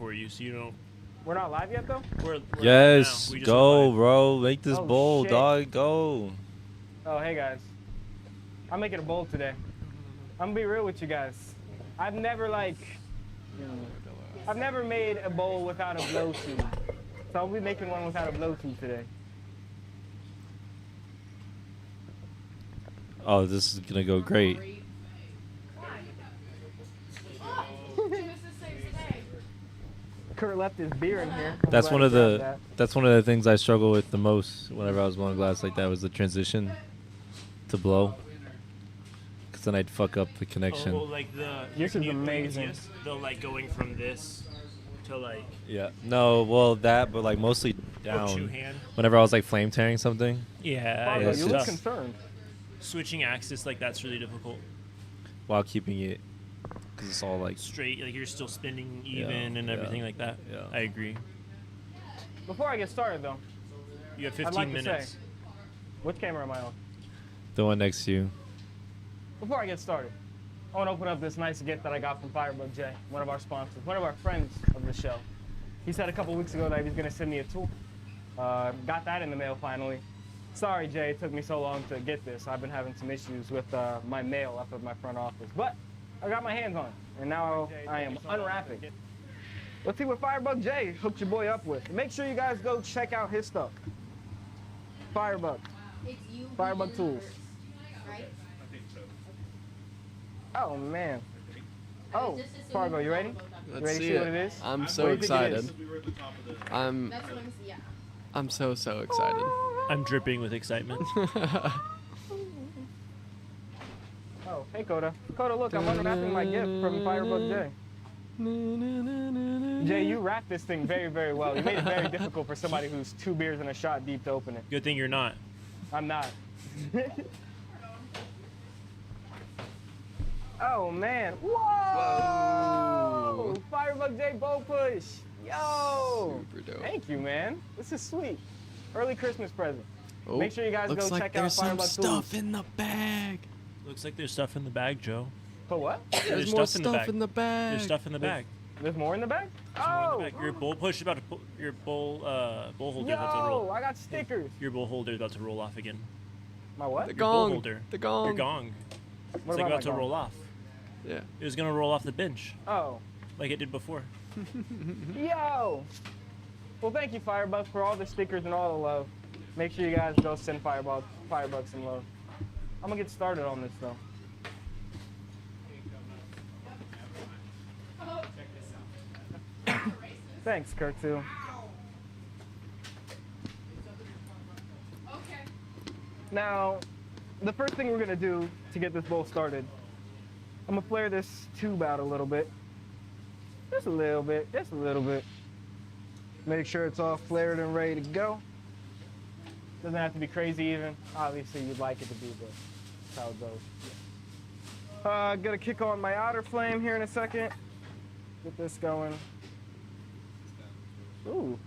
for you, so you don't. We're not live yet, though? We're Yes, we just go, went live. bro. Make this Oh, bowl, shit. dog. Go. Oh, hey, guys. I'm making a bowl today. I'm gonna be real with you guys. I've never made a bowl without a blow tube. So I'll be making one without a blow tube today. Oh, this is gonna go great. Kurt left his beer in here. That's one of the things I struggle with the most whenever I was blowing glass like that was the transition to blow. Cause then I'd fuck up the connection. Oh, like the. This is amazing. The like going from this to like. Yeah. No, well that, but like mostly down. two-hand. Whenever I was like flame tearing something. Yeah, Fargo, it's you look just- concerned. switching axis like that's really difficult. While keeping it, cause it's all like. Straight, like you're still spinning even and everything like that. Yeah. I agree. Before I get started, though, You have I'd 15 like to minutes. say, which camera am I on? The one next to you. Before I get started, I want to open up this nice gift that I got from Firebug J, one of our sponsors, one of our friends of the show. He said a couple weeks ago that he was going to send me a tool. Got that in the mail finally. Sorry, Jay, it took me so long to get this. I've been having some issues with my mail up at my front office. But I got my hands on it, and now I am unwrapping. Let's see what Firebug J hooked your boy up with. Make sure you guys go check out his stuff. Firebug. Firebug Tools. Right? Oh, man. Oh, Fargo, you ready? Let's ready to see see it. what it is? I'm What so do you think it is? excited. I'm That's what I'm yeah. I'm so excited. I'm dripping with excitement. Oh, hey, Coda. Coda, look, I'm unwrapping my gift from Firebug J. Jay, you wrapped this thing very, very well. You made it very difficult for somebody who's 2 beers and a shot deep to open it. Good thing you're not. I'm not. Oh, man. Whoa! Firebug J bow push. Yo! Super dope. Thank you, man. This is sweet. Early Christmas present. Oh, Make sure you guys looks go like check out there's some Firebug stuff Tools. in the bag. Looks like there's stuff in the bag, Joe. For what? There's more stuff in the bag. There's stuff in the bag. There's more in the bag? There's more in Oh! the bag. Your bowl push is about to your bowl holder about to Yo, roll. I got stickers. Your bowl holder is about to roll off again. My what? The Your bowl gong. holder. The gong. Your gong. What It's like about about my to gong? roll off. Yeah. It was gonna roll off the bench Oh. like it did before. Yo! Well, thank you, Firebug, for all the stickers and all the love. Make sure you guys go send Firebug some love. I'm gonna get started on this, though. Thanks, Kurt, too. Now, the first thing we're gonna do to get this bowl started, I'm gonna flare this tube out a little bit. Just a little bit, just a little bit. Make sure it's all flared and ready to go. Doesn't have to be crazy even. Obviously you'd like it to be, but that's how it goes. Gonna kick on my outer flame here in a second. Get this going. Ooh,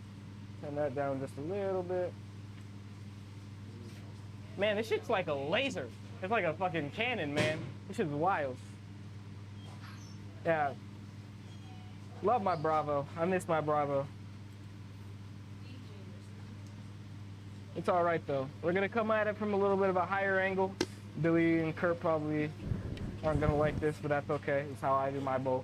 turn that down just a little bit. Man, this shit's like a laser. It's like a fucking cannon, man. This shit's wild. Yeah. Love my Bravo. I miss my Bravo. It's all right though. We're gonna come at it from a little bit of a higher angle. Billy and Kurt probably aren't gonna like this, but that's okay. It's how I do my bowl.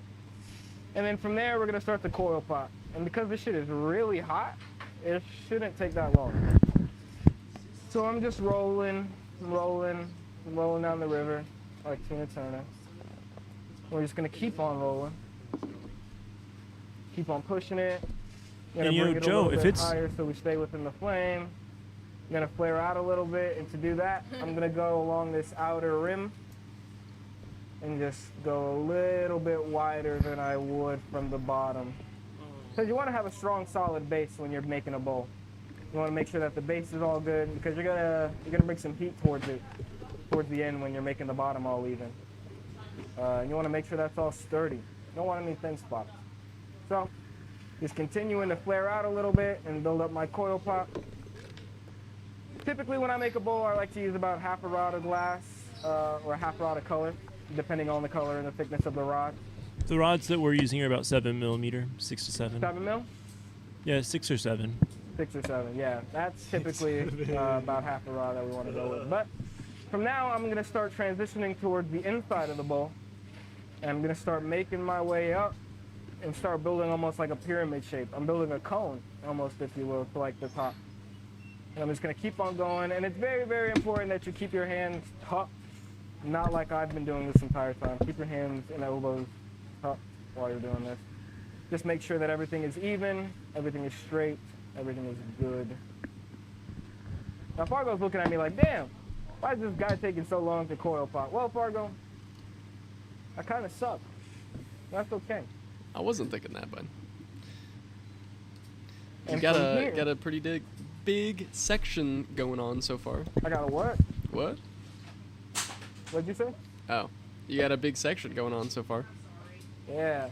And then from there, we're gonna start the coil pot. And because this shit is really hot, it shouldn't take that long. So I'm just rolling down the river like Tina Turner. We're just gonna keep on rolling. Keep on pushing it. Gonna And bring it a Joe, little if bit it's higher so we stay within the flame. I'm gonna flare out a little bit, and to do that, I'm gonna go along this outer rim and just go a little bit wider than I would from the bottom. Because you want to have a strong, solid base when you're making a bowl. You want to make sure that the base is all good because you're gonna bring some heat towards the end when you're making the bottom all even. And you want to make sure that's all sturdy. You don't want any thin spots. So just continuing to flare out a little bit and build up my coil pot. Typically when I make a bowl, I like to use about half a rod of glass or half a rod of color, depending on the color and the thickness of the rod. The rods that we're using are about 7mm, 6 to 7. 7 mil? Yeah, 6 or 7. 6 or 7, yeah. That's typically about half the rod that we want to go with. But from now, I'm going to start transitioning towards the inside of the bowl. And I'm going to start making my way up and start building almost like a pyramid shape. I'm building a cone, almost, if you will, for like the top. And I'm just going to keep on going. And it's very, very important that you keep your hands tucked, not like I've been doing this entire time. Keep your hands and elbows tucked while you're doing this. Just make sure that everything is even, everything is straight, everything is good. Now Fargo's looking at me like, damn, why is this guy taking so long to coil pot? Well, Fargo, I kind of suck. That's okay. I wasn't thinking that, bud. You And got from a here- pretty big section going on so far. I got a what? What? What'd you say? Oh, you got a big section going on so far. Yeah.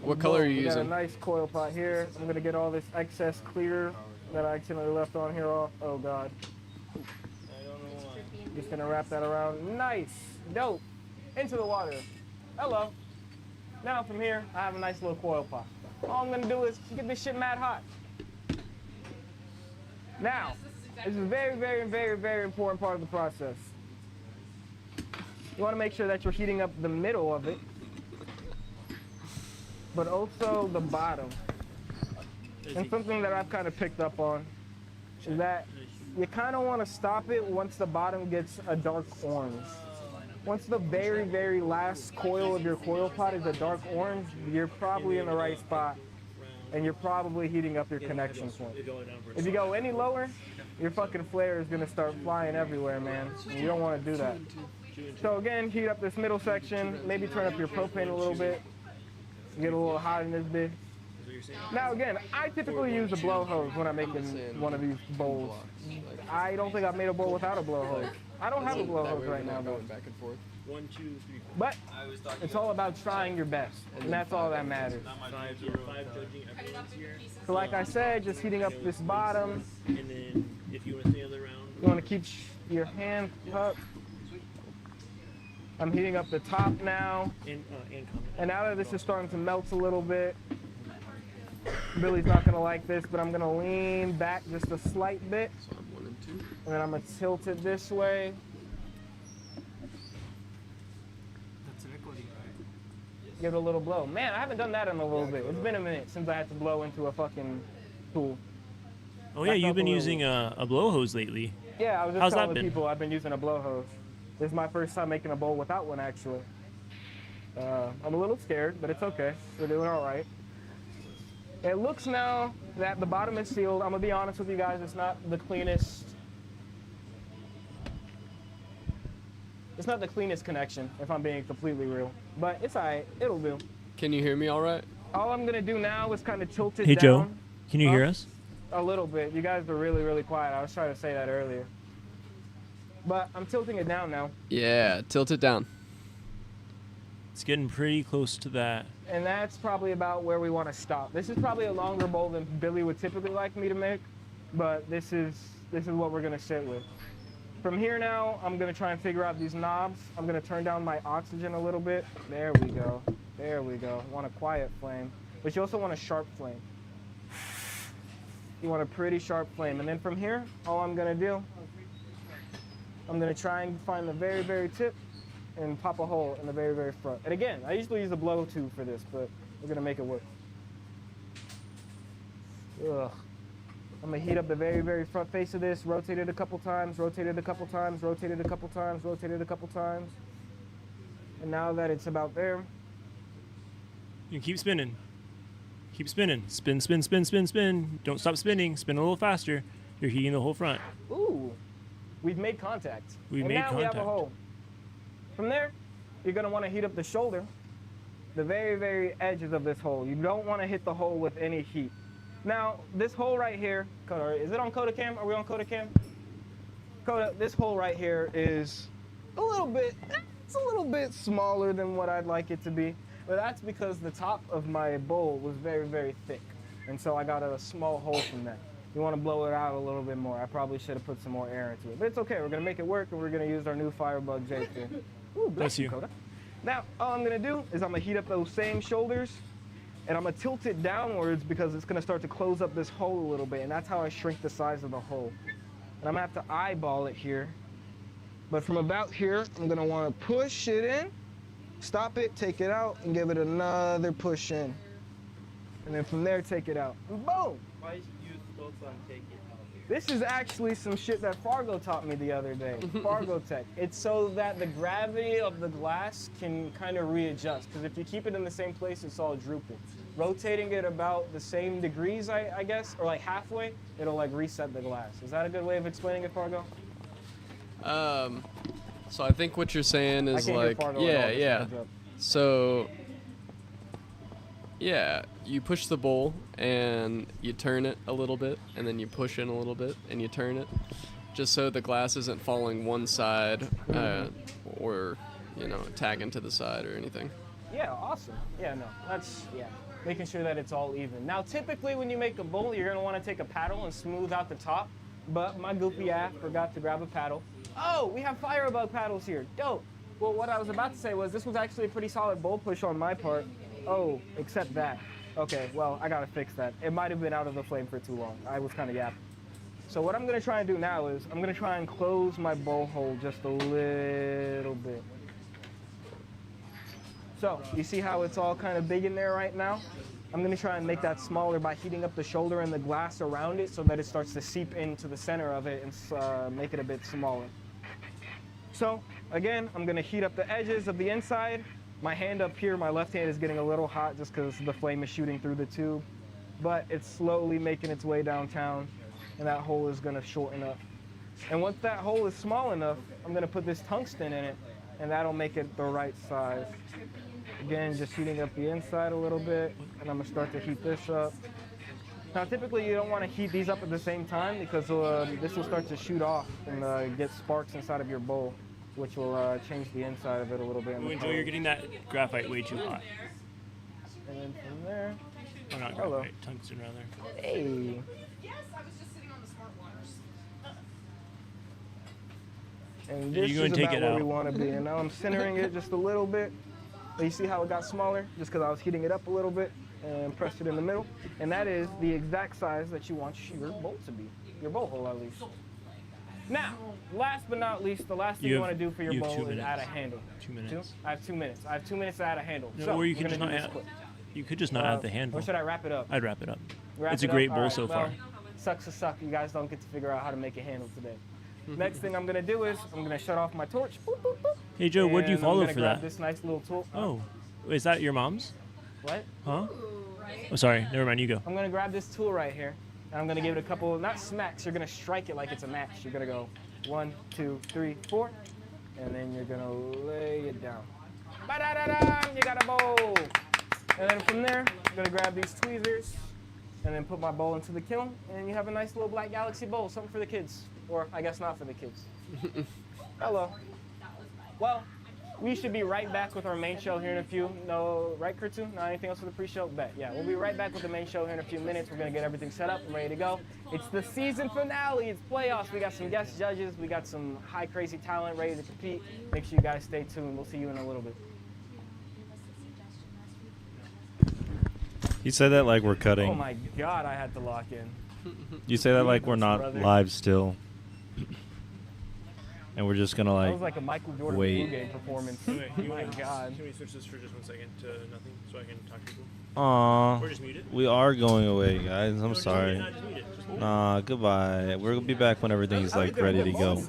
What color are you We got a using? nice coil pot here. I'm gonna get all this excess clear that I accidentally left on here off. Oh God. Just gonna wrap that around. Nice. Dope. Into the water. Hello. Now from here, I have a nice little coil pot. All I'm gonna do is get this shit mad hot. Now, this is a very, very, very, very important part of the process. You wanna make sure that you're heating up the middle of it, but also the bottom. And something that I've kind of picked up on is that you kind of want to stop it once the bottom gets a dark orange. Once the very, very last coil of your coil pot is a dark orange, you're probably in the right spot and you're probably heating up your connection point. If you go any lower, your fucking flare is gonna start flying everywhere, man. And you don't want to do that. So again, heat up this middle section, maybe turn up your propane a little bit, get a little hot in this bit. Now again, I typically use a blow hose when I'm making one of these bowls. I don't think I've made a bowl without a blow hose. I don't have a blow hose right now though. Going back and forth. 1, 2, 3, 4. But it's all about trying your best, and that's all that matters. 5 judging everyone's here. So like I said, just heating up this bottom. And then if you want to stay on the round, You want to keep your hand up. I'm heating up the top now. and comment. And now that this is starting to melt a little bit, Billy's not gonna like this, but I'm gonna lean back just a slight bit, So I'm 1 and 2. and then I'm gonna tilt it this way. Give it a little blow. Man, I haven't done that in a little bit. It's been a minute since I had to blow into a fucking tool. Oh yeah, Back you've up been a little. using a blow hose lately. Yeah, I was just How's that telling the been? people I've been using a blow hose. This is my first time making a bowl without one, actually. I'm a little scared, but it's okay. We're doing all right. It looks now that the bottom is sealed. I'm gonna be honest with you guys, it's not the cleanest. It's not the cleanest connection, if I'm being completely real. But it's all right, it'll do. Can you hear me all right? All I'm gonna do now is kind of tilt it Hey down. Joe, can you Huh? hear us? A little bit. You guys are really, really quiet. I was trying to say that earlier. But I'm tilting it down now. Yeah, tilt it down. It's getting pretty close to that. And that's probably about where we want to stop. This is probably a longer bowl than Billy would typically like me to make, but this is what we're gonna sit with. From here now, I'm gonna try and figure out these knobs. I'm gonna turn down my oxygen a little bit. There we go. There we go. Want a quiet flame, but you also want a sharp flame. You want a pretty sharp flame. And then from here, all I'm gonna do, I'm gonna try and find the very, very tip and pop a hole in the very, very front. And again, I usually use a blow tube for this, but we're gonna make it work. Ugh. I'm gonna heat up the very, very front face of this, rotate it a couple times, rotate it a couple times, rotate it a couple times, rotate it a couple times. And now that it's about there, You keep spinning. Keep spinning. Spin, spin, spin, spin, spin. Don't stop spinning. Spin a little faster. You're heating the whole front. ooh, we've made contact. We and made now we have a contact. hole. From there, you're gonna wanna heat up the shoulder, the very, very edges of this hole. You don't wanna hit the hole with any heat. Now, this hole right here, is it on Kodacam? Are we on Kodacam? Koda, this hole right here is a little bit, it's a little bit smaller than what I'd like it to be. But that's because the top of my bowl was very, very thick. And so I got a small hole from that. You want to blow it out a little bit more. I probably should have put some more air into it. But it's okay. We're going to make it work, and we're going to use our new Firebug J2. Ooh, bless Bless you, you. Koda. Now, all I'm gonna do is I'm gonna heat up those same shoulders, and I'm gonna tilt it downwards because it's gonna start to close up this hole a little bit, and that's how I shrink the size of the hole. And I'm gonna have to eyeball it here. But from about here, I'm gonna wanna push it in, stop it, take it out, and give it another push in. And then from there, take it out. And boom! Why use thoughts on take it out? This is actually some shit that Fargo taught me the other day. Fargo Tech. It's so that the gravity of the glass can kind of readjust. Because if you keep it in the same place, it's all drooping. Rotating it about the same degrees, I guess, or like halfway, it'll like reset the glass. Is that a good way of explaining it, Fargo? So I think what you're saying I is can't hear like, Fargo at all, just a yeah. heads up. So, yeah, you push the bowl and you turn it a little bit, and then you push in a little bit and you turn it, just so the glass isn't falling one side or, you know, tagging to the side or anything. Yeah, awesome. Yeah, no, that's, yeah, making sure that it's all even. Now, typically when you make a bowl, you're gonna wanna take a paddle and smooth out the top, but my goofy ass forgot to grab a paddle. Oh, we have firebug paddles here, dope. Well, what I was about to say was this was actually a pretty solid bowl push on my part. Oh, except that. Okay, well, I gotta fix that. It might have been out of the flame for too long. I was kind of yapping. So what I'm gonna try and do now is I'm gonna try and close my bowl hole just a little bit. So, you see how it's all kind of big in there right now? I'm gonna try and make that smaller by heating up the shoulder and the glass around it so that it starts to seep into the center of it and make it a bit smaller. So, again, I'm gonna heat up the edges of the inside. My hand up here, my left hand is getting a little hot just because the flame is shooting through the tube, but it's slowly making its way downtown, and that hole is gonna shorten up. And once that hole is small enough, I'm gonna put this tungsten in it, and that'll make it the right size. Again, just heating up the inside a little bit, and I'm gonna start to heat this up. Now, typically you don't wanna heat these up at the same time because this will start to shoot off and get sparks inside of your bowl, which will change the inside of it a little bit. Oh, Joe, you're getting that graphite way too hot. And then from there, Or not Hello. graphite, tungsten rather. hey. Yes, I was just sitting on the smart waters. And You're this gonna is take about it where out. we want to be. And now I'm centering it just a little bit. You see how it got smaller? Just because I was heating it up a little bit and pressed it in the middle. And that is the exact size that you want your bowl to be. Your bowl hole, at least. Now, last but not least, the last thing you want to do for your you have bowl 2 is minutes. add a handle. 2 minutes. I have 2 minutes. I have 2 minutes to add a handle. No, So, or you we're could just gonna not do this add. quick. You could just not add the handle. Or should I wrap it up? I'd wrap it up. Wrap It's a it great up? bowl All right, so well, far. Sucks to suck. You guys don't get to figure out how to make a handle today. Next thing I'm gonna do is I'm gonna shut off my torch. Boop, boop, boop. Hey Joe, what do you And follow I'm gonna for grab that? This nice little tool. Oh, is that your mom's? What? Huh? Oh, sorry. Never mind. You go. I'm gonna grab this tool right here, and I'm gonna give it a couple, not smacks. You're gonna strike it like it's a match. You're gonna go 1, 2, 3, 4, and then you're gonna lay it down. Ba-da-da-da! You got a bowl. And then from there, I'm gonna grab these tweezers, and then put my bowl into the kiln, and you have a nice little black galaxy bowl, something for the kids, or I guess not for the kids. Hello. Well, we should be right back with our main show here in a few. No, right, Kurtu? No, anything else for the pre-show? Bet. Yeah, we'll be right back with the main show here in a few minutes. We're gonna get everything set up and ready to go. It's the season finale. It's playoffs. We got some guest judges. We got some high crazy talent ready to compete. Make sure you guys stay tuned. We'll see you in a little bit. You say that like we're cutting. Oh my God, I had to lock in. You say that like we're not Brother. live still. And we're just gonna That was like a Michael Jordan wait. flu game performance. Wait, Oh my God. Can we switch this for just 1 second to nothing so I can talk to people? Aw, Or just mute it? we are going away, guys. I'm Just sorry. mute it, just mute it. Just mute it. Nah, goodbye. We're gonna be back when everything's like ready to go.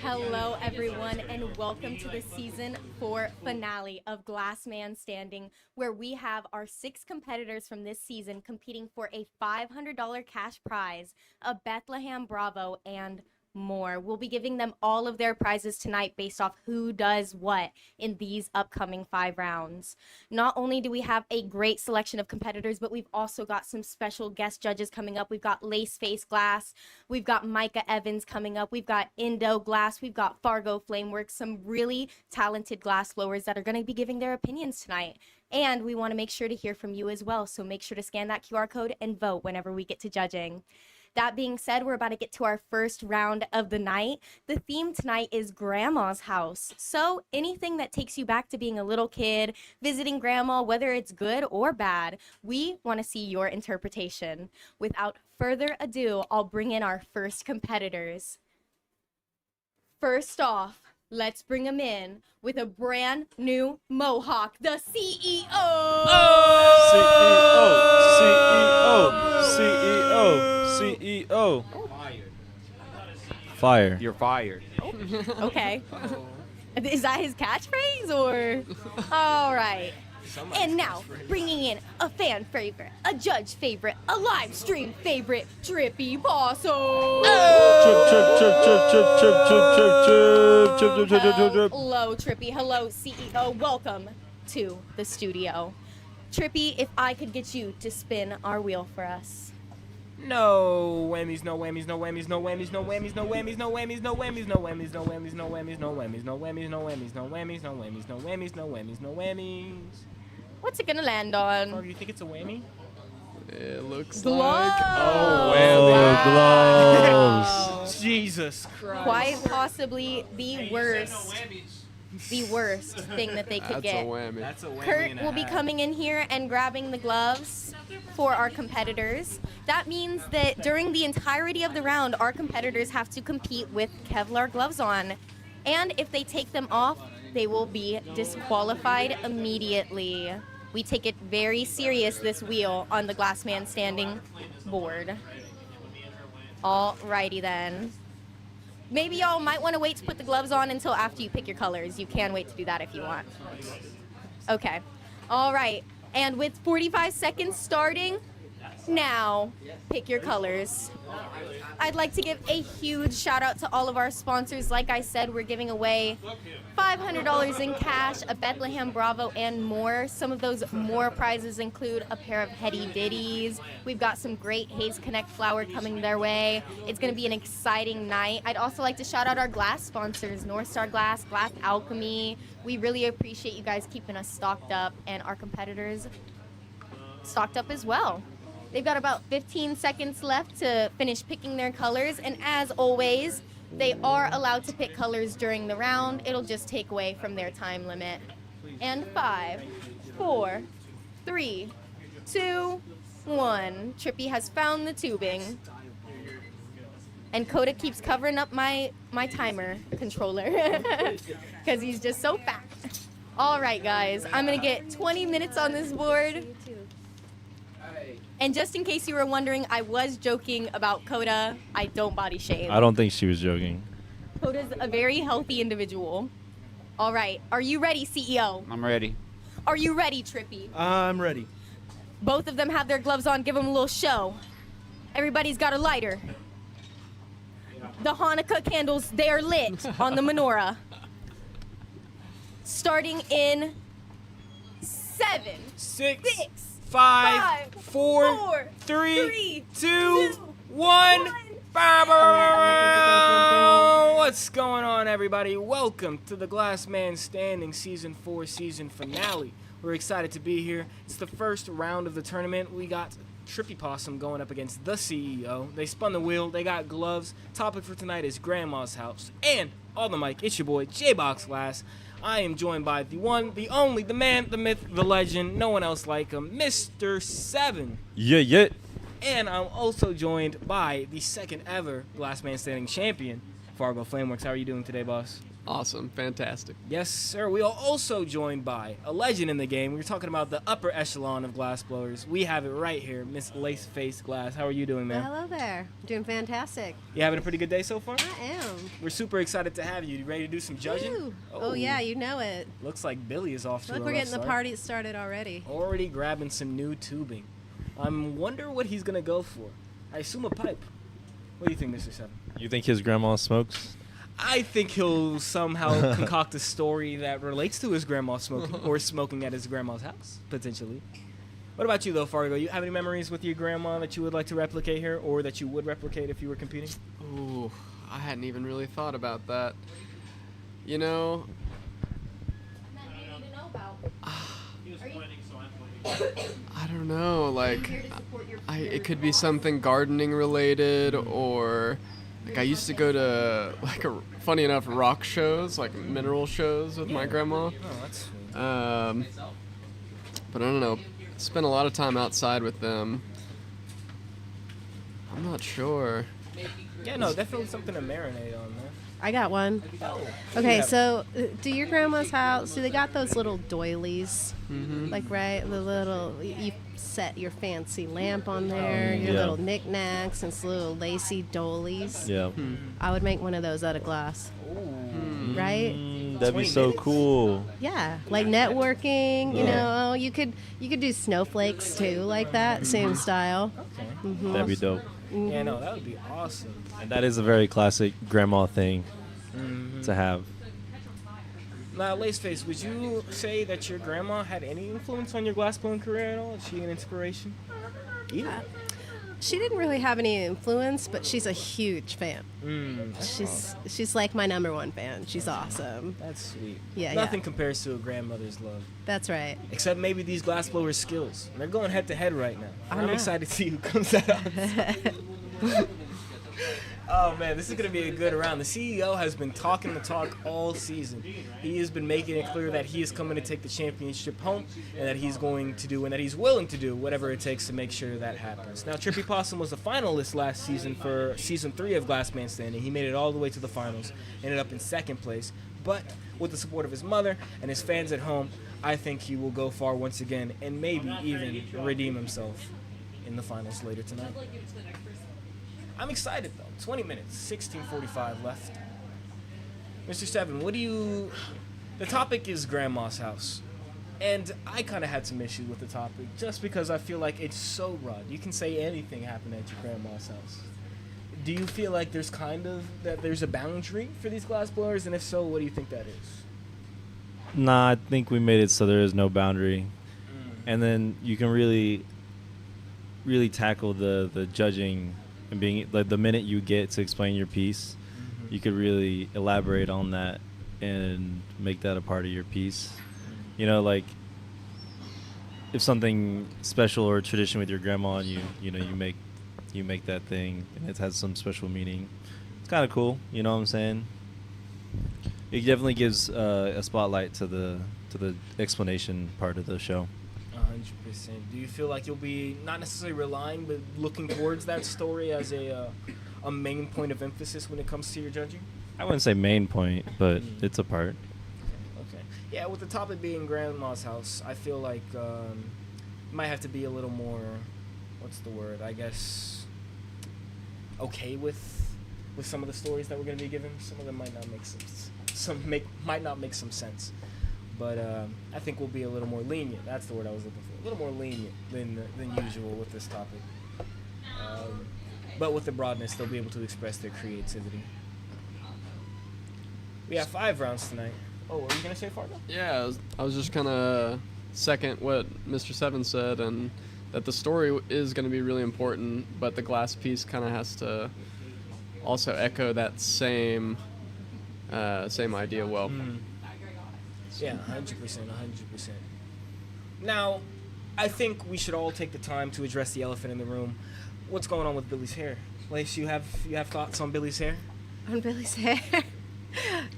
Hello, everyone, and welcome to the season 4 finale of Glass Man Standing, where we have our 6 competitors from this season competing for a $500 cash prize, a Bethlehem Bravo, and more. We'll be giving them all of their prizes tonight based off who does what in these upcoming 5 rounds. Not only do we have a great selection of competitors, but we've also got some special guest judges coming up. We've got Lace Face Glass, we've got Micah Evans coming up, we've got Indo Glass, we've got Fargo Flameworks, some really talented glass blowers that are going to be giving their opinions tonight. And we want to make sure to hear from you as well, so make sure to scan that QR code and vote whenever we get to judging. That being said, we're about to get to our first round of the night. The theme tonight is Grandma's house. So anything that takes you back to being a little kid, visiting Grandma, whether it's good or bad, we want to see your interpretation. Without further ado, I'll bring in our first competitors. First off, let's bring them in with a brand new mohawk, the CEO. CEO. Fire. You're fired. Okay. Is that his catchphrase or? All right. And now, bringing in a fan favorite, a judge favorite, a live stream favorite, Trippy Possum. Hello, Trippy. Hello, CEO. Welcome to the studio. Trippy, if I could get you to spin our wheel for us. No whammies, no whammies, no whammies, no whammies, no whammies, no whammies, no whammies, no whammies, no whammies, no whammies, no whammies, no whammies, no whammies, no whammies, no whammies, no whammies, no whammies, no whammies, no whammies. What's it gonna land Oh, on? you think it's a whammy? It looks Gloves. like. Gloves. Jesus Christ. Quite possibly the worst thing that they could That's get. a whammy. That's a whammy. Kurt will be coming in here and grabbing the gloves for our competitors. That means that during the entirety of the round, our competitors have to compete with Kevlar gloves on. And if they take them off, they will be disqualified immediately. We take it very serious, this wheel on the Glass Man Standing board. Alrighty then. Maybe y'all might want to wait to put the gloves on until after you pick your colors. You can wait to do that if you want. Okay. All right. And with 45 seconds starting now, pick your colors. I'd like to give a huge shout out to all of our sponsors. Like I said, we're giving away $500 in cash, a Bethlehem Bravo, and more. Some of those more prizes include a pair of Hetty Ditties. We've got some great Haze Connect flour coming their way. It's going to be an exciting night. I'd also like to shout out our glass sponsors, North Star Glass, Glass Alchemy. We really appreciate you guys keeping us stocked up, and our competitors stocked up as well. They've got about 15 seconds left to finish picking their colors, and as always, they are allowed to pick colors during the round. It'll just take away from their time limit. And 5, 4, 3, 2, 1. Trippy has found the tubing. And Coda keeps covering up my timer controller because he's just so fast. All right, guys, I'm going to get 20 minutes on this board. And just in case you were wondering, I was joking about Coda. I don't body shame. I don't think she was joking. Coda's a very healthy individual. All right. Are you ready, CEO? I'm ready. Are you ready, Trippy? I'm ready. Both of them have their gloves on. Give them a little show. Everybody's got a lighter. The Hanukkah candles, they are lit on the menorah. Starting in 7, 6, 6, 5, 4, 3, 2, 1. What's going on, everybody? Welcome to the Glass Man Standing Season 4 season finale. We're excited to be here. It's the first round of the tournament. We got Trippy Possum going up against the CEO. They spun the wheel. They got gloves. Topic for tonight is Grandma's house. And on the mic, it's your boy, J-Box Glass. I am joined by the one, the only, the man, the myth, the legend, no one else like him, Mr. 7. Yeah. And I'm also joined by the second ever Glass Man Standing champion, Fargo Flameworks. How are you doing today, boss? Awesome. Fantastic. Yes, sir. We are also joined by a legend in the game. We're talking about the upper echelon of glassblowers. We have it right here, Miss Lace-Face Glass. How are you doing, man? Hello there. Doing fantastic. You having a pretty good day so far? I am. We're super excited to have you. You ready to do some judging? Woo. Oh, yeah, you know it. Looks like Billy is off to Look, a we're rough getting the start. party started already. Already grabbing some new tubing. Wonder what he's gonna go for. I assume a pipe. What do you think, Mr. Seven? You think his grandma smokes? I think he'll somehow concoct a story that relates to his grandma smoking or smoking at his grandma's house, potentially. What about you, though, Fargo? You have any memories with your grandma that you would like to replicate here, or that you would replicate if you were competing? Ooh, I hadn't even really thought about that. You know, I don't know. Like, it could be something gardening related, or like I used to go to funny enough, rock shows, like mineral shows with my grandma. Oh, that's sweet. But I don't know. Spent a lot of time outside with them. I'm not sure. Yeah, no, definitely something to marinate on, man. I got one. Okay, so do your grandma's house, do they got those little doilies? Mm-hmm. Like, right, the little, you set your fancy lamp on there, your Yeah. little knickknacks and some little lacy doilies. Yeah. I would make one of those out of glass, right? That'd be 20 so minutes? cool. Yeah, like networking, you Yeah. know, you could do snowflakes too, like that, same style. Okay. Mhm. That'd be dope. Yeah, no, that would be awesome. And that is a very classic grandma thing to have. Now, Laceface, would you say that your grandma had any influence on your glassblowing career at all? Is she an inspiration? Either. She didn't really have any influence, but she's a huge fan. She's like my #1 fan. She's awesome. That's sweet. Yeah, Nothing yeah. compares to a grandmother's love. That's right. Except maybe these glassblower skills. They're going head to head right now. I I'm know. excited to see who comes out. Oh man, this is gonna be a good round. The CEO has been talking the talk all season. He has been making it clear that he is coming to take the championship home, and that he's going to do, and that he's willing to do whatever it takes to make sure that happens. Now, Trippy Possum was a finalist last season for season 3 of Glass Man Standing. He made it all the way to the finals, ended up in 2nd place. But with the support of his mother and his fans at home, I think he will go far once again, and maybe even redeem himself in the finals later tonight. I'm excited though. 20 minutes, 16:45 left. Mr. Seven, what do you... The topic is Grandma's house. And I kind of had some issue with the topic just because I feel like it's so broad. You can say anything happened at your grandma's house. Do you feel like there's there's a boundary for these glassblowers? And if so, what do you think that is? Nah, I think we made it so there is no boundary. And then you can really tackle the judging and being like the minute you get to explain your piece, you could really elaborate on that and make that a part of your piece. You know, like if something special or tradition with your grandma and you make that thing and it has some special meaning. It's kind of cool, you know what I'm saying? It definitely gives a spotlight to the explanation part of the show. 100%. Do you feel like you'll be not necessarily relying, but looking towards that story as a main point of emphasis when it comes to your judging? I wouldn't say main point, but it's a part. Okay. Yeah, with the topic being Grandma's house, I feel like you might have to be a little more, what's the word? I guess okay with some of the stories that we're going to be given. Some of them might not make sense. Might not make some sense. But I think we'll be a little more lenient. That's the word I was looking for. A little more lenient than usual with this topic. But with the broadness, they'll be able to express their creativity. We have 5 rounds tonight. Oh, what were you going to say, Fargo? Yeah, I was just kind of second what Mr. Seven said, and that the story is going to be really important, but the glass piece kind of has to also echo that same idea well. Yeah, 100%, 100%. Now, I think we should all take the time to address the elephant in the room. What's going on with Billy's hair? Lace, you have thoughts on Billy's hair? On Billy's hair.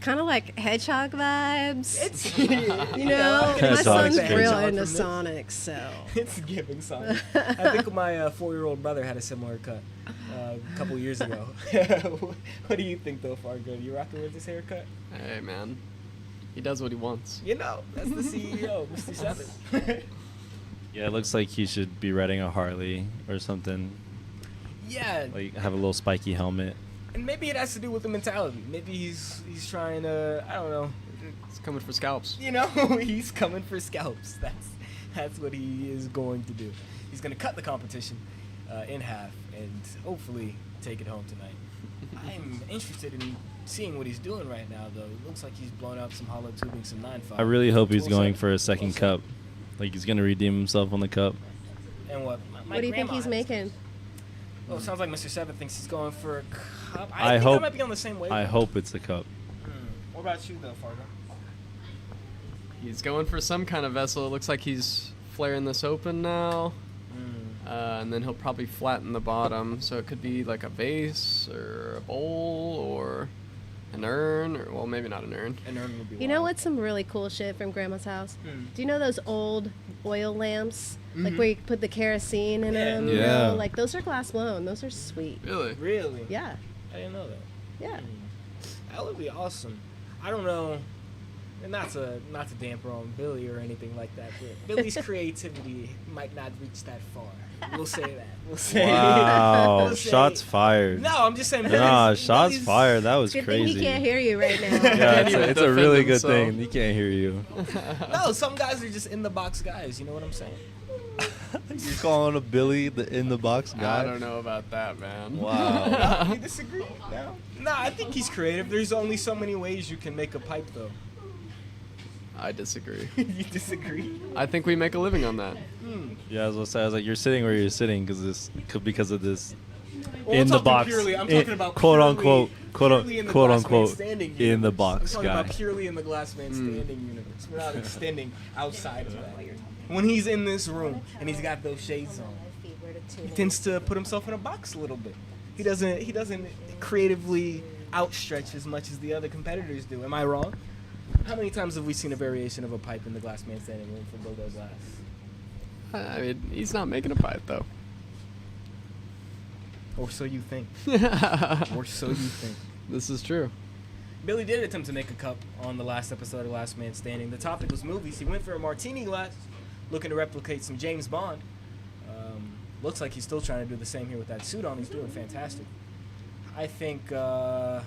kind of like hedgehog vibes. It's You know, my Hedgehog's son's crazy. real Hedgehog into from this. Sonic, so. It's giving Sonic. I think my 4-year-old brother had a similar cut a couple years ago. What do you think, though, Fargo? You rocking with this haircut? Hey, man. He does what he wants. You know, that's the CEO, Mr. Seven. Yeah, it looks like he should be riding a Harley or something. Yeah, Like have a little spiky helmet. and maybe it has to do with the mentality. Maybe he's trying to, I don't know. He's coming for scalps. You know, he's coming for scalps. That's what he is going to do. He's going to cut the competition in half and hopefully take it home tonight. I'm interested in seeing what he's doing right now, though. It looks like he's blown out some hollow tubing, some 9.5. I really hope he's 12.7, going for a second 12.7. cup. Like he's gonna redeem himself on the cup. And what? What do you think he's making? Oh, it sounds like Mr. Seven thinks he's going for a cup. I think hope- I might be on the same wave. I hope it's a cup. What about you, though, Fargo? He's going for some kind of vessel. It looks like he's flaring this open now. And then he'll probably flatten the bottom. So it could be like a vase or a bowl or an urn. Or, well, maybe not an urn. An urn would be You know wild. what's some really cool shit from Grandma's house? Hmm. Do you know those old oil lamps? Like where you put the kerosene in Yeah. them? Yeah. Like those are glass blown. Those are sweet. Really? Really? Yeah. I didn't know that. Yeah. That would be awesome. I don't know, and not to damper on Billy or anything like that, but Billy's creativity might not reach that far. We'll say that. We'll say. Wow, we'll say- shots fired. No, I'm just saying. Billy's, Nah, shots Billy's- fired. That was Good thing crazy. he can't hear you right now. Yeah, Can't even it's a defend really good himself. thing. He can't hear you. No, some guys are just in the box guys. You know what I'm saying? You're calling a Billy the in the box guy? I don't know about that, man. Wow. You disagree? No. No, I think he's creative. There's only so many ways you can make a pipe, though. I disagree. You disagree? I think we make a living on that. Yeah, I was gonna say, I was like, you're sitting where you're sitting because of this Well, in I'm the talking box, Purely, I'm in- talking about quote purely- unquote, purely in the quote glass man unquote, standing in the universe. box I'm talking guy. about purely in the glass man standing universe. We're not extending outside of that. When he's in this room and he's got those shades on, he tends to put himself in a box a little bit. He doesn't creatively outstretch as much as the other competitors do. Am I wrong? How many times have we seen a variation of a pipe in the glass man standing room for Bodo Glass? I mean, he's not making a pipe, though. Or so you think. Or so you think. This is true. Billy did attempt to make a cup on the last episode of Last Man Standing. The topic was movies. He went for a martini glass, looking to replicate some James Bond. Looks like he's still trying to do the same here with that suit on. He's doing fantastic. I think Cup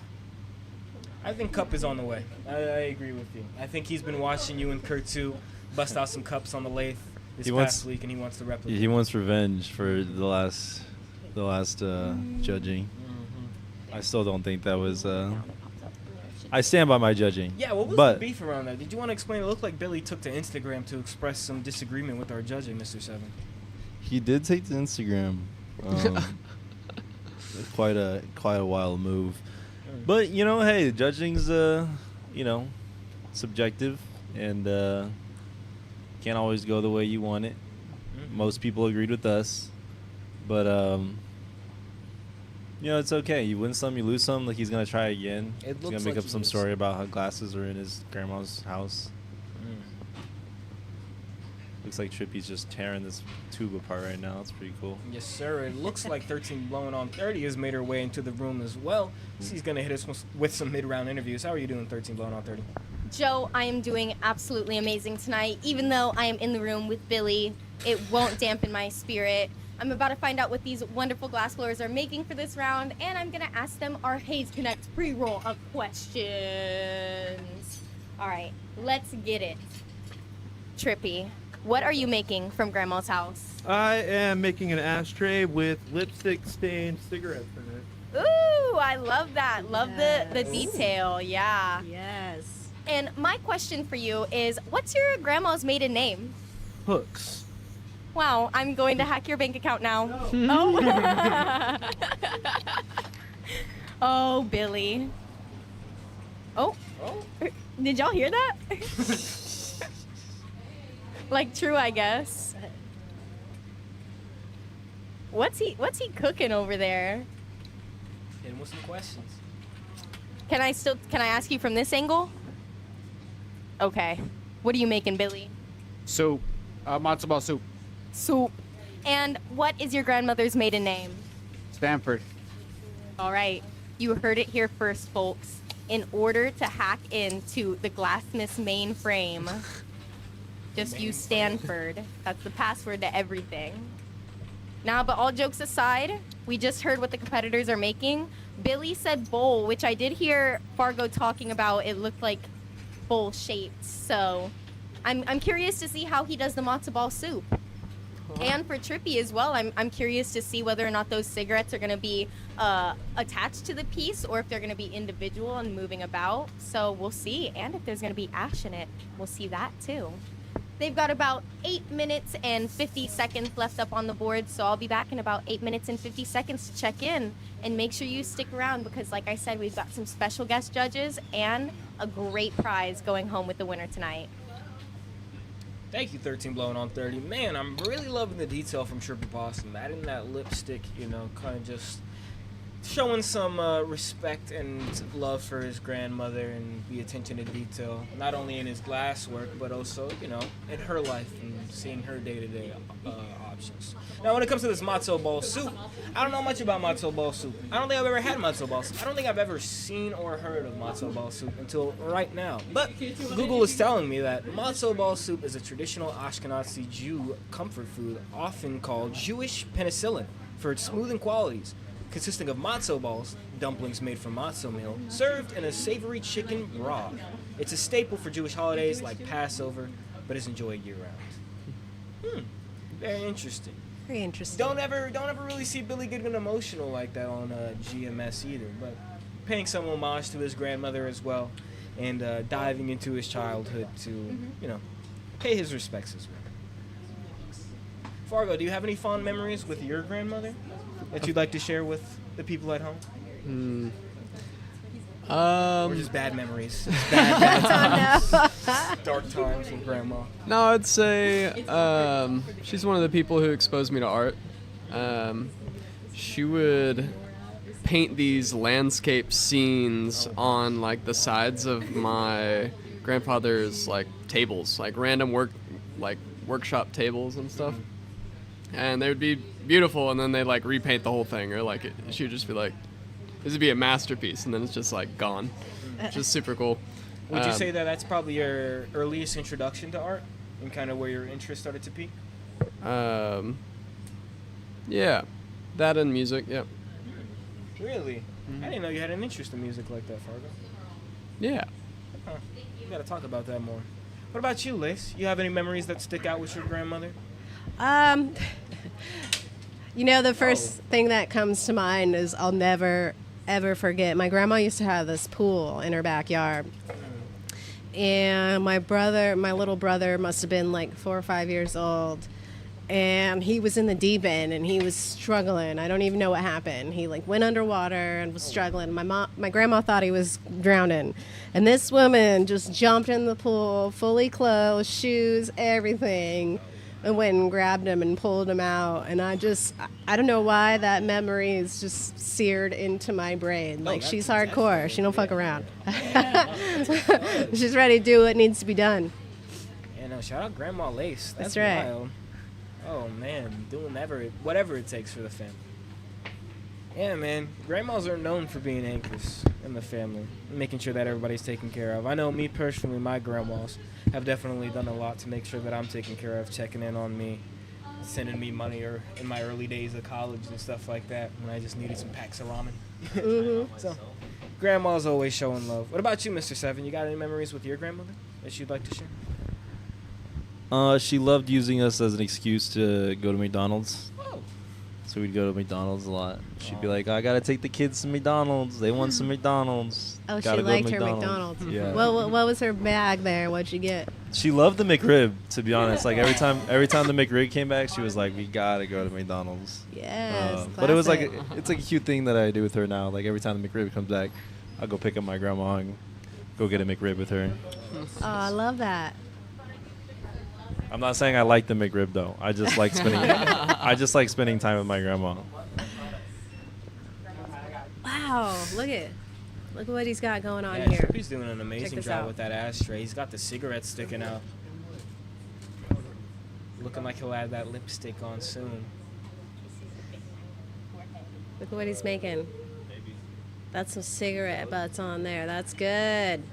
is on the way. I agree with you. I think he's been watching you and Kurt too bust out some cups on the lathe this He past wants- week, and he wants to replicate. He wants revenge for the last judging. I still don't think that was. I stand by my judging. Yeah, what was but the beef around that? Did you want to explain? It looked like Billy took to Instagram to express some disagreement with our judging, Mr. Seven. he did take to Instagram. Quite a wild move. But hey, judging's subjective and can't always go the way you want it. Most people agreed with us, but it's okay. You win some, you lose some. Like he's gonna try again. It He's looks gonna make like up he some is. story about how glasses are in his grandma's house. Looks like Trippy's just tearing this tube apart right now. It's pretty cool. Yes, sir. It looks like 13 Blowing on 30 has made her way into the room as well. She's going to hit us with some mid-round interviews. How are you doing, 13 Blowing on 30? Joe, I am doing absolutely amazing tonight. Even though I am in the room with Billy, it won't dampen my spirit. I'm about to find out what these wonderful glass blowers are making for this round, and I'm going to ask them our Haze Connect pre-roll of questions. All right, let's get it. Trippy, what are you making from Grandma's house? I am making an ashtray with lipstick stained cigarettes in it. Ooh, I love that. Love the Yes. detail, yeah. Yes. And my question for you is, what's your grandma's maiden name? Hooks. Wow, I'm going to hack your bank account now. Oh. Oh, Billy. Oh. Did y'all hear that? Like true, I guess. What's he cooking over there? Hit him with some questions. Can I ask you from this angle? Okay. What are you making, Billy? Soup. Matzo ball soup. Soup. And what is your grandmother's maiden name? Stanford. All right. You heard it here first, folks. In order to hack into the Glassmith's mainframe, just use Stanford. That's the password to everything. Now, but all jokes aside, we just heard what the competitors are making. Billy said bowl, which I did hear Fargo talking about. It looked like bowl shaped. So I'm curious to see how he does the matzo ball soup. And for Trippy as well, I'm curious to see whether or not those cigarettes are going to be attached to the piece or if they're going to be individual and moving about. So we'll see. And if there's going to be ash in it, we'll see that too. They've got about 8 minutes and 50 seconds left up on the board, so I'll be back in about 8 minutes and 50 seconds to check in. And make sure you stick around because, like I said, we've got some special guest judges and a great prize going home with the winner tonight. Thank you, 13 Blowing on 30. Man, I'm really loving the detail from Trippy Boston. Adding that lipstick, kind of just showing some respect and love for his grandmother and the attention to detail, not only in his glass work, but also, in her life and seeing her day-to-day options. Now, when it comes to this matzo ball soup, I don't know much about matzo ball soup. I don't think I've ever had matzo ball soup. I don't think I've ever seen or heard of matzo ball soup until right now. But Google is telling me that matzo ball soup is a traditional Ashkenazi Jew comfort food, often called Jewish penicillin, for its smoothing qualities, consisting of matzo balls, dumplings made from matzo meal, served in a savory chicken broth. It's a staple for Jewish holidays like Passover, but is enjoyed year-round. Very interesting. Very interesting. Don't ever really see Billy getting emotional like that on GMS either, but paying some homage to his grandmother as well, and diving into his childhood to, pay his respects as well. Fargo, do you have any fond memories with your grandmother that you'd like to share with the people at home? Or just bad memories? Just bad times. Dark times with grandma. No, I'd say she's one of the people who exposed me to art. She would paint these landscape scenes on like the sides of my grandfather's like tables, like random workshop tables and stuff. And they would be beautiful, and then they'd like repaint the whole thing, or like she would just be like, this would be a masterpiece, and then it's just like gone. Just super cool. Would you say that that's probably your earliest introduction to art and kind of where your interest started to peak? Yeah, that and music. Yep. Really? I didn't know you had an interest in music like that, Fargo. Yeah. Huh. We gotta talk about that more. What about you, Lace? You have any memories that stick out with your grandmother? The first thing that comes to mind is I'll never, ever forget. My grandma used to have this pool in her backyard. And my little brother must have been like 4 or 5 years old. And he was in the deep end and he was struggling. I don't even know what happened. He like went underwater and was struggling. My grandma thought he was drowning. And this woman just jumped in the pool, fully clothed, shoes, everything, and went and grabbed him and pulled him out. And I don't know why that memory is just seared into my brain. Like, she's hardcore. She don't fuck around. She's ready to do what needs to be done. Yeah, no, shout out Grandma Lace. That's right. Wild. Oh, man, doing whatever it takes for the family. Yeah, man, grandmas are known for being anchors in the family, making sure that everybody's taken care of. I know me personally, my grandmas have definitely done a lot to make sure that I'm taken care of, checking in on me, sending me money or in my early days of college and stuff like that when I just needed some packs of ramen. Mm-hmm. So, grandma's always showing love. What about you, Mr. Seven? You got any memories with your grandmother that you'd like to share? She loved using us as an excuse to go to McDonald's. Oh. So we'd go to McDonald's a lot. She'd be like, I gotta take the kids to McDonald's. They want some McDonald's. Oh, Gotta she go to liked her McDonald's. Yeah. What was her bag there? What'd she get? She loved the McRib, to be honest. Like every time the McRib came back, she was like, we gotta go to McDonald's. Yes. But it was like classic. it's like a cute thing that I do with her now. Like every time the McRib comes back, I'll go pick up my grandma and go get a McRib with her. Oh, I love that. I'm not saying I like the McRib though. I just like spending time with my grandma. Wow, look at Look at what he's got going on Yeah, here. Trippy's doing an amazing this job out. with that ashtray. He's got the cigarette sticking out. Looking like he'll have that lipstick on soon. Look at what he's making. That's some cigarette butts on there. That's good.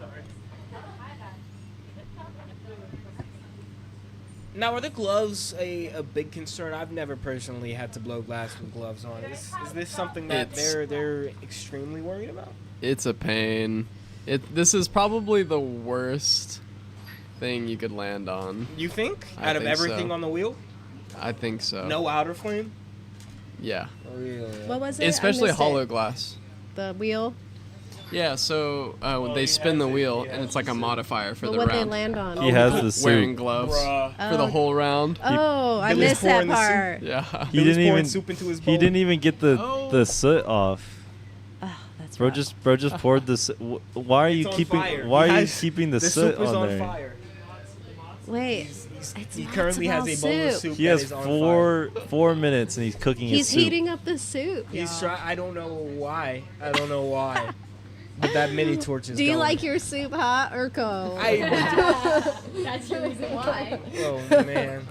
Now, are the gloves a big concern? I've never personally had to blow glass with gloves on. Is this something that It's- they're extremely worried about? It's a pain. This is probably the worst thing you could land on. You think? I Out of think everything so. on the wheel? I think so. No outer flame? Yeah. Really? What was it? I Especially missed hollow it. glass. The wheel. Yeah, so when they spin the wheel, and it's like a modifier for But the what they round. land on. He has the Wearing suit. gloves Bruh. for the whole round. Oh, I Billy's missed that pouring the soup. part. Yeah. He Billy's didn't pouring even. soup into his He bowl. didn't even get the Oh. soot off. Oh, that's Bro rough. just poured the. Why are you It's on keeping? fire. Why He are you has- keeping the The soot soup is on there? fire. Wait. He matzo currently has ball a bowl of soup. soup He that has is on fire. 4 minutes and he's cooking his He's soup. heating up the soup. He's y'all. try. I don't know why. I don't know why. But that mini torch is Do you going. like your soup hot or cold? That's your reason why. Oh man.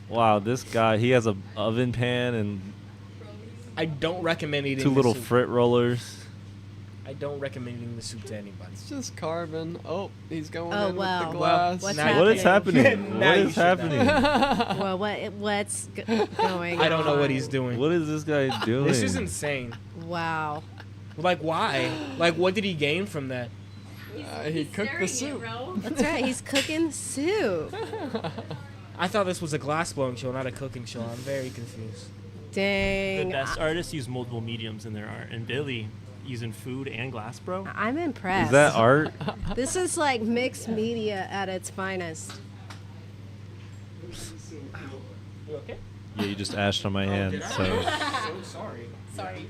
Wow, this guy. He has a oven pan and I don't recommend eating 2 the little soup. frit rollers. I don't recommend eating the soup to anybody. It's just carbon. Oh, he's going Oh, in wow. with the glass. What's Now- What is happening? Now What you is should know. happening? Well, what's going on? I don't know what he's doing. What is this guy doing? This is insane. Wow. Like why? Like what did he gain from that? He cooked the soup. That's right. He's cooking soup. I thought this was a glass blowing show, not a cooking show. I'm very confused. The Dang. best artists use multiple mediums in their art, and Billy using food and glass, bro. I'm impressed. Is that art? This is like mixed media at its finest. You okay? Yeah, you just ashed on my hand. So So sorry. Sorry.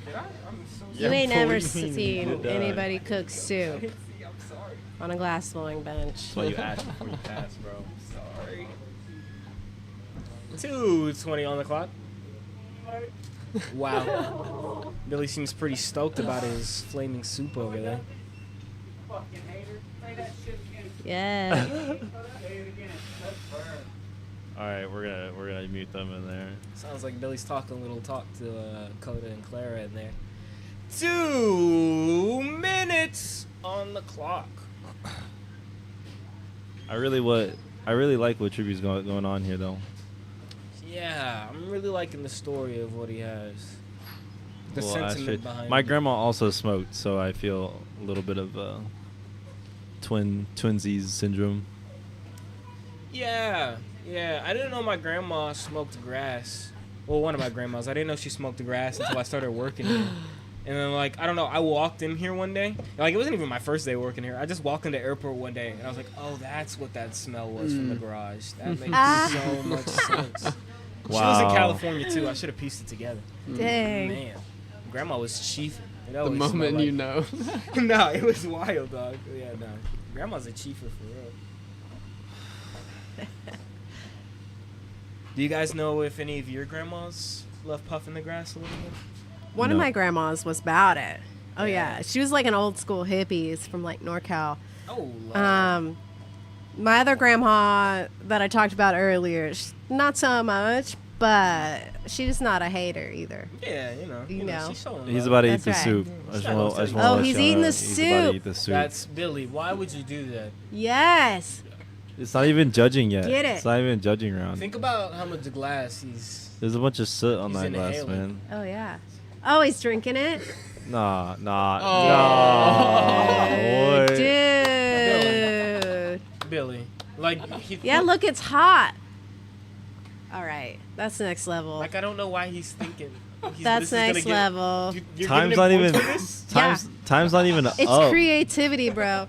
Did I? I'm so You ain't never what do you mean you seen did that? anybody cook soup I'm sorry. on a glass blowing bench. that's why you ashed before you passed, bro. Sorry. 2:20 on the clock. Wow. Billy seems pretty stoked about his flaming soup over there. Yeah. All right, we're gonna mute them in there. Sounds like Billy's talking a little talk to Coda and Clara in there. 2 minutes on the clock. I really like what Trippy's going on here though. Yeah, I'm really liking the story of what he has. The Well, sentiment actually, behind my it. grandma also smoked, so I feel a little bit of twinsies syndrome. Yeah, yeah. I didn't know my grandma smoked grass. Well, one of my grandmas. I didn't know she smoked grass until I started working here. And then, like, I don't know, I walked in here one day. Like, it wasn't even my first day working here. I just walked into the airport one day, and I was like, oh, that's what that smell was from the garage. That makes so much sense. She was in Wow. California, too. I should have pieced it totogether. Dang. Man, grandma was chiefing. It The always smelled moment like- you know. No, it was wild, dog. Yeah, no. Grandma's a chiefer for real. Do you guys know if any of your grandmas love puffing the grass a little bit? One of No. my grandmas was about it. Oh Yeah. yeah, she was like an old school hippies from like NorCal. Oh, love. My other grandma that I talked about earlier, not so much, but she's not a hater either. Yeah, you know. You know. She's showing He's love. about to eat That's the right. soup. I just wanna Oh, let he's y'all eating know the he's about to soup. eat the soup. That's Billy. Why would you do that? Yes. It's not even judging yet. Get it. It's not even judging round. Think about how much glass he's. There's a bunch of soot on He's that glass, inhaling. man. Oh yeah. Oh, he's drinking it. Nah, Oh. boy. Dude. Billy. Like, he, Yeah, look, it's hot. All right, that's next level. Like, I don't know why he's thinking. That's this is gonna next get- level. You're Time's giving not him even. points for this? Time's not even It's up. creativity, bro.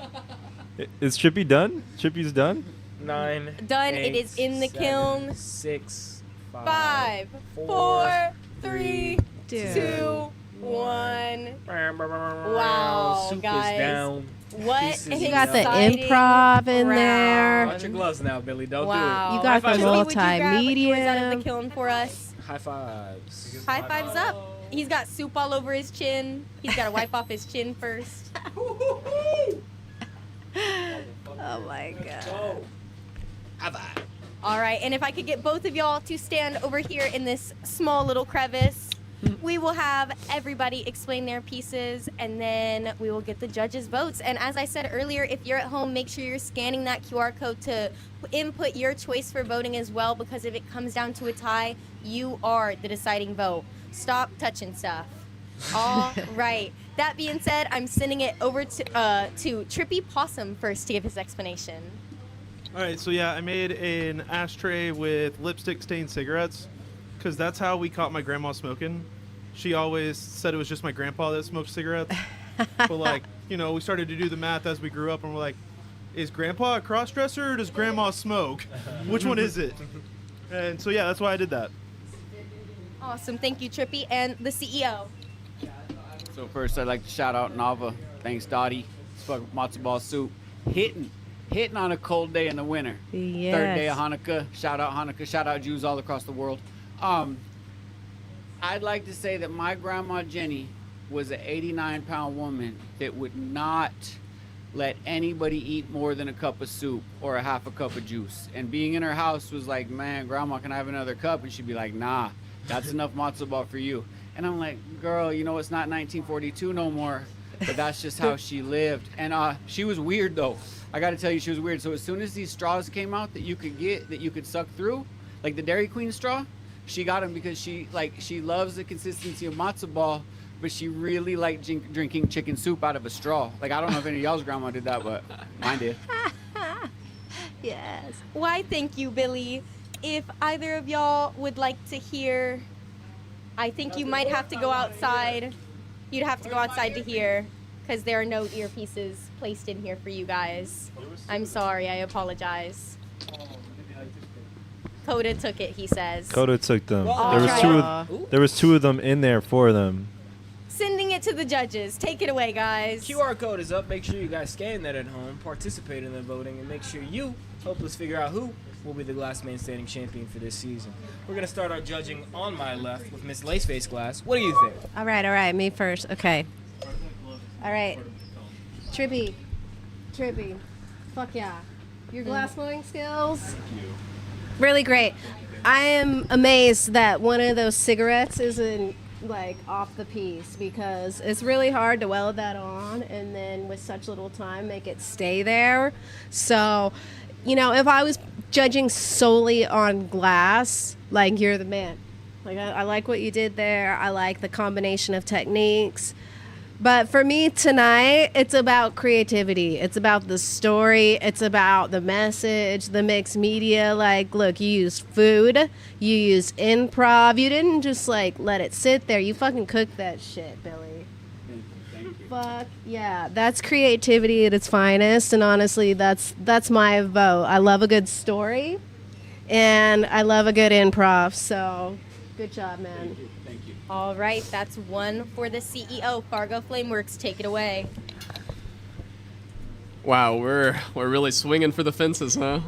Is Trippy done? Trippy's done. 9. Done. It 8, is in the 7, kiln. 6, 5, 4, 4, 3, Dude. 2, 1. Wow, Wow, soup guys. is down. What Pieces an You got the exciting improv in round. there. Watch your gloves now, Billy. Don't Wow. You got High the fives. Would you grab yours out of multimedia. the kiln for us? do it. High fives. High fives up. He's got soup all over his chin. He's got to wipe off his chin first. Oh my god. All right, and if I could get both of y'all to stand over here in this small little crevice, we will have everybody explain their pieces, and then we will get the judges' votes. And as I said earlier, if you're at home, make sure you're scanning that QR code to input your choice for voting as well, because if it comes down to a tie, you are the deciding vote. Stop touching stuff. All right. That being said, I'm sending it over to Trippy Possum first to give his explanation. All right, so yeah, I made an ashtray with lipstick stained cigarettes because that's how we caught my grandma smoking. She always said it was just my grandpa that smoked cigarettes. But like, you know, we started to do the math as we grew up, and we're like, is grandpa a cross-dresser or does grandma smoke? Which one is it? And so yeah, that's why I did that. Awesome. Thank you, Trippy. And the E CEO. So first, I'd like to shout out Nava. Thanks, Dottie. Matzo ball soup. Hitting on a cold day in the winter. Yes. Third day of Hanukkah. Shout out Hanukkah. Shout out Jews all across the world. I'd like to say that my grandma Jenny was an 89-pound woman that would not let anybody eat more than a cup of soup or a half a cup of juice. And being in her house was like, man, grandma, can I have another cup? And she'd be like, nah, that's enough matzo ball for you. And I'm like, girl, you know, it's not 1942 no more. But that's just how she lived. And she was weird, though. I got to tell you, she was weird. So as soon as these straws came out that you could get, that you could suck through, like the Dairy Queen straw, she got them because she loves the consistency of matzo ball, but she really liked drinking chicken soup out of a straw. Like, I don't know if any of y'all's grandma did that, but mine did. Yes. Why, thank you, Billy. If either of y'all would like to hear, I think you might have to go outside. You'd have to go outside to hear, because there are no earpieces placed in here for you guys. I'm sorry, I apologize. Coda took it, he says. Coda took them. Well, There was two of them in there for them. Sending it to the judges. Take it away, guys. QR code is up. Make sure you guys scan that at home, participate in the voting, and make sure you help us figure out who will be the Glass Man Standing champion for this season. We're going to start our judging on my left with Miss Laceface Glass. What do you think? All right. Me first. Okay. All right. Trippy. Fuck yeah. Your glass blowing skills? Really great. I am amazed that one of those cigarettes isn't like off the piece, because it's really hard to weld that on and then with such little time make it stay there. So, you know, if I was judging solely on glass, like, you're the man. Like, I like what you did there. I like the combination of techniques. But for me tonight, it's about creativity. It's about the story. It's about the message, the mixed media. Like, look, you used food. You used improv. You didn't just, like, let it sit there. You fucking cooked that shit, Billy. Thank you. Fuck yeah. That's creativity at its finest. And honestly, that's my vote. I love a good story. And I love a good improv. So, good job, man. Thank you. All right, that's one for the CEO. Fargo Flameworks, take it away. Wow, we're really swinging for the fences, huh?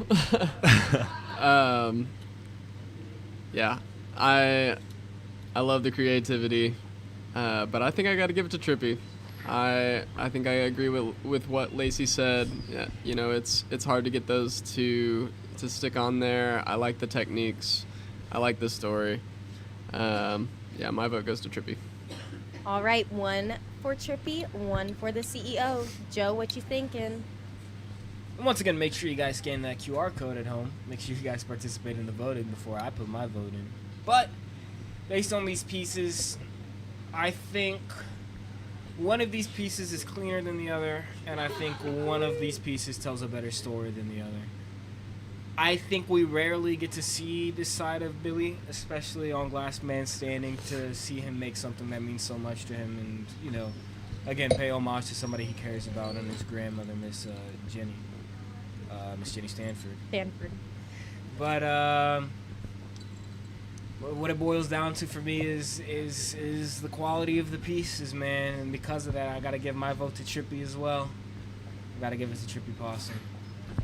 Yeah, I love the creativity, but I think I got to give it to Trippy. I think I agree with what Lacey said. Yeah, you know, it's hard to get those to stick on there. I like the techniques. I like the story. Yeah, my vote goes to Trippy. All right, one for Trippy, one for the CEO. Joe, what you thinking? And once again, make sure you guys scan that QR code at home. Make sure you guys participate in the voting before I put my vote in. But based on these pieces, I think one of these pieces is cleaner than the other, and I think one of these pieces tells a better story than the other. I think we rarely get to see this side of Billy, especially on Glass Man Standing, to see him make something that means so much to him and, you know, again, pay homage to somebody he cares about, and his grandmother, Miss Jenny Stanford. But what it boils down to for me is the quality of the pieces, man, and because of that, I got to give my vote to Trippy as well. I got to give it to Trippy Possum.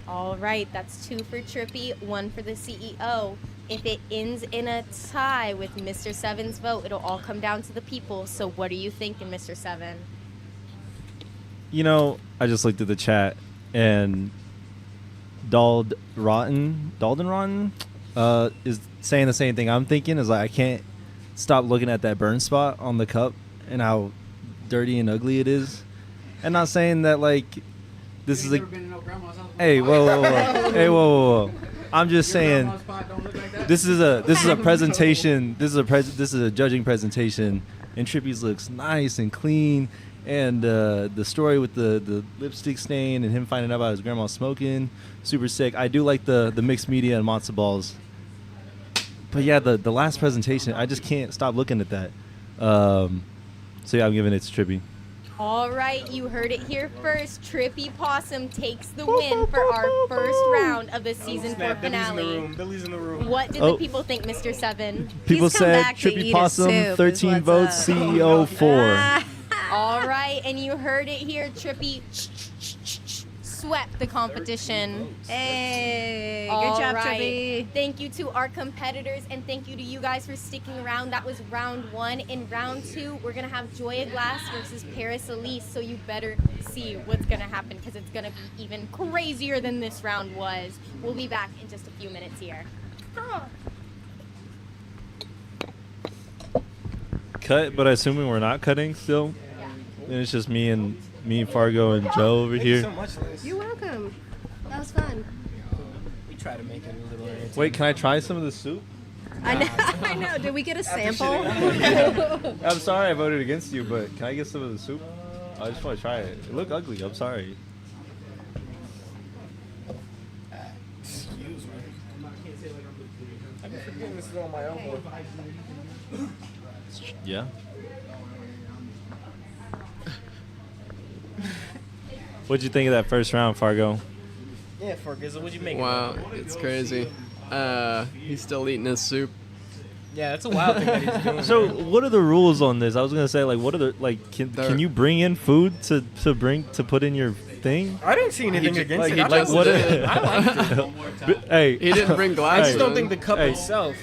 All right, that's two for Trippy, one for the CEO. If it ends in a tie with Mr. Seven's vote, it'll all come down to the people. So what are you thinking, Mr. Seven? You know, I just looked at the chat, and Dalden Rotten is saying the same thing I'm thinking. Is like, I can't stop looking at that burn spot on the cup and how dirty and ugly it is. And not saying that like this is a. Hey, whoa. Hey, whoa. I'm just saying this is a presentation. This is a judging presentation, and Trippy's looks nice and clean. And the story with the lipstick stain and him finding out about his grandma smoking, super sick. I do like the mixed media and matzo balls. But yeah, the last presentation, I just can't stop looking at that. So yeah, I'm giving it to Trippy. All right, you heard it here first. Trippy Possum takes the win for our first round of the season 4 finale. Billy's in the room. What did the people think, Mr. Seven? People He's come said back to Trippy eat his Possum, soup, 13 is what's votes, up. CEO 4. All right, and you heard it here. Trippy swept the competition. Hey, All good job, right. Trippy. Thank you to our competitors, and thank you to you guys for sticking around. That was round 1. In round 2, we're going to have Joya Glass versus Paris Elise, so you better see what's going to happen because it's going to be even crazier than this round was. We'll be back in just a few minutes here. Cut, but assuming we're not cutting still, and it's just me and Fargo and Joe over Thank you here. so much, Liz. You're welcome. That was fun. We try to make it a little entertaining. Wait, can I try some of the soup? I know. I know. Did we get a sample? I'm sorry I voted against you, but can I get some of the soup? I just want to try it. It looked ugly. I'm sorry. Excuse me. I've been forgetting this is on my elbow. Yeah. What'd you think of that first round, Fargo? Yeah, Fargizzle, what'd you make Wow, of it? it's crazy. He's still eating his soup. Yeah, that's a wild thing that he's doing. So, man. what are the rules on this? I was gonna say, like, what are the like? Can you bring in food to put in your thing? I didn't see anything He against like, it. he I just liked did. it. I liked it. Hey, He didn't bring I glasses. just don't think the cup Hey. itself.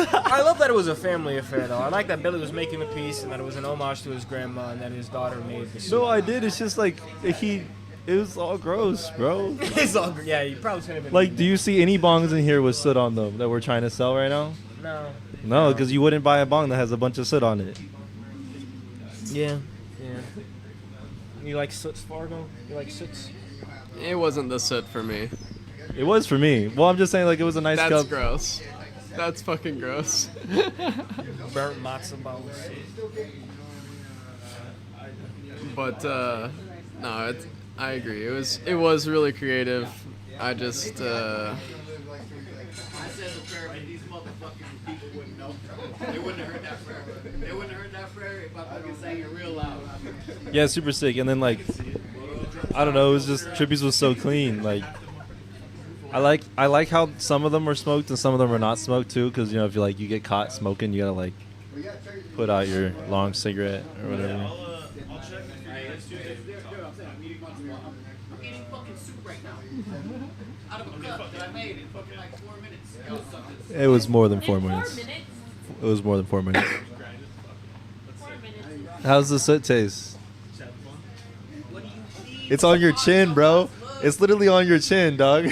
I love that it was a family affair, though. I like that Billy was making the piece and that it was an homage to his grandma and that his daughter made the soup. No, I did. It's just like it was all gross, bro. It's all, yeah, you probably shouldn't have been. Like, do you see any bongs in here with soot on them that we're trying to sell right now? No. No, because you wouldn't buy a bong that has a bunch of soot on it. Yeah. Yeah. You like soots, Fargo? You like soots? It wasn't the soot for me. It was for me. Well, I'm just saying, like, it was a nice That's cup. gross. That's fucking gross. Burnt matzo balls. But no, I agree. It was really creative. I just I said the prayer, but these motherfucking people wouldn't know. They wouldn't have heard that prayer. They wouldn't have heard that prayer if I fucking sang it real loud. Yeah, super sick. And then, like, I don't know, it was just Trippy's was so clean. Like, I like how some of them were smoked and some of them were not smoked too, because you know, if you get caught smoking, you gotta like put out your long cigarette or whatever. I'm eating fucking soup right now. Out of a cup that I made in fucking like 4 minutes. It was more than 4 minutes. It was more than 4 minutes. How's the soot taste? It's on your chin, bro. It's literally on your chin, dog.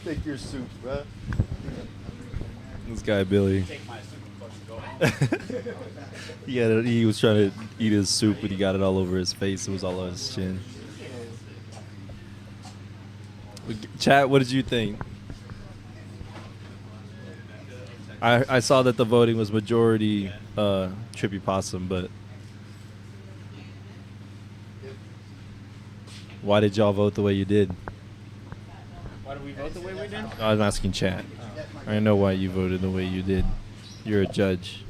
Take your soup, bro. This guy, Billy. He was trying to eat his soup, but he got it all over his face. It was all on his chin. Chat, what did you think? I saw that the voting was majority Trippy Possum, but why did y'all vote the way you did? Why did we vote the way we did? I'm asking chat. I know why you voted the way you did. You're a judge.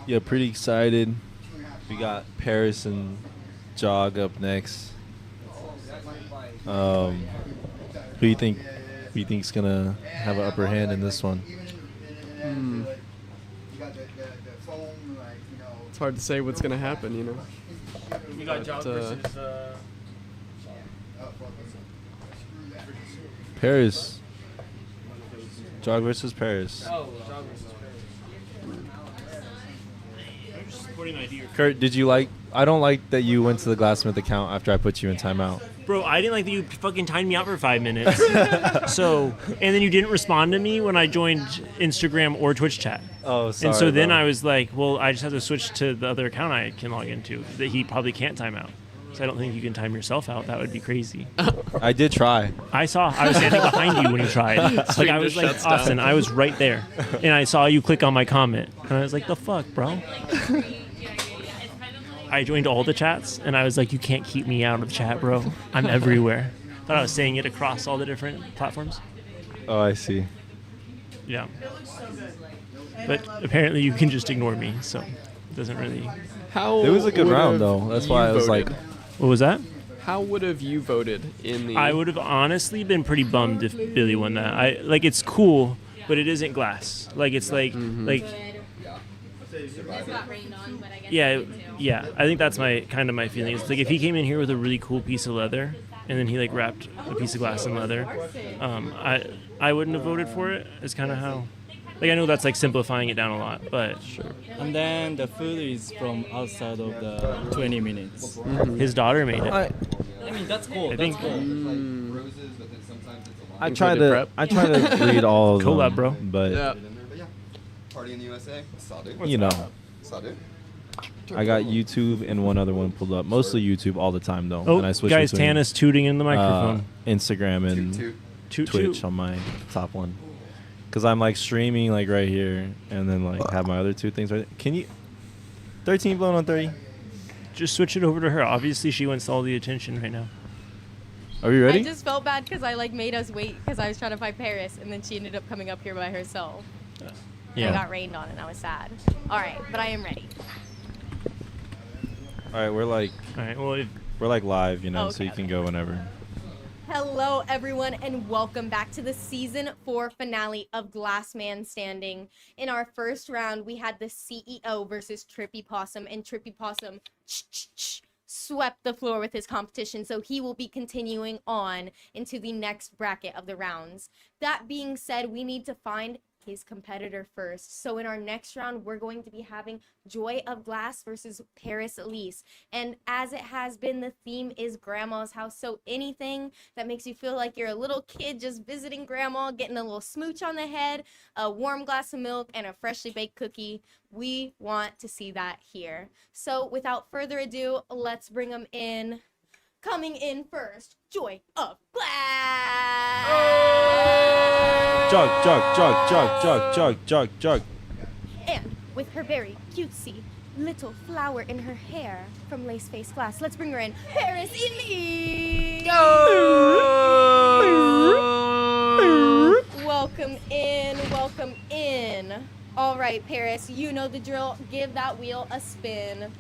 Yeah, pretty excited. We got Paris and Jog up next. Who you think? Who you think's gonna have an upper hand in this one? It's hard to say what's gonna happen, you know. You got Jog versus. Paris. Jog versus Paris. Oh, Jog versus Paris. Kurt, did you like? I don't like that you went to the Glassmith account after I put you in timeout. Bro, I didn't like that you fucking timed me out for 5 minutes. So, and then you didn't respond to me when I joined Instagram or Twitch chat. Oh, sorry. And so then bro. I was like, well, I just have to switch to the other account I can log into that he probably can't time out. So I don't think you can time yourself out. That would be crazy. I did try. I was standing behind you when you tried. Like I was like, Austin, I was right there. And I saw you click on my comment. And I was like, the fuck, bro? I joined all the chats, and I was like, you can't keep me out of chat, bro. I'm everywhere. Thought I was saying it across all the different platforms. Oh, I see. Yeah. But apparently you can just ignore me, so it doesn't really... How It was a good would round, have though. That's you why I was voted? like, What was that? How would have you voted in the? I would have honestly been pretty bummed if Billy won that. It's cool, but it isn't glass. It's yeah. I think that's my feeling. It's like if he came in here with a really cool piece of leather, and then he wrapped a piece of glass in leather, I wouldn't have voted for it. It's kind of how. I know that's simplifying it down a lot, but sure. And then the food is from outside of the 20 minutes. His daughter made it. I mean, that's cool. I think. I tried to read all of them. Collab, bro. But Yeah. Party in the USA. Sadu. you know, Sadu. I got YouTube and one other one pulled up. Mostly YouTube all the time though. Oh, and I switched guys, between, Tana's tooting in the microphone. Instagram and Toot, Twitch toot. on my top one. Because I'm streaming right here and then have my other two things right there. Can you 13 blown on 30? Just switch it over to her. Obviously, she wants all the attention right now. Are we ready? I just felt bad because I made us wait because I was trying to find Paris, and then she ended up coming up here by herself. Yeah. I got rained on, and I was sad. All right, but I am ready. All right, we're All right. Well, we're live, so Okay, you can go whenever. Hello, everyone, and welcome back to the Season 4 finale of Glass Man Standing. In our first round, we had the CEO versus Trippy Possum, and Trippy Possum swept the floor with his competition, so he will be continuing on into the next bracket of the rounds. That being said, we need to find his competitor first. So in our next round, we're going to be having Joy of Glass versus Paris Elise. And as it has been, the theme is Grandma's house. So anything that makes you feel like you're a little kid just visiting Grandma, getting a little smooch on the head, a warm glass of milk, and a freshly baked cookie, we want to see that here. So without further ado, let's bring them in. Coming in first, Joy of Glass! Jog. And with her very cutesy little flower in her hair from Lace Face Glass, let's bring her in, Paris Elise! Welcome in. All right, Paris, you know the drill. Give that wheel a spin.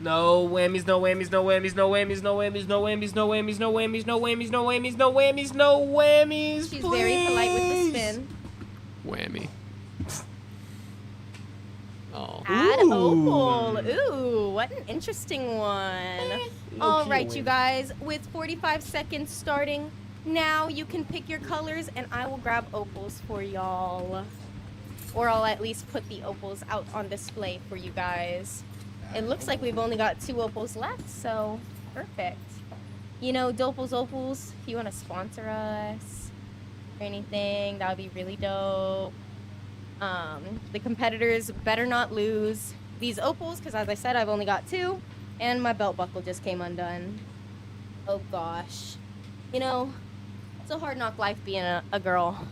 No whammies, no whammies, no whammies, no whammies, no whammies, no whammies, no whammies, no whammies, no whammies, no whammies, no whammies, no whammies. She's very polite with the spin. Whammy. Oh. Add opal. Ooh, what an interesting one. All right, you guys, with 45 seconds starting, now you can pick your colors, and I will grab opals for y'all. Or I'll at least put the opals out on display for you guys. It looks like we've only got 2 opals left, so perfect. Dopals Opals, if you want to sponsor us or anything, that would be really dope. The competitors better not lose these opals, because as I said, I've only got 2, and my belt buckle just came undone. Oh gosh. It's a hard knock life being a girl.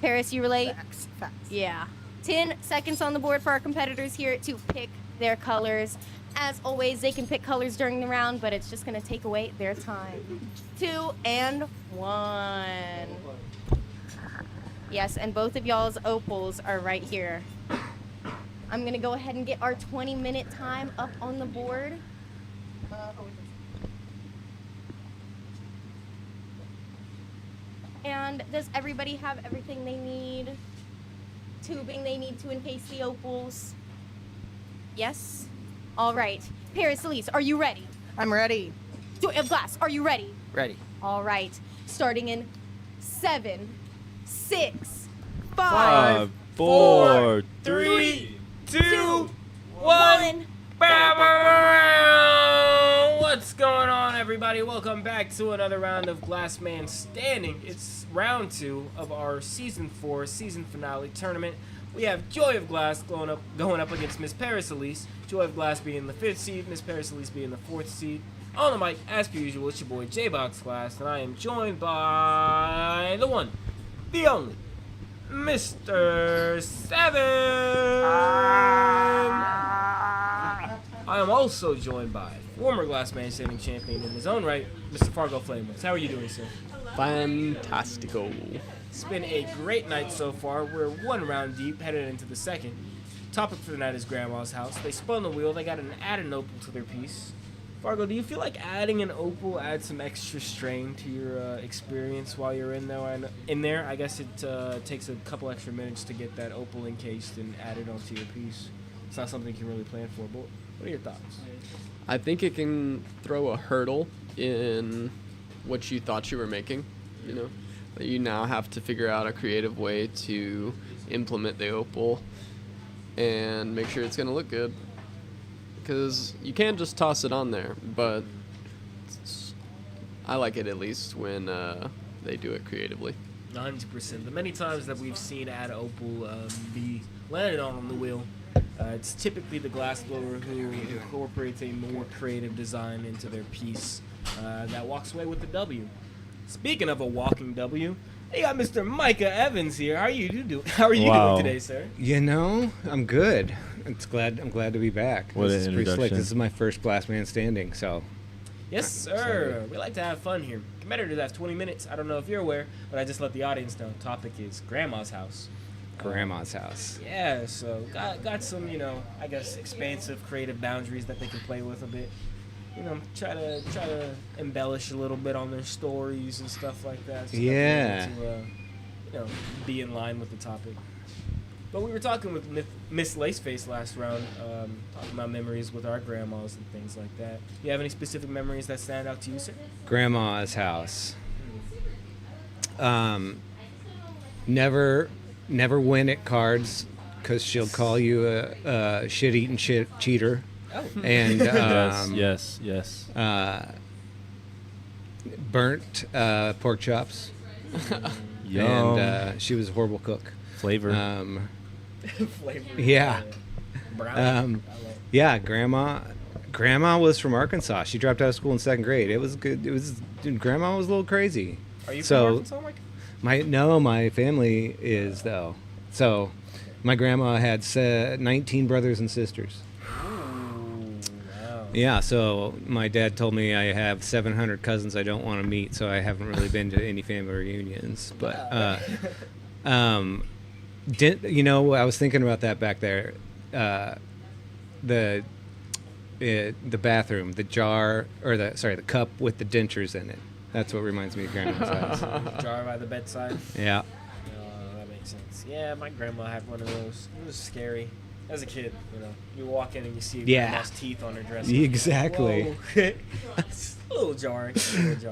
Paris, you relate? Facts. Yeah. 10 seconds on the board for our competitors here to pick their colors. As always, they can pick colors during the round, but it's just going to take away their time. 2 and 1. Yes, and both of y'all's opals are right here. I'm going to go ahead and get our 20-minute time up on the board. And does everybody have everything they need? Tubing they need to encase the opals? Yes? All right. Paris Elise, are you ready? I'm ready. Joy of Glass, are you ready? Ready. All right. Starting in 7, 6, 5, 5, 4, 3, 2, 1. What's going on, everybody? Welcome back to another round of Glass Man Standing. It's round 2 of our season 4 season finale tournament. We have Joy of Glass going up against Miss Paris Elise. Joy of Glass being the 5th seed, Miss Paris Elise being the 4th seed. On the mic, as per usual, it's your boy J-Box Glass, and I am joined by the one, the only, Mr. 7. I am also joined by former Glass Man Standing champion in his own right, Mr. Fargo Flameless. How are you doing, sir? Fantastico. It's been a great night so far. We're one round deep, headed into the second. Topic for the night is Grandma's house. They spun the wheel. They got an added opal to their piece. Fargo, do you feel like adding an opal adds some extra strain to your experience while you're in there? I guess it takes a couple extra minutes to get that opal encased and added onto your piece. It's not something you can really plan for, but what are your thoughts? I think it can throw a hurdle in what you thought you were making, you know? That you now have to figure out a creative way to implement the opal and make sure it's going to look good. Because you can't just toss it on there, but I like it at least when they do it creatively. 100%. The many times that we've seen add opal be landed on the wheel, it's typically the glassblower who incorporates a more creative design into their piece that walks away with the W. Speaking of a walking W, you got Mr. Micah Evans here. How are you doing today, sir? You know, I'm good. I'm glad to be back. What This an is pretty slick. introduction. This is my first Glass Man Standing, so. Yes, sir. We like to have fun here. Competitors have 20 minutes. I don't know if you're aware, but I just let the audience know. Topic is Grandma's house. Grandma's house. Yeah, so got some, I guess expansive creative boundaries that they can play with a bit. Try to embellish a little bit on their stories and stuff like that. So Yeah. To, be in line with the topic. But we were talking with Miss Laceface last round, talking about memories with our grandmas and things like that. You have any specific memories that stand out to you, sir? Grandma's house. Never win at cards because she'll call you a shit-eating cheater. Oh. And yes. Burnt pork chops. Yum. And she was a horrible cook. Flavor. Flavor. Yeah. Brown. Yeah, Grandma was from Arkansas. She dropped out of school in 2nd grade. It was good. Grandma was a little crazy. Are you from So Arkansas, Mike? my family is though. So my grandma had 19 brothers and sisters. Wow. Yeah, so my dad told me I have 700 cousins I don't want to meet, so I haven't really been to any family reunions. But I was thinking about that back there. The bathroom, the jar, or the cup with the dentures in it. That's what reminds me of Grandma's house. Jar by the bedside. Yeah. That makes sense. Yeah, my grandma had one of those. It was scary. As a kid, you walk in and you see grandma's teeth on her dresser. Exactly. It's a little jarring.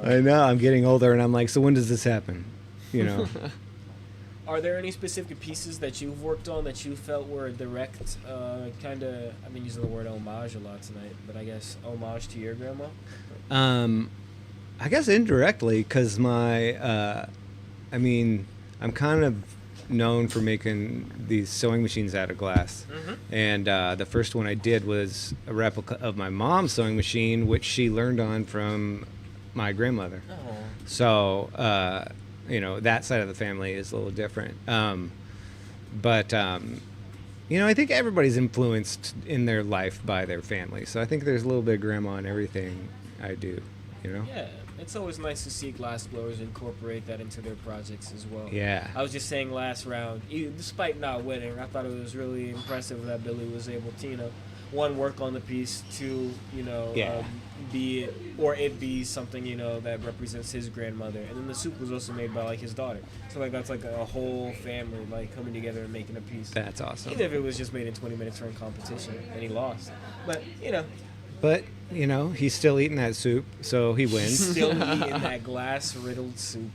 I know. I'm getting older, and I'm like, so when does this happen? Are there any specific pieces that you've worked on that you felt were a direct kind of, I've been using the word homage a lot tonight, but I guess homage to your grandma? I guess indirectly, because I'm kind of known for making these sewing machines out of glass. Mm-hmm. And the first one I did was a replica of my mom's sewing machine, which she learned on from my grandmother. Oh. So, that side of the family is a little different. But I think everybody's influenced in their life by their family. So I think there's a little bit of grandma in everything I do, Yeah. It's always nice to see glassblowers incorporate that into their projects as well. Yeah. I was just saying last round, despite not winning, I thought it was really impressive that Billy was able to, one, work on the piece, two, it be something, you know, that represents his grandmother. And then the soup was also made by like his daughter. So like that's like a whole family like coming together and making a piece. That's awesome. Even if it was just made in 20 minutes during competition and he lost. But, you know, But, you know, he's still eating that soup, so he wins. still eating that glass-riddled soup.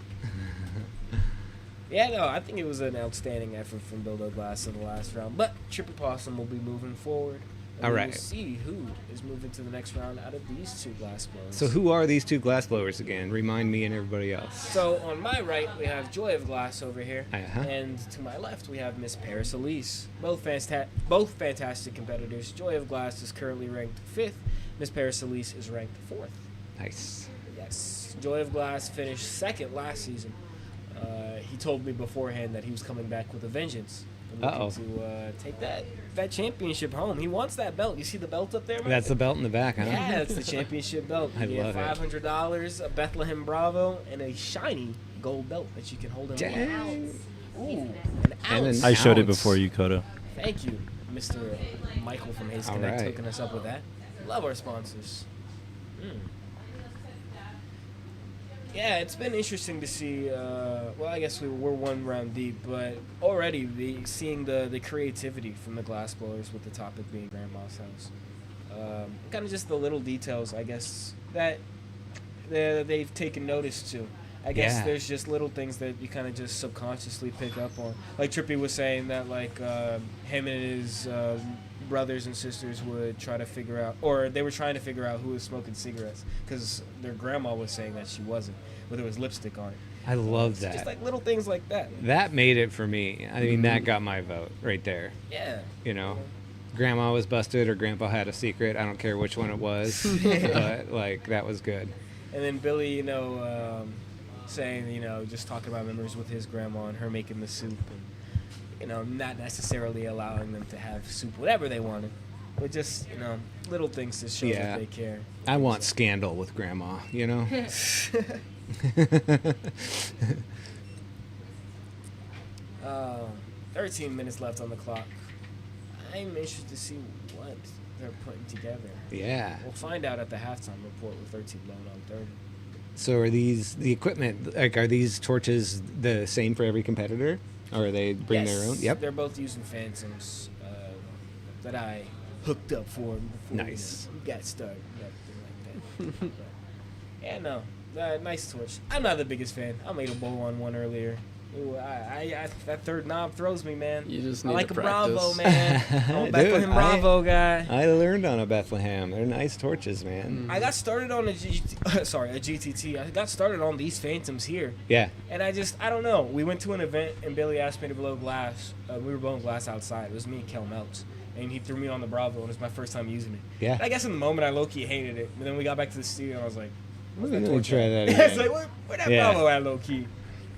Yeah, no, I think it was an outstanding effort from Bildo Glass in the last round. But Trippy Possum will be moving forward. And All we right. will see who is moving to the next round out of these two glass blowers. So who are these two glass blowers again? Remind me and everybody else. So on my right, we have Joy of Glass over here. Uh-huh. And to my left, we have Miss Paris Elise. Both fantastic competitors. Joy of Glass is currently ranked 5th. Miss Paris Elise is ranked 4th. Nice. Yes. Joy of Glass finished 2nd last season. He told me beforehand that he was coming back with a vengeance. And looking to take that championship home. He wants that belt. You see the belt up there, Mike? That's the belt in the back, huh? Yeah, that's the championship belt. I You love get it. $500, a Bethlehem Bravo, and a shiny gold belt that you can hold in one hand. Ooh, an ounce. I showed it before you, Kodo. Thank you, Mr. Michael from Hayes All Connect, right. hooking us up with that. Love our sponsors. Yeah, it's been interesting to see. Well, I guess we're one round deep, but already seeing the creativity from the glass blowers with the topic being Grandma's house. Kind of just the little details, I guess, that they've taken notice to. I guess Yeah. there's just little things that you kind of just subconsciously pick up on. Like Trippy was saying that like him and his brothers and sisters would try to figure out, or they were trying to figure out who was smoking cigarettes because their grandma was saying that she wasn't, but there was lipstick on it. I love It's that. just like little things like that. That made it for me. I mean, that got my vote right there. Yeah. You know, Grandma was busted or Grandpa had a secret. I don't care which one it was, but like that was good. And then Billy, you know, saying, you know, just talking about memories with his grandma and her making the soup, and you know, not necessarily allowing them to have soup whatever they wanted, but just, you know, little things to show that they care. I want scandal with Grandma, you know? 13 minutes left on the clock. I'm interested to see what they're putting together. Yeah. We'll find out at the halftime report with 13 blown on 30. So are these the equipment? Like, are these torches the same for every competitor, or they bring their own? Yep. They're both using Phantoms that I hooked up for them before Nice. we got started and everything like that. Yeah, no, nice torch. I'm not the biggest fan. I made a bowl on one earlier. Ooh, that third knob throws me, man. You just I need like to a Bravo, practice. man. I'm a Dude, Bethlehem Bravo guy. I learned on a Bethlehem. They're nice torches, man. I got started on a GTT. I got started on these Phantoms here. Yeah. And I don't know. We went to an event and Billy asked me to blow glass. We were blowing glass outside. It was me and Kel Meltz. And he threw me on the Bravo, and it was my first time using it. Yeah. And I guess in the moment I low-key hated it. But then we got back to the studio, and I was like, what's that Let me torch try at? that again. It's like, where that Yeah. Bravo at, low-key?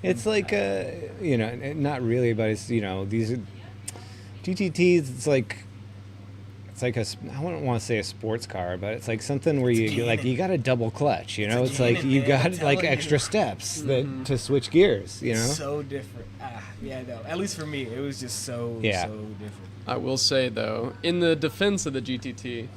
It's like, you know, not really, but it's, you know, these are GTTs. It's like I wouldn't want to say a sports car, but it's like something where you got a double clutch, you know. It's like cannon, you man, I'm got like telling extra you. steps to switch gears, you know. So different. Yeah, no. At least for me, it was just so different. I will say though, in the defense of the GTT,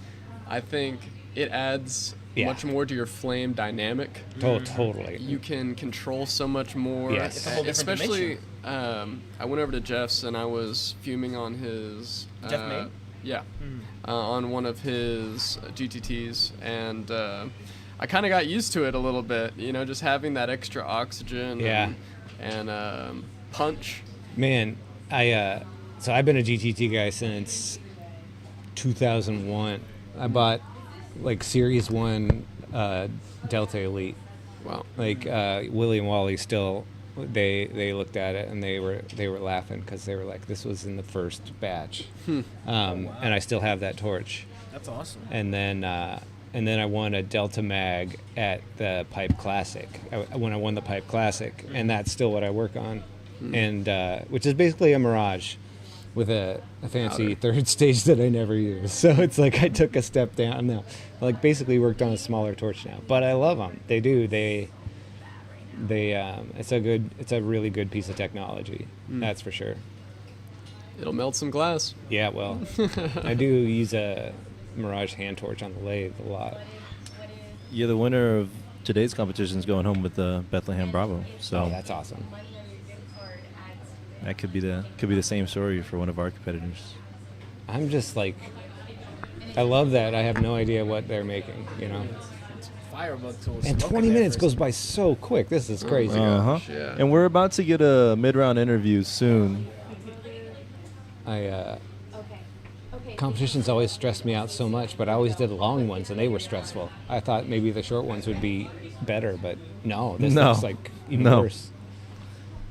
I think it adds much more to your flame dynamic. Totally. You can control so much more. Yes. It's a whole different Especially, I went over to Jeff's and I was fuming on his. Jeff May? Yeah. On one of his GTTs, and I kind of got used to it a little bit. You know, just having that extra oxygen. Yeah. And punch. Man, so I've been a GTT guy since 2001. I bought like Series 1 Delta Elite. Wow. Like Willie and Wally still, they looked at it and they were laughing because they were like, this was in the first batch. And I still have that torch. That's awesome. And then I won a Delta Mag at the Pipe Classic. When I won the Pipe Classic, and that's still what I work on, and which is basically a Mirage with a fancy third stage that I never use. So it's like I took a step down now. I like basically worked on a smaller torch now, but I love them. They do. It's a really good piece of technology. That's for sure. It'll melt some glass. Yeah, well, I do use a Mirage hand torch on the lathe a lot. Yeah, the winner of today's competition is going home with the Bethlehem Bravo. So Oh, that's awesome. that could be the same story for one of our competitors. I'm just like, I love that. I have no idea what they're making, you know. Firebug tool. And 20 minutes goes by so quick. This is crazy. gosh, yeah. And we're about to get a mid-round interview soon. Competitions always stressed me out so much, but I always did long ones, and they were stressful. I thought maybe the short ones would be better, but no, this looks like even worse.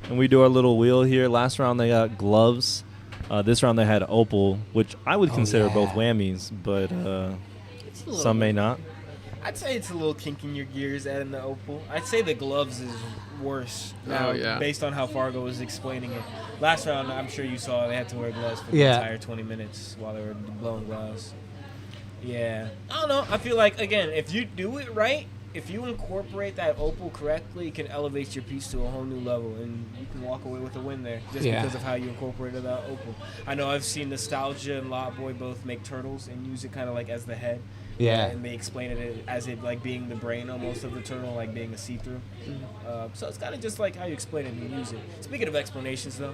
And we do our little wheel here. Last round they got gloves. This round they had opal, which I would consider both whammies, but some may not. I'd say it's a little kink in your gears adding the opal. I'd say the gloves is worse now, based on how Fargo was explaining it. Last round, I'm sure you saw they had to wear gloves for the entire 20 minutes while they were blowing glass. Yeah. I don't know. I feel like, again, if you do it right, if you incorporate that opal correctly, it can elevate your piece to a whole new level, and you can walk away with a win there just because of how you incorporated that opal. I know I've seen Nostalgia and Lot Boy both make turtles and use it kind of like as the head. Yeah. And they explain it as it like being the brain almost of the turtle, like being a see-through. So it's kind of just like how you explain it and use it. Speaking of explanations, though,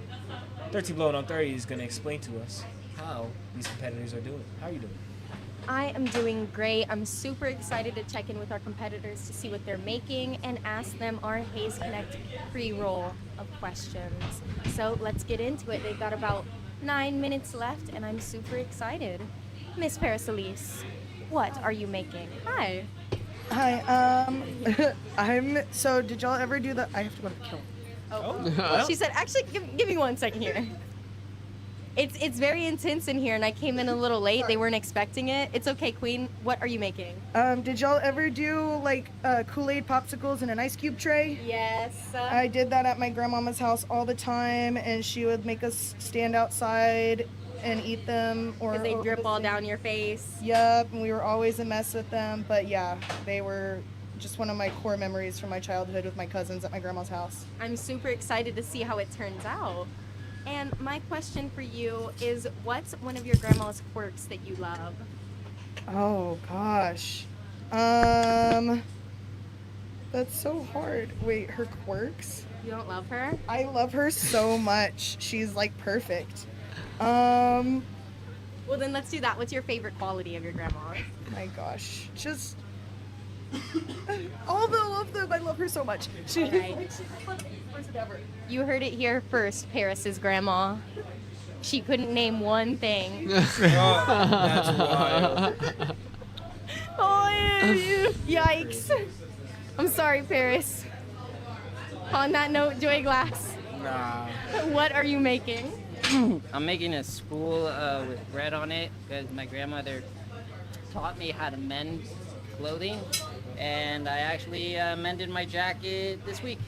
13 Blowing on 30 is going to explain to us how these competitors are doing. How are you doing? I am doing great. I'm super excited to check in with our competitors to see what they're making and ask them our Haze Connect pre-roll of questions. So let's get into it. They've got about 9 minutes left, and I'm super excited. Miss Paracelise, what are you making? Hi. So did y'all ever do the, I have to go to the kill. Oh. She said, actually, give me 1 second here. It's very intense in here, and I came in a little late. They weren't expecting it. It's okay, Queen. What are you making? Did y'all ever do like Kool-Aid popsicles in an ice cube tray? Yes. I did that at my grandmama's house all the time, and she would make us stand outside and eat them. Because they drip all down your face. Yep, and we were always a mess with them. But yeah, they were just one of my core memories from my childhood with my cousins at my grandma's house. I'm super excited to see how it turns out. And my question for you is, what's one of your grandma's quirks that you love? Oh gosh. That's so hard. Wait, her quirks? You don't love her? I love her so much. She's like perfect. Well, then let's do that. What's your favorite quality of your grandma? My gosh. Just all of them. I love her so much. She's Right. like, she's the funniest person ever. You heard it here first, Paris's grandma. She couldn't name one thing. That's wild. Oh, yikes. I'm sorry, Paris. On that note, Joy Glass. Nah. What are you making? I'm making a spool with bread on it because my grandmother taught me how to mend clothing, and I actually mended my jacket this week.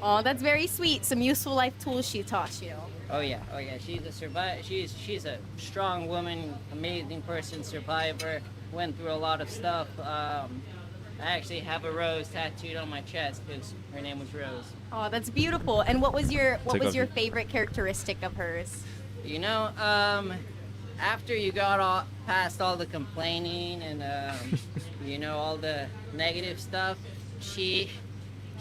Oh, that's very sweet. Some useful life tools she taught you. Oh yeah. She's a she's a strong woman, amazing person, survivor. Went through a lot of stuff. I actually have a rose tattooed on my chest because her name was Rose. Oh, that's beautiful. And what was your favorite characteristic of hers? You know, after you got past all the complaining and you know, all the negative stuff, she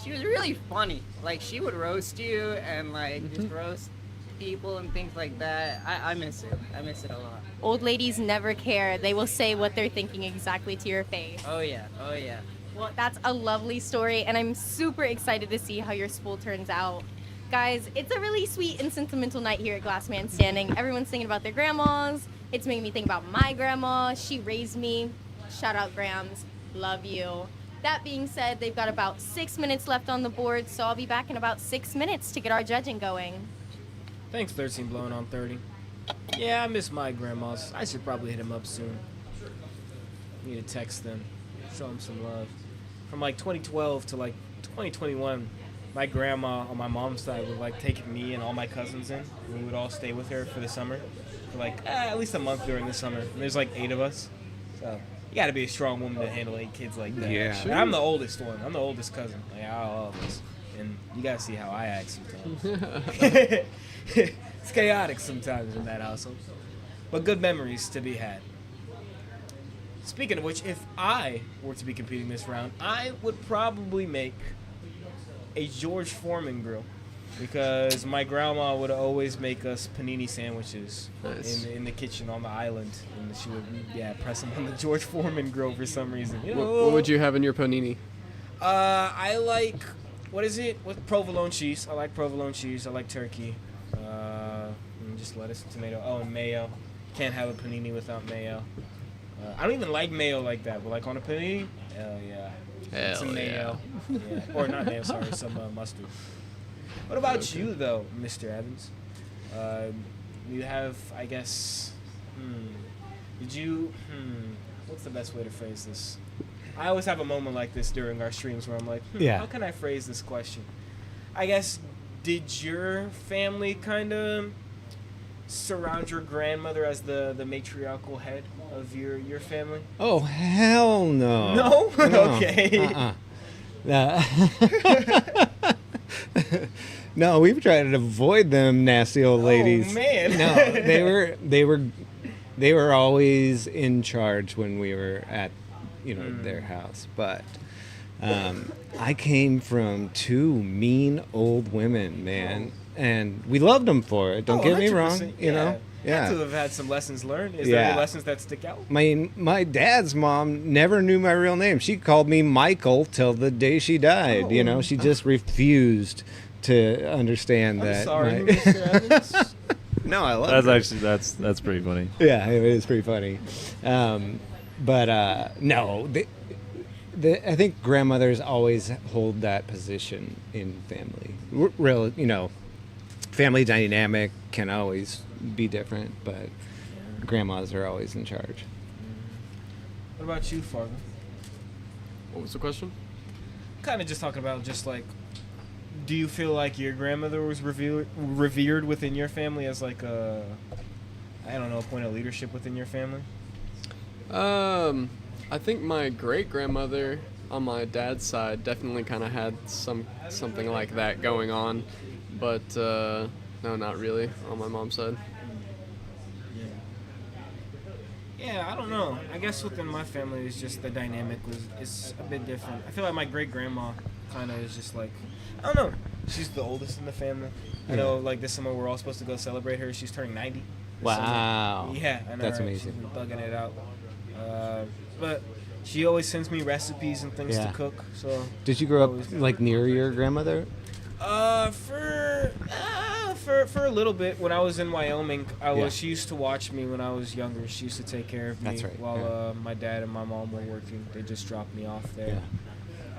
was really funny. Like, she would roast you and like just roast people and things like that. I miss it. I miss it a lot. Old ladies never care. They will say what they're thinking exactly to your face. Oh yeah. Well, that's a lovely story, and I'm super excited to see how your spool turns out. Guys, it's a really sweet and sentimental night here at Glass Man Standing. Everyone's thinking about their grandmas. It's making me think about my grandma. She raised me. Shout out, Grams. Love you. That being said, they've got about 6 minutes left on the board, so I'll be back in about 6 minutes to get our judging going. Thanks, 13 Blowing on 30. Yeah, I miss my grandmas. I should probably hit them up soon. Need to text them, show them some love. From like 2012 to like 2021, my grandma on my mom's side would like take me and all my cousins in, and we would all stay with her for the summer, for like at least a month during the summer. And there's like 8 of us, so you got to be a strong woman to handle 8 kids like that. Yeah. And I'm the oldest one. I'm the oldest cousin. Like all of us, and you got to see how I act sometimes. It's chaotic sometimes in that household, but good memories to be had. Speaking of which, if I were to be competing this round, I would probably make a George Foreman grill. Because my grandma would always make us panini sandwiches in the kitchen on the island, and she would press them on the George Foreman grill for some reason. You know? What would you have in your panini? I like provolone cheese. I like provolone cheese. I like turkey. And just lettuce and tomato. Oh, and mayo. Can't have a panini without mayo. I don't even like mayo like that, but like on a panini, hell yeah. Some mayo. Yeah. Or not mayo, sorry, some mustard. What about you, though, Mr. Evans? You have, I guess, what's the best way to phrase this? I always have a moment like this during our streams where I'm like, how can I phrase this question? I guess, did your family kind of surround your grandmother as the matriarchal head of your family? Oh, hell no. No? Okay. No, we've tried to avoid them nasty old ladies. Oh, man. No, they were always in charge when we were at, their house. But I came from two mean old women, man, and we loved them for it. Don't get me wrong, you know. Yeah. Had to have had some lessons learned. Is there any lessons that stick out? My dad's mom never knew my real name. She called me Michael till the day she died. She just refused to understand that. Sorry, Mr. Evans. No, I love That's pretty funny. Yeah, it is pretty funny. But no, I think grandmothers always hold that position in family. Real, family dynamic can always be different, but grandmas are always in charge. What about you, Fargo? What was the question? Kind of just talking about do you feel like your grandmother was revered within your family as like a point of leadership within your family? I think my great grandmother on my dad's side definitely kind of had something like that going on, but no, not really on my mom's side. Yeah, I don't know. I guess within my family, it's just the dynamic is a bit different. I feel like my great grandma kind of is just like, I don't know. She's the oldest in the family. I know, like this summer we're all supposed to go celebrate her. She's turning 90. Wow. Summer. Yeah, I know. That's right? amazing. She's been thugging it out. But she always sends me recipes and things to cook. So. Did you grow up like near your grandmother? For a little bit. When I was in Wyoming, she used to watch me when I was younger. She used to take care of me. That's right. While my dad and my mom were working. They just dropped me off there.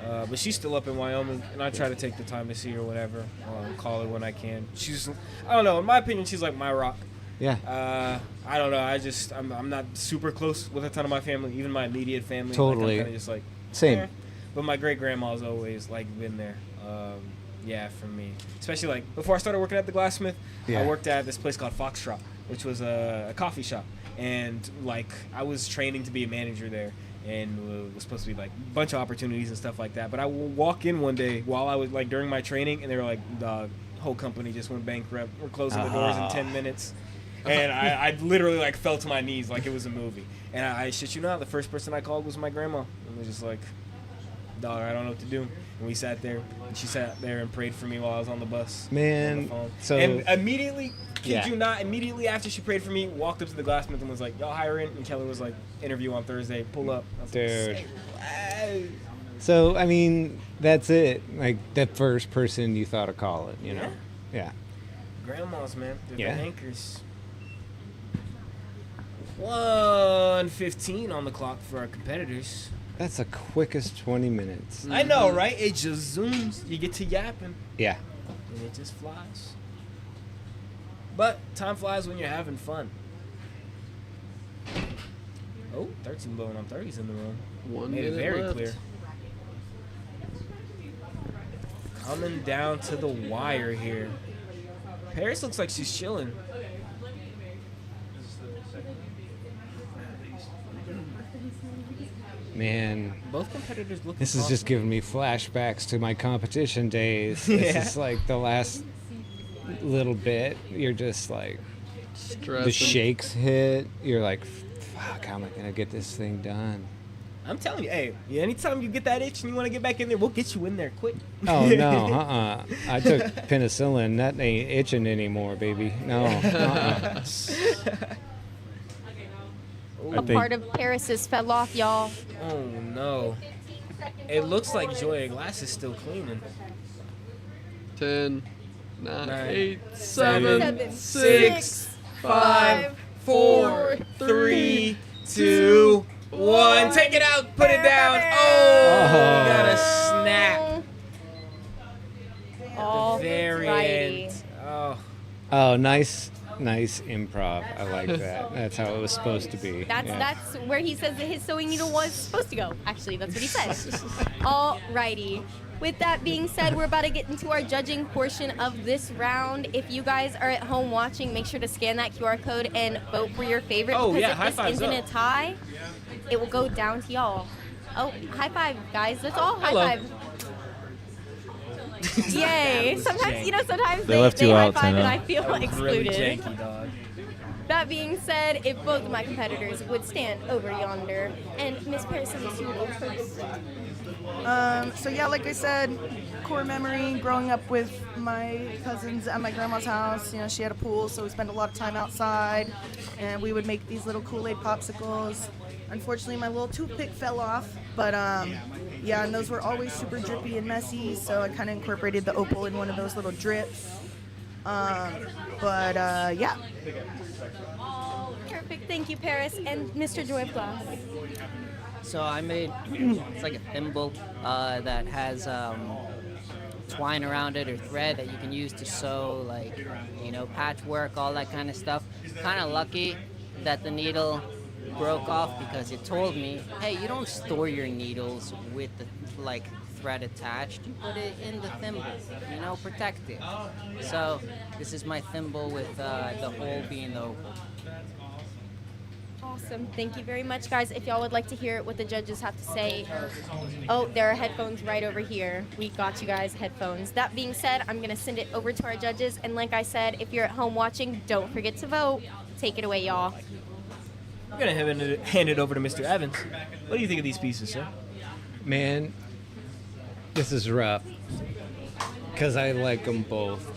Yeah. But she's still up in Wyoming, and I try to take the time to see her whenever. Call her when I can. I don't know. In my opinion, she's like my rock. Yeah. I don't know. I'm not super close with a ton of my family, even my immediate family. Totally. Like, I'm kind of just like same. Eh. But my great grandma's always like been there. For me, especially like before I started working at the Glassmith, I worked at this place called Foxtrot, which was a coffee shop, and like I was training to be a manager there, and was supposed to be like a bunch of opportunities and stuff like that. But I will walk in one day while I was like during my training, and they were like, the whole company just went bankrupt. We're closing the doors in 10 minutes. And I literally like fell to my knees like it was a movie. And I shit you not, the first person I called was my grandma. And was just like, dog, I don't know what to do. And we sat there, and she sat there and prayed for me while I was on the bus. Man, on the phone. so and immediately, kid you not, immediately after she prayed for me, walked up to the Glassmith and was like, y'all hiring? And Kelly was like, interview on Thursday, pull up. I was dude. like, hey. So, I mean, that's it. Like, the first person you thought of calling, you know? Yeah. Grandmas, man. They're Yeah. the anchors. 1:15 on the clock for our competitors. That's the quickest 20 minutes. I know, right? It just zooms. You get to yapping. Yeah. And it just flies. But time flies when you're having fun. Oh, 13 blowing on 30s in the room. 1 Made it minute very left. clear. Coming down to the wire here. Paris looks like she's chilling. Man, both competitors look. This is just giving me flashbacks to my competition days. This is like the last little bit. You're just like, stressing. The shakes hit. You're like, fuck. fuck, how am I gonna get this thing done? I'm telling you, hey, anytime you get that itch and you want to get back in there, we'll get you in there quick. Oh no, I took penicillin. That ain't itching anymore, baby. No. A part of Paris's fell off, y'all. Oh no. It looks like Joy of Glass is still cleaning. 10, 9, 8, 7, 6, 5, 4, 3, 2, 1. Take it out, put it down. Oh, we got a snap. All Very righty. end. Oh. Oh, nice improv. I like that. That's how it was supposed to be. That's where he says that his sewing needle was supposed to go. Actually, that's what he said. Alrighty. With that being said, we're about to get into our judging portion of this round. If you guys are at home watching, make sure to scan that QR code and vote for your favorite. Oh, because yeah, if high this fives isn't up. a tie, it will go down to y'all. Oh, high five, guys. Let's all high Hello. five. Yay. Sometimes, sometimes They left you high out, five and Tina. I feel That was really excluded. janky, dog. That being said, if both of my competitors would stand over yonder, and Miss Pearson, you go first. So yeah, like I said, core memory growing up with my cousins at my grandma's house. She had a pool, so we spent a lot of time outside, and we would make these little Kool-Aid popsicles. Unfortunately, my little toothpick fell off, but yeah, and those were always super drippy and messy, so I kind of incorporated the opal in one of those little drips. Yeah. Perfect. Thank you, Paris. And Mr. Joy of Glass. So I made, it's like a thimble that has twine around it or thread that you can use to sew, like, patchwork, all that kind of stuff. Kind of lucky that the needle broke off because it told me, hey, you don't store your needles with the, thread attached. You put it in the thimble, protect it. So this is my thimble with the hole being the opal. Awesome. Thank you very much, guys. If y'all would like to hear what the judges have to say, oh, there are headphones right over here. We got you guys headphones. That being said, I'm going to send it over to our judges. And like I said, if you're at home watching, don't forget to vote. Take it away, y'all. I'm going to hand it over to Mr. Evans. What do you think of these pieces, sir? Man, this is rough because I like them both.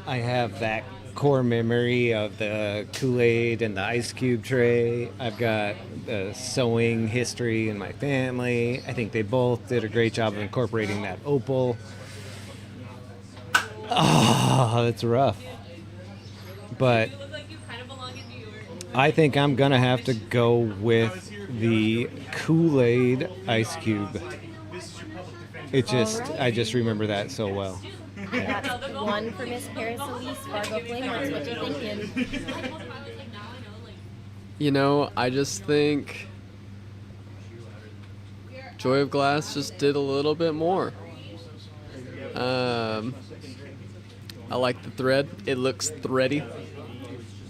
I have that core memory of the Kool-Aid and the ice cube tray. I've got the sewing history in my family. I think they both did a great job of incorporating that opal. Oh, it's rough. But I think I'm going to have to go with the Kool-Aid ice cube. I just remember that so well. That's one for Miss Paris Elise. Fargo Flamers. What you thinking? I just think Joy of Glass just did a little bit more. I like the thread. It looks thready.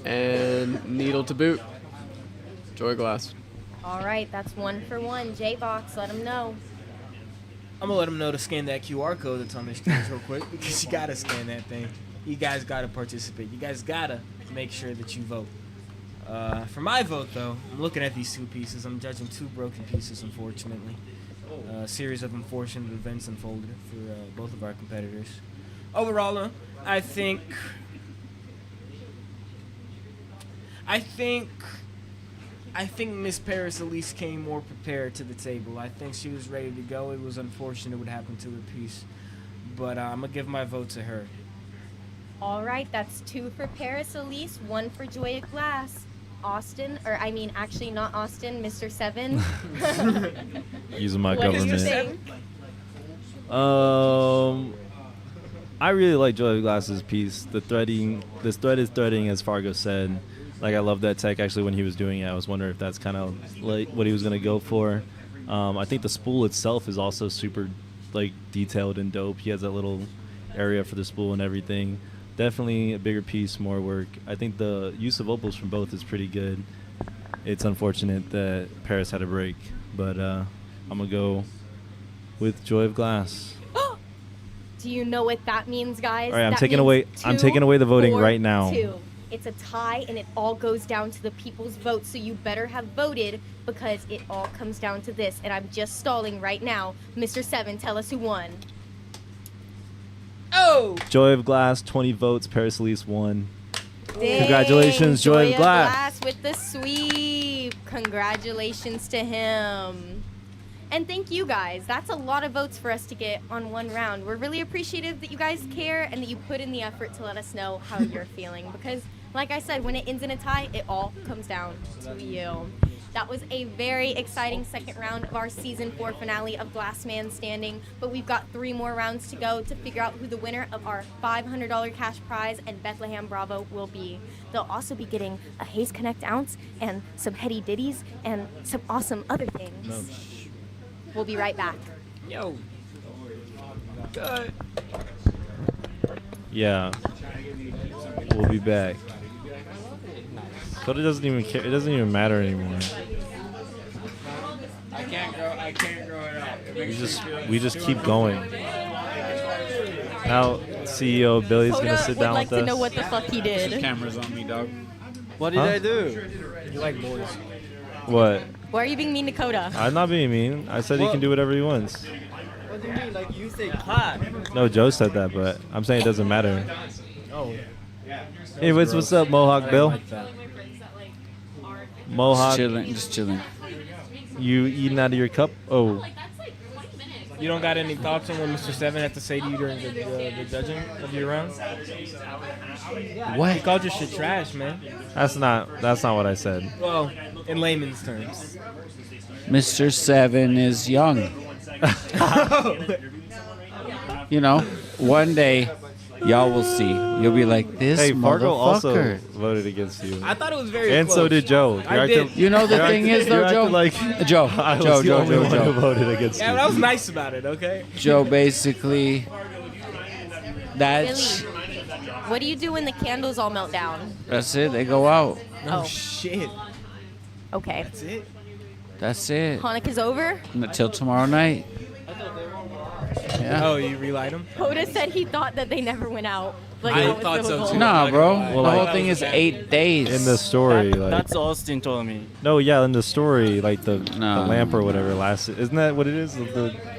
And needle to boot. Joy of Glass. All right, that's 1 for 1. J-Box, let them know. I'm going to let them know to scan that QR code that's on their screens real quick because you got to scan that thing. You guys got to participate. You guys got to make sure that you vote. For my vote, though, I'm looking at these two pieces. I'm judging two broken pieces, unfortunately. A series of unfortunate events unfolded for both of our competitors. Overall, though, I think Miss Paris at least came more prepared to the table. I think she was ready to go. It was unfortunate what happened to her piece. But I'm going to give my vote to her. All right, that's 2 for Paris Elise, 1 for Joy of Glass. Austin, actually not Austin, Mr. 7. Using my What do you government. think? I really like Joy of Glass's piece. This thread is threading, as Fargo said. Like, I love that tech. Actually, when he was doing it, I was wondering if that's kind of like what he was going to go for. I think the spool itself is also super, detailed and dope. He has that little area for the spool and everything. Definitely a bigger piece, more work. I think the use of opals from both is pretty good. It's unfortunate that Paris had a break, but I'm going to go with Joy of Glass. Do you know what that means, guys? All right, I'm That taking means away the voting 2 right now. for 2. It's a tie, and it all goes down to the people's vote. So you better have voted, because it all comes down to this. And I'm just stalling right now. Mr. Seven, tell us who won. Oh! Joy of Glass, 20 votes. Paris Elise won. Dang, Congratulations, Joy of Glass. with the sweep. Congratulations to him. And thank you guys. That's a lot of votes for us to get on one round. We're really appreciative that you guys care and that you put in the effort to let us know how you're feeling. Because, like I said, when it ends in a tie, it all comes down to you. That was a very exciting second round of our Season 4 finale of Glass Man Standing, but we've got 3 more rounds to go to figure out who the winner of our $500 cash prize and Bethlehem Bravo will be. They'll also be getting a Haze Connect ounce and some heady ditties and some awesome other things. We'll be right back. Yo. Good. Yeah. We'll be back. Coda doesn't even care. It doesn't even matter anymore. I can't grow it up. We just keep going. Now CEO Billy's gonna sit down with us. Would like to know what the fuck he did. Cameras on me, dog. What did I do? You like boys. What? Why are you being mean to Coda? I'm not being mean. I said he can do whatever he wants. What do you mean? Like you say clap. No, Joe said that, but I'm saying it doesn't matter. Oh. Hey, what's up, Mohawk Bill? Like that. Mohawk. Just chilling. You eating out of your cup? Oh. You don't got any thoughts on what Mr. Seven had to say to you during the judging of your round? What? He called your shit trash, man. That's not what I said. Well, in layman's terms. Mr. Seven is young. You know, one day y'all will see. You'll be like, this Hey, Fargo motherfucker. also voted against you. I thought it was very And close. so did Joe. I did. You know the thing is, though, Joe? Like Joe, I was the only one who voted against Yeah, you. but I was nice about it, okay? Joe, basically, that's What do you do when the candles all melt down? that's it. They go out. No Oh. shit. Okay. That's it? That's it. Hanukkah's over? Until tomorrow night. Yeah. Oh, you relight them? Coda said he thought that they never went out. Like, I that was thought the so goal. too. Nah, bro. Well, the like- whole thing is 8 days. In the story, like That's Austin told me. no, yeah, in the story, like the Nah. lamp or whatever lasted. Isn't that what it is?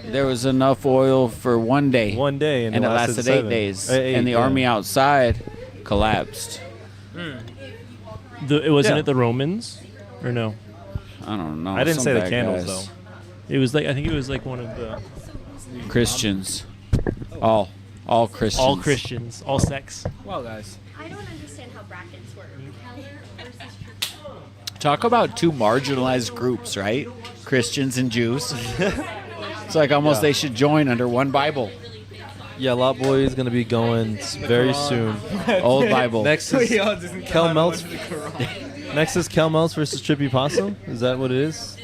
There was enough oil for one day. One day, and it it lasted 8 7. days. Eight, and the yeah. army outside collapsed. Wasn't Yeah. it the Romans, or no? I don't know. I didn't some say the bad candles guys. though. It was like I think it was like one of the Christians. All Christians. all Christians, all sects. Well, guys. I don't understand how brackets work. Talk about two marginalized groups, right? Christians and Jews. It's like almost Yeah. they should join under one Bible. Yeah, Lot Boy is gonna be going very soon. Old Bible. Next is Kel Meltz. Next is Kel Meltz versus Trippy Possum. Is that what it is?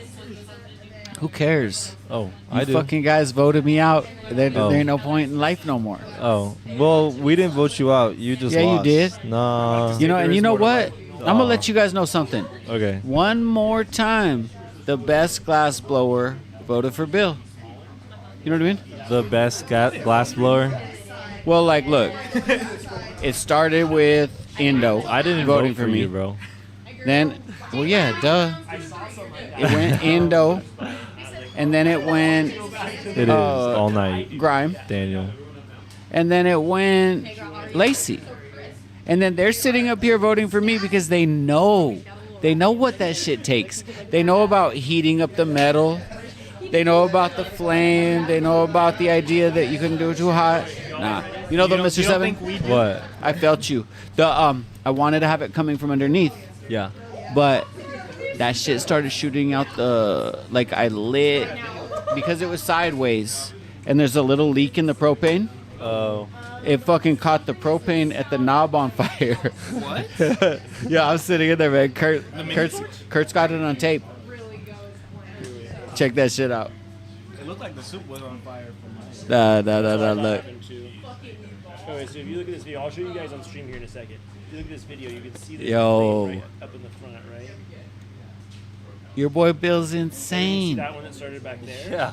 Who cares? Oh, You I do. fucking guys voted me out. There Oh. ain't no point in life no more. Oh, well, we didn't vote you out. You just Yeah, you lost. did. Nah. You know, and you know what? I'm Aw. gonna let you guys know something. Okay. One more time, the best glass blower voted for Bill. You know what I mean? The best glass blower. Well, like, look, it started with Indo. I didn't voting vote for me, you, bro. Then, well, yeah, duh. It went Indo, and then it went It is all night. Grime, Daniel. and then it went Lacey, and then they're sitting up here voting for me because they know what that shit takes. They know about heating up the metal. They know about the flame. They know about the idea that you couldn't do it too hot. Nah, you know, Mr. Seven. What? I felt you. I wanted to have it coming from underneath, Yeah. but that shit started shooting out like I lit because it was sideways, and there's a little leak in the propane. Oh. It fucking caught the propane at the knob on fire. What? Yeah, I'm sitting in there, man. Kurt's got it on tape. Check that shit out. It looked like the soup was on fire from my Look. Okay, so if you look at this video, I'll show you guys on stream here in a second. If you look at this video, you can see the Yo. flame right up in the front, right? Your boy Bill's See insane. that one that started back there? Yeah.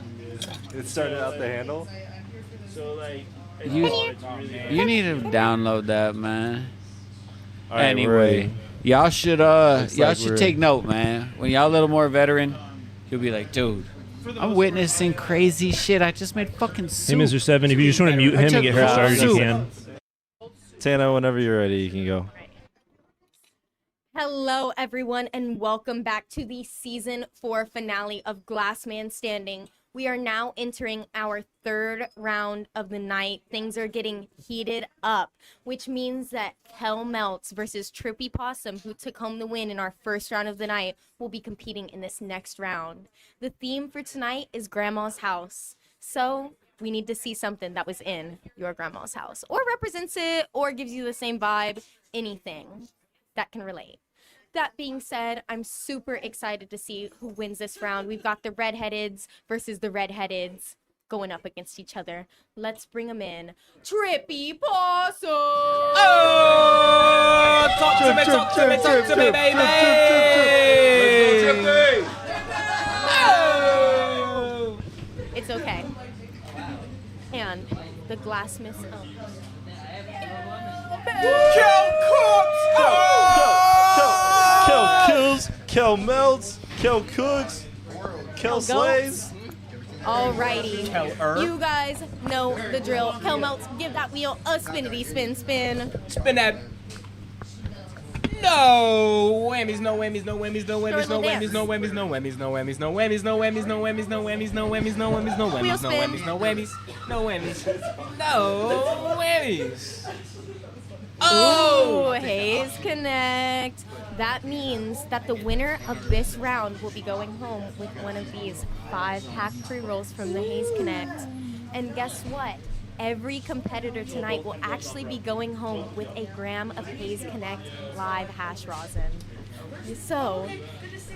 It started out the handle. So like, You- it's really You need to download that, man. All right, anyway, we're ready. y'all should Looks y'all like should we're- take note, man. When y'all a little more veteran, you'll be like, dude, I'm witnessing crazy shit. I just made fucking Hey, soup. Mr. Seven, if you just want to mute him and get her started, you Soup. can. Tana, whenever you're ready, you can go. Hello, everyone, and welcome back to the season 4 finale of Glass Man Standing. We are now entering our third round of the night. Things are getting heated up, which means that Kel Meltz versus Trippy Possum, who took home the win in our first round of the night, will be competing in this next round. The theme for tonight is Grandma's House. So we need to see something that was in your grandma's house, or represents it, or gives you the same vibe, anything that can relate. That being said, I'm super excited to see who wins this round. We've got the redheadeds versus the redheadeds going up against each other. Let's bring them in. Trippy Possum! Oh! Talk to me, baby! Oh! It's okay. And the Glassmith. Kel kills, Kel melts, Kel cooks, Kel slays. Alrighty. You guys know the drill. Kel Meltz, give that wheel a spinity spin. Spin that. No whammies, no whammies, no whammies, no whammies, no whammies, no whammies, no whammies, no whammies, no whammies, no whammies, no whammies, no whammies, no whammies, no whammies, no whammies, no whammies, no whammies, no whammies, no whammies. Oh, Hayes Connect. That means that the winner of this round will be going home with one of these 5-pack pre-rolls from the Hayes Connect. And guess what? Every competitor tonight will actually be going home with a gram of Hayes Connect live hash rosin. So,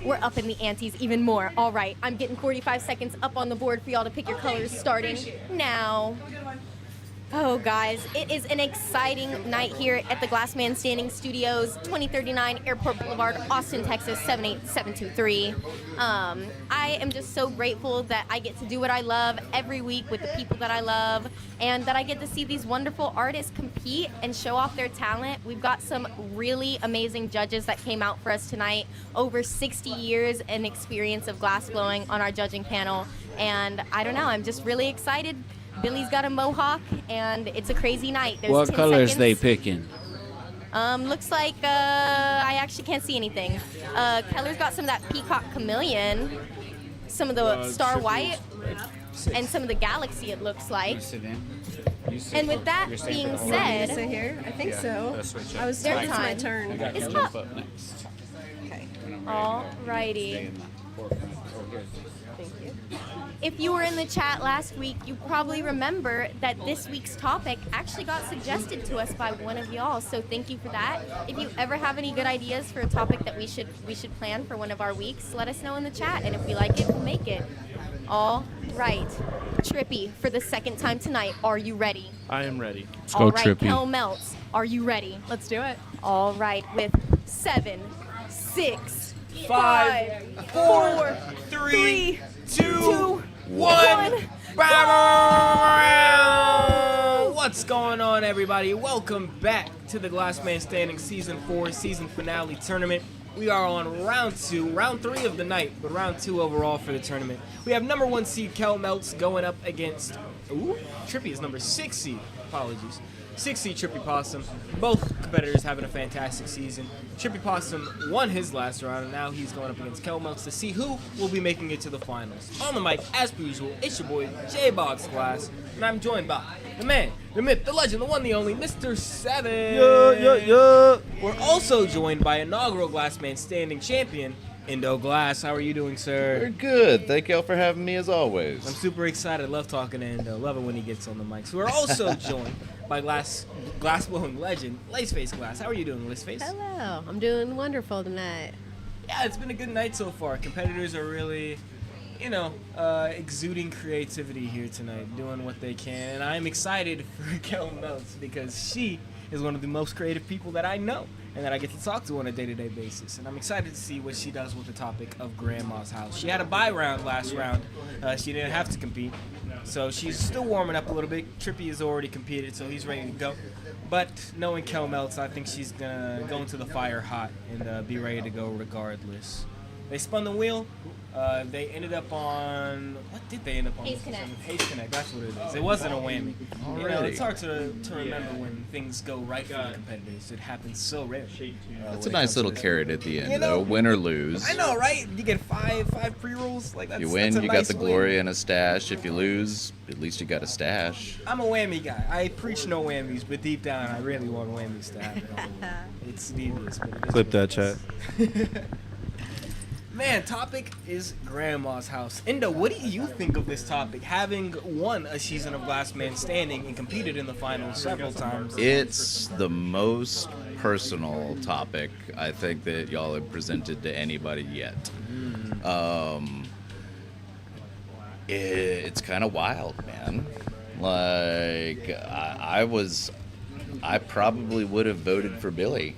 we're up in the antes even more. All right, I'm getting 45 seconds up on the board for y'all to pick your colors starting now. Oh, guys, it is an exciting night here at the Glass Man Standing Studios, 2039 Airport Boulevard, Austin, Texas, 78723. I am just so grateful that I get to do what I love every week with the people that I love, and that I get to see these wonderful artists compete and show off their talent. We've got some really amazing judges that came out for us tonight, over 60 years and experience of glass blowing on our judging panel, and I don't know, I'm just really excited. Billy's got a mohawk, and it's a crazy night. There's What 10 colors seconds. they picking? Looks like I actually can't see anything. Keller's got some of that peacock chameleon, some of the star white, and some of the galaxy, it looks like. And with that being said, Sit here? I think so. I was their told it's my time. turn. It's top. Okay. Alrighty. Thank you. If you were in the chat last week, you probably remember that this week's topic actually got suggested to us by one of y'all, so thank you for that. If you ever have any good ideas for a topic that we should plan for one of our weeks, let us know in the chat, and if we like it, we'll make it. All right. Trippy, for the second time tonight, are you ready? I am ready. All right, Kel Meltz, are you ready? Let's do it. All right, with 7, 6, 5, 4, 3, 2, 1. What's going on, everybody? Welcome back to the Glass Man Standing Season 4 Season Finale Tournament. We are on round 2, round 3 of the night, but round 2 overall for the tournament. We have number 1 seed Kel Meltz going up against, Trippy is number 6 seed, apologies. 6 seed Trippy Possum. Both competitors having a fantastic season. Trippy Possum won his last round, and now he's going up against Kel Meltz to see who will be making it to the finals. On the mic, as per usual, it's your boy, J Box Glass, and I'm joined by the man, the myth, the legend, the one, the only, Mr. Seven. Yeah. We're also joined by inaugural Glass Man Standing champion, Indo Glass. How are you doing, sir? Very good. Thank y'all for having me as always. I'm super excited. Love talking to Indo. Love it when he gets on the mic. So we're also joined by glass blowing legend, Laceface Glass. How are you doing, Laceface? Hello. I'm doing wonderful tonight. Yeah, it's been a good night so far. Competitors are really, exuding creativity here tonight, doing what they can. And I'm excited for Kel Meltz because she is one of the most creative people that I know and that I get to talk to on a day-to-day basis. And I'm excited to see what she does with the topic of Grandma's house. She had a bye round last round. She didn't have to compete. So she's still warming up a little bit. Trippy has already competed, so he's ready to go. But knowing Kel Meltz, I think she's gonna go into the fire hot and be ready to go regardless. They spun the wheel. They ended up on, what did they end up on? Haze Connect. Haze Connect, that's what it is. It wasn't a whammy. You know, Alrighty. it's hard to remember when things go right for the competitors. It happens so rare. That's when a it nice comes to little this. carrot at the end, You know, though. Win or lose. I know, right? You get five pre-rolls. Like that's You win, that's a you nice got the win. glory and a stash. If you lose, at least you got a stash. I'm a whammy guy. I preach no whammies, but deep down, I really want whammies to happen. It's devious, but it is Clip what that, it chat. is. Man, topic is Grandma's house. Endo, what do you think of this topic? Having won a season of Last Man Standing and competed in the finals several times. It's the most personal topic I think that y'all have presented to anybody yet. It's kind of wild, man. Like I probably would have voted for Billy,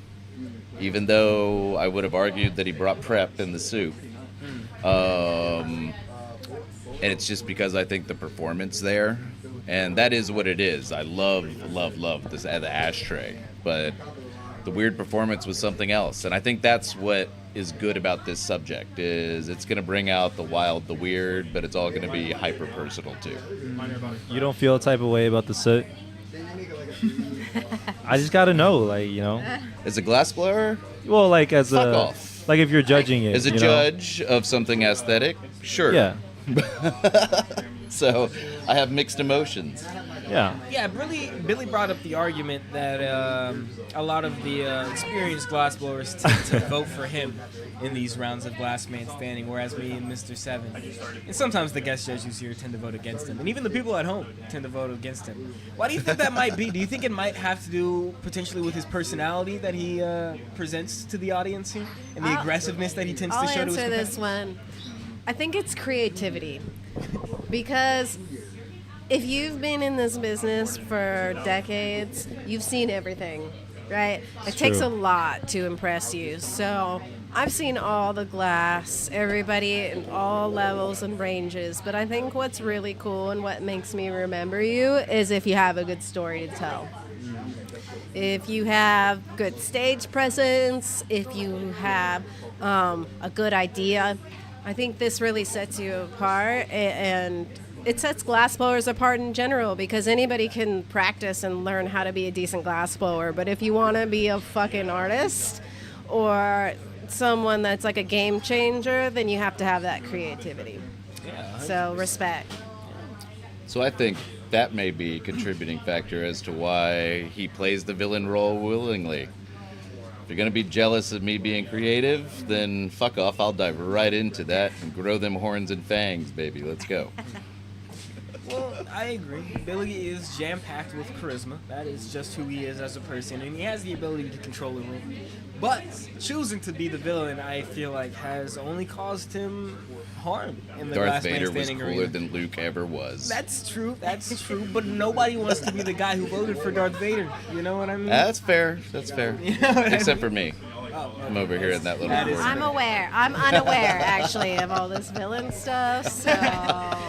even though I would have argued that he brought prep in the soup. And it's just because I think the performance there, and that is what it is. I love this the ashtray, but the weird performance was something else. And I think that's what is good about this subject, is it's going to bring out the wild, the weird, but it's all going to be hyper personal too. You don't feel a type of way about the soot? I just gotta know, like, you know. As a glass blower? Well, like as Fuck a off. like if you're judging it. As a you know? judge of something aesthetic, sure. Yeah. So I have mixed emotions. Yeah. Yeah, Billy brought up the argument that a lot of the experienced glassblowers tend to vote for him in these rounds of Last Man Standing, whereas me and Mr. Seven, and sometimes the guest judges here tend to vote against him, and even the people at home tend to vote against him. Why do you think that might be? Do you think it might have to do potentially with his personality that he presents to the audience here, and the aggressiveness that he tends I'll to show to his answer competitors? this one. I think it's creativity. Because if you've been in this business for decades, you've seen everything, right? It takes a lot to impress you. So I've seen all the glass, everybody in all levels and ranges. But I think what's really cool and what makes me remember you is if you have a good story to tell. If you have good stage presence, if you have a good idea, I think this really sets you apart, and it sets glassblowers apart in general, because anybody can practice and learn how to be a decent glassblower. But if you want to be a fucking artist or someone that's like a game changer, then you have to have that creativity. Yeah, So respect. So I think that may be a contributing factor as to why he plays the villain role willingly. If you're going to be jealous of me being creative, then fuck off. I'll dive right into that and grow them horns and fangs, baby. Let's go. Well, I agree. Billy is jam-packed with charisma. That is just who he is as a person, and he has the ability to control the room. But choosing to be the villain, I feel like, has only caused him harm in the Darth Last Man Vader was Standing cooler arena. than Luke ever was. That's true, but nobody wants to be the guy who voted for Darth Vader. You know what I mean? That's fair. That's fair. You know what I Except mean? for me. I'm over here in that little That is corner. I'm aware. I'm unaware, actually, of all this villain stuff. So.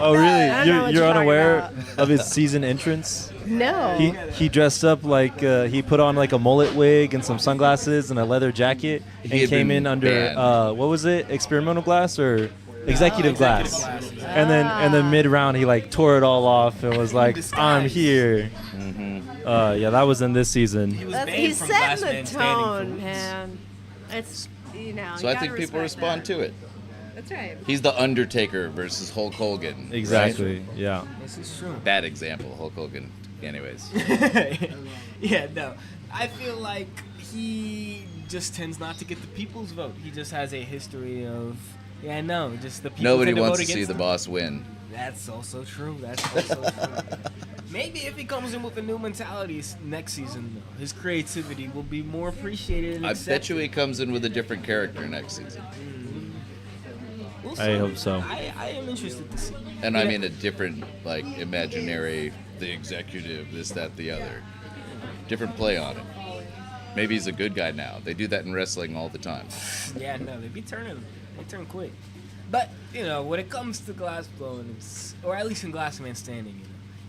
Oh, really? I don't know what You're talking unaware about. of his season entrance? No. He dressed up like he put on like a mullet wig and some sunglasses and a leather jacket and He had came been in under banned. what was it? Experimental glass or executive glass? glasses. And then mid round he like tore it all off and was like, "I'm here." Yeah, that was in this season. He's setting the tone, man. It's, you know. So you I gotta think people respect respond that. to it. That's right. He's the Undertaker versus Hulk Hogan. Exactly. right? Yeah. This is true. Bad example, Hulk Hogan. Anyways. Yeah, no. I feel like he just tends not to get the people's vote. He just has a history of, just the people Nobody tend to wants vote to see against the him. boss win. That's also true. Maybe if he comes in with a new mentality next season, though, his creativity will be more appreciated and I accepted. bet you he comes in with a different character next season. We'll I see. hope so. I am interested to see. And I Yeah. mean a different, like, imaginary, the executive, this, that, the other. Different play on it. Maybe he's a good guy now. They do that in wrestling all the time. Yeah, no, they turn quick. But, when it comes to glass blowing, or at least in Glass Man Standing,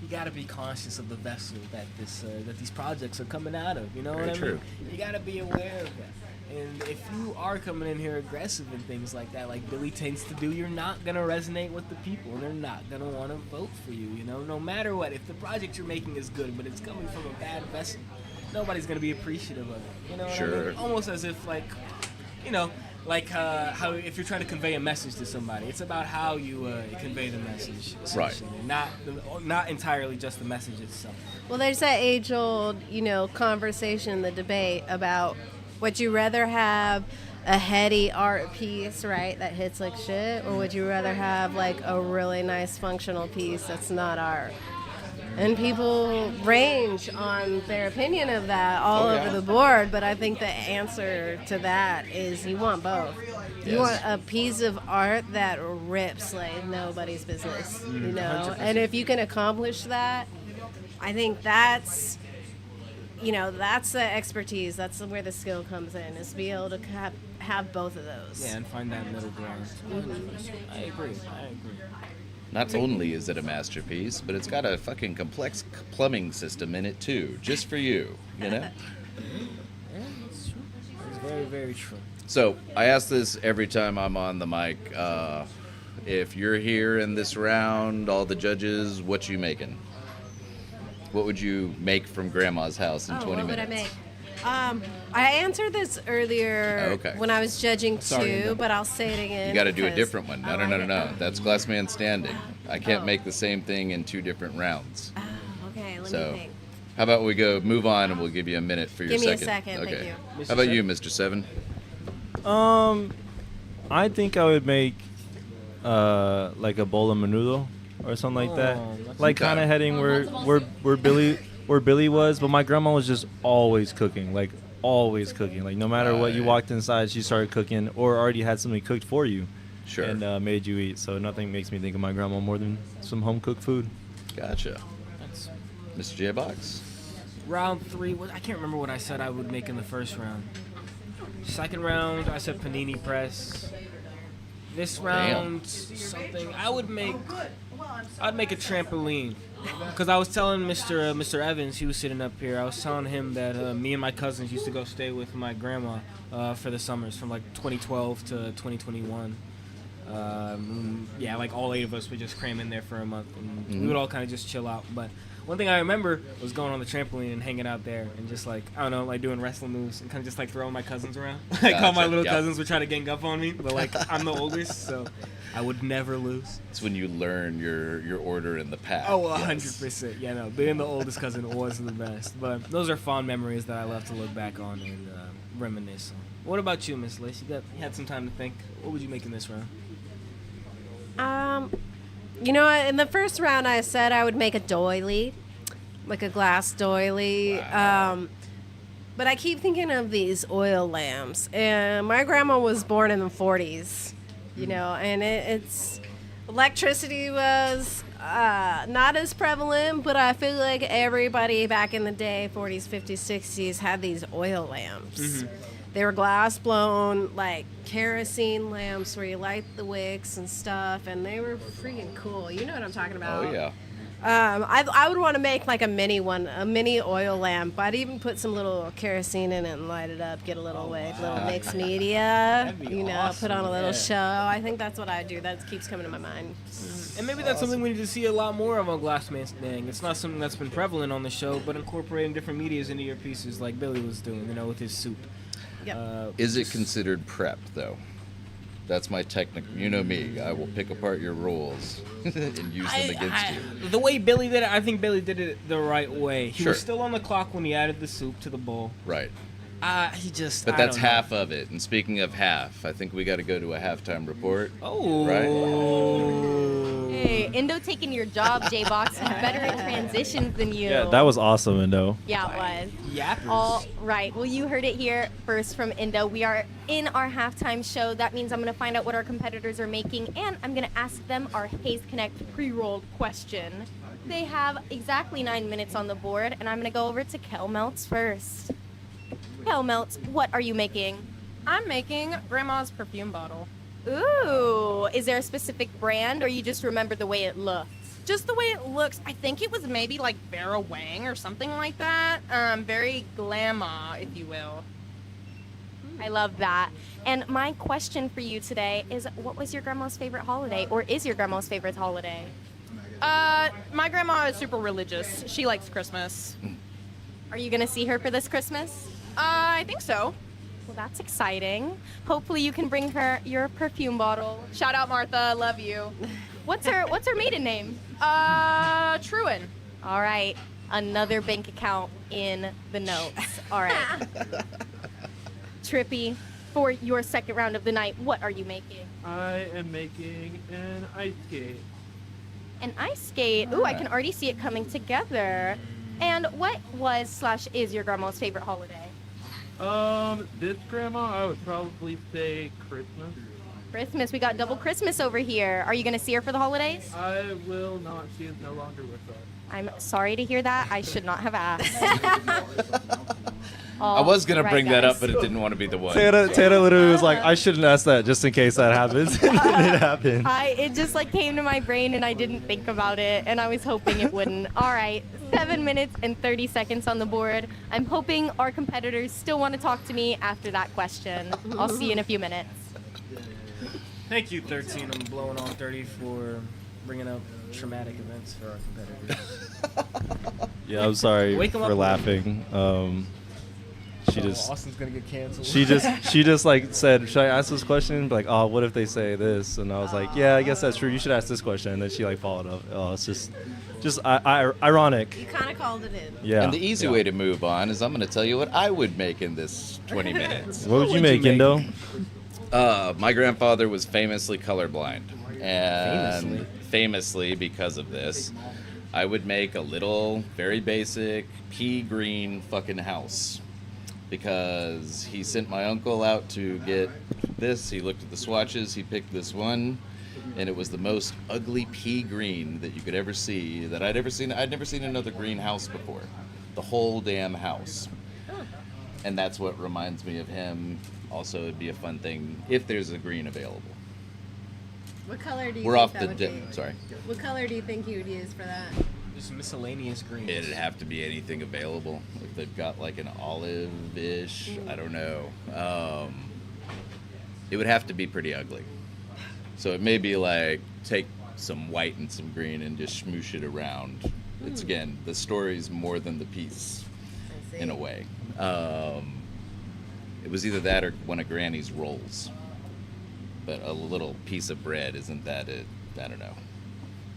you gotta be conscious of the vessel that that these projects are coming out of. You know what I true. mean? You gotta be aware of that. And if you are coming in here aggressive and things like that, like Billy tends to do, you're not gonna resonate with the people, and they're not gonna want to vote for you. You know, no matter what. If the project you're making is good, but it's coming from a bad vessel, nobody's gonna be appreciative of it. You know what I Sure. mean? Almost as if like how if you're trying to convey a message to somebody, it's about how you convey the message, essentially. Not entirely just the message itself. Well, there's that age-old, conversation, the debate about would you rather have a heady art piece, right, that hits like shit, or would you rather have like a really nice functional piece that's not art? And people range on their opinion of that all over the board, but I think the answer to that is you want both. You want a piece of art that rips like nobody's business, 100%. And if you can accomplish that, I think that's that's the expertise. That's where the skill comes in, is to be able to have both of those. Yeah, and find that middle ground. I agree. Not only is it a masterpiece, but it's got a fucking complex plumbing system in it too, just for you, you know? Yeah, that's true. It's very, very true. So I ask this every time I'm on the mic. If you're here in this round, all the judges, what you making? What would you make from Grandma's house in 20 minutes? What would I make? I answered this earlier when I was judging too, but I'll say it again. You got to do a different one. No. That's Glass Man Standing. I can't make the same thing in 2 different rounds. Okay, let So, me think. how about we move on and we'll give you a minute for your Give me a second. second, thank you. How about you, Mr. Seven? I think I would make like a bowl of menudo or something like that. Like kind of heading where Billy was, but my grandma was just always cooking. Like no matter what you walked inside, she started cooking or already had something cooked for you. Sure. And made you eat. So nothing makes me think of my grandma more than some home cooked food. Gotcha. Mr. J-Box? Round 3, I can't remember what I said I would make in the first round. Second round, I said panini press. This round, something I'd make a trampoline. Because I was telling Mr. Evans, he was sitting up here, I was telling him that me and my cousins used to go stay with my grandma for the summers from like 2012 to 2021. Like all 8 of us would just cram in there for a month, and we would all kind of just chill out. But one thing I remember was going on the trampoline and hanging out there and just like, I don't know, like doing wrestling moves and kind of just like throwing my cousins around. Like all my little cousins would try to gang up on me, but like I'm the oldest, so I would never lose. It's when you learn your order in the pack. Oh, 100%. Yeah, no, being the oldest cousin was the best. But those are fond memories that I love to look back on and reminisce on. What about you, Miss Liz? You had some time to think. What would you make in this round? In the first round, I said I would make a doily, like a glass doily. Wow. But I keep thinking of these oil lamps. And my grandma was born in the 40s, and it's electricity was not as prevalent, but I feel like everybody back in the day, 40s, 50s, 60s, had these oil lamps. Mm-hmm. They were glass blown, like kerosene lamps where you light the wicks and stuff, and they were freaking cool. You know what I'm talking about? Oh, yeah. I would want to make like a mini oil lamp. I'd even put some little kerosene in it and light it up, get a little wick, little mixed media, awesome. Put on a little show. I think that's what I do. That keeps coming to my mind. And maybe that's something we need to see a lot more of on Glass Man Standing. It's not something that's been prevalent on the show, but incorporating different medias into your pieces like Billy was doing, with his soup. Yep. Is it considered prep, though? That's my technique. You know me. I will pick apart your rules and use them against you. The way Billy did it, I think Billy did it the right way. He Sure. was still on the clock when he added the soup to the bowl. Right. But that's half of it. And speaking of half, I think we got to go to a halftime report. Oh. Right? Hey, Indo taking your job, J-Box. He's better at transitions than you. Yeah, that was awesome, Indo. Yeah, it was. Yappers. All right. Well, you heard it here first from Indo. We are in our halftime show. That means I'm going to find out what our competitors are making, and I'm going to ask them our Haze Connect pre-rolled question. They have exactly 9 minutes on the board, and I'm going to go over to Kel Meltz first. Kel Meltz, what are you making? I'm making Grandma's perfume bottle. Ooh, is there a specific brand, or you just remember the way it looked? Just the way it looks, I think it was maybe like Vera Wang or something like that. Very glamour, if you will. I love that. And my question for you today is, what was your grandma's favorite holiday, or is your grandma's favorite holiday? My grandma is super religious. She likes Christmas. Are you gonna see her for this Christmas? I think so. Well, that's exciting. Hopefully you can bring her your perfume bottle. Shout out Martha, love you. What's her maiden name? Truan. All right, another bank account in the notes. All right. Trippy, for your second round of the night, what are you making? I am making an ice skate. An ice skate. Ooh, I can already see it coming together. And what was/is your grandma's favorite holiday? This grandma, I would probably say Christmas. Christmas. We got double Christmas over here. Are you going to see her for the holidays? I will not. She is no longer with us. I'm sorry to hear that. I should not have asked. I was gonna Right, bring that guys. up, but it didn't want to be the one. Tana literally was like, I shouldn't ask that just in case that happens. And then it happened. It just like came to my brain and I didn't think about it, and I was hoping it wouldn't. All right, 7 minutes and 30 seconds on the board. I'm hoping our competitors still want to talk to me after that question. I'll see you in a few minutes. Thank you, 13. I'm blowing on 30 for bringing up traumatic events for our competitors. Yeah, I'm sorry Wake 'em for up. laughing. She just Austin's gonna get canceled. she just like said, should I ask this question? Like, oh, what if they say this? And I was like, yeah, I guess that's true. You should ask this question. And then she like followed up. Oh, it's just ironic. You kind of called it in. Yeah. And the easy yeah. way to move on is I'm going to tell you what I would make in this 20 minutes. What would you make, Indo? My grandfather was famously colorblind. And famously because of this, I would make a little, very basic, pea green fucking house. Because he sent my uncle out to get this. He looked at the swatches. He picked this one. And it was the most ugly pea green that you could ever see that I'd ever seen. I'd never seen another green house before. The whole damn house. And that's what reminds me of him. Also, it'd be a fun thing if there's a green available. What color do you We're think off that the would dip. be? Sorry. What color do you think you would use for that? Just miscellaneous greens. It'd have to be anything available. If they've got like an olive-ish, I don't know. It would have to be pretty ugly. So it may be like take some white and some green and just smoosh it around. It's again, the story's more than the piece in a way. It was either that or one of Granny's rolls. But a little piece of bread, isn't that it? I don't know.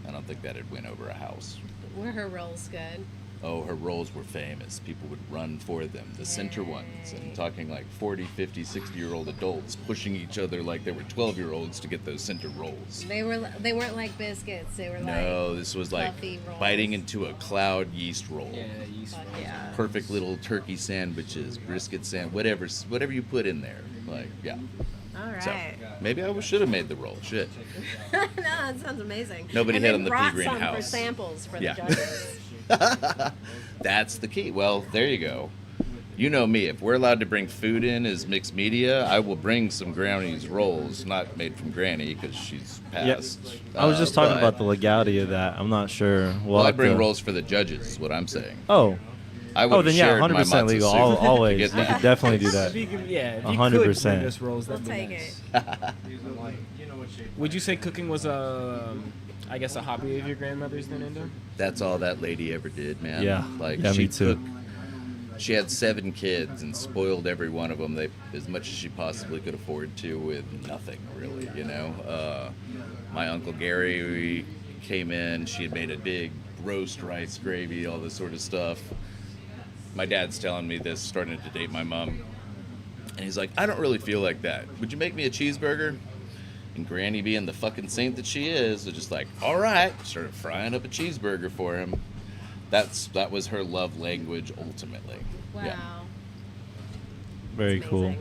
I don't think that'd win over a house. Were her rolls good? Oh, her rolls were famous. People would run for them. The center ones. I'm talking like 40, 50, 60-year-old adults pushing each other like they were 12-year-olds to get those center rolls. They weren't like biscuits. They were No, this was like fluffy rolls. biting into a cloud yeast roll. Yeah, yeast rolls. Yeah. Perfect little turkey sandwiches, brisket whatever you put in there. Like, yeah. All right. So, maybe I should have made the roll. Shit. No, that sounds amazing. Nobody and hit then on the brought pea green some for house. samples for Yeah. the judges. That's the key. Well, there you go. You know me. If we're allowed to bring food in as mixed media, I will bring some Granny's rolls, not made from Granny because she's Yeah. passed. I was just talking but- about the legality of that. I'm not sure. Well, I bring rolls for the judges. Is what I'm saying. Oh. I would then yeah, shared my 100% matzo legal. soup to Always. get You that. could definitely do that. If you could, yeah, if you 100%. could bring us rolls, that'd We'll be take nice. Would you say cooking was I guess a hobby of your grandmother's then, Indo? That's all that lady ever did, man. Yeah. Like Yeah, she me too. She had 7 kids and spoiled every one of them as much as she possibly could afford to with nothing, really, you know. My Uncle Gary came in. She had made a big roast rice gravy, all this sort of stuff. My dad's telling me this, starting to date my mom. And he's like, I don't really feel like that. Would you make me a cheeseburger? And Granny, being the fucking saint that she is, was just like, all right. Started frying up a cheeseburger for him. That was her love language ultimately. Wow. Yeah. Very cool.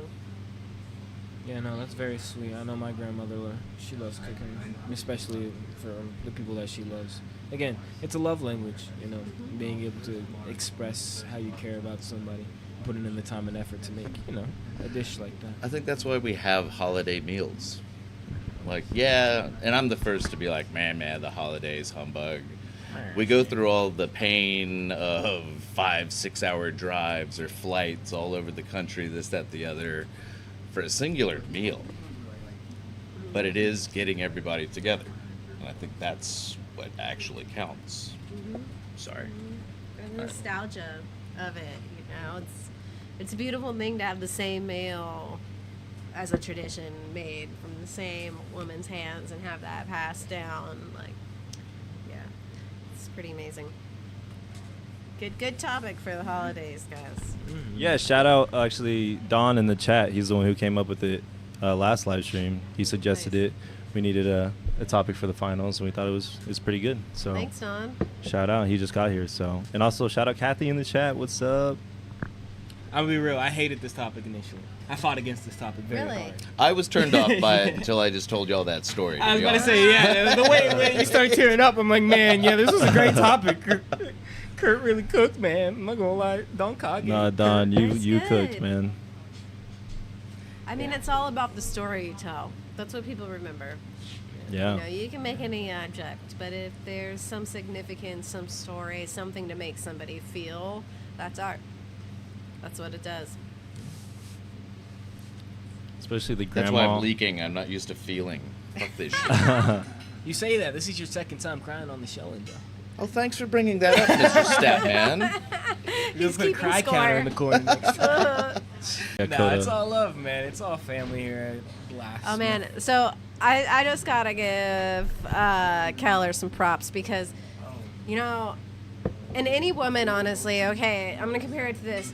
Yeah, no, that's very sweet. I know my grandmother, she loves cooking, especially for the people that she loves. Again, it's a love language, you know, being able to express how you care about somebody, putting in the time and effort to make, you know, a dish like that. I think that's why we have holiday meals. Like, yeah, and I'm the first to be like, man, the holidays, humbug. We go through all the pain of 5-6 hour drives or flights all over the country, this, that, the other, for a singular meal. But it is getting everybody together. And I think that's what actually counts. Sorry. The nostalgia of it, it's a beautiful thing to have the same meal as a tradition made from the same woman's hands and have that passed down. Like, yeah, it's pretty amazing. Good topic for the holidays, guys. Yeah, shout out actually Don in the chat. He's the one who came up with it last live stream. He suggested it. We needed a topic for the finals, and we thought it was pretty good. So Thanks, Don. shout out. He just got here. So, and also shout out Kathy in the chat. What's up? I'll be real. I hated this topic initially. I fought against this topic very hard. I was turned off by it until I just told y'all that story. I was about to say, yeah, the way you started tearing up, I'm like, man, yeah, this was a great topic. Kurt really cooked, man. I'm not gonna lie. Don Cog. Nah, Don, you cooked, man. I mean, it's all about the story you tell. That's what people remember. Yeah. You can make any object, but if there's some significance, some story, something to make somebody feel, that's art. That's what it does. Especially the grandma. That's why I'm leaking. I'm not used to feeling. Fuck this shit. You say that. This is your second time crying on the show, bro. Oh, thanks for bringing that up, Mr. Statman. You'll put a cry counter in the corner next time. Yeah, Nah, Coda. it's all love, man. It's all family here at last. Oh, man. So I just got to give Keller some props because, and any woman, honestly, okay, I'm going to compare it to this.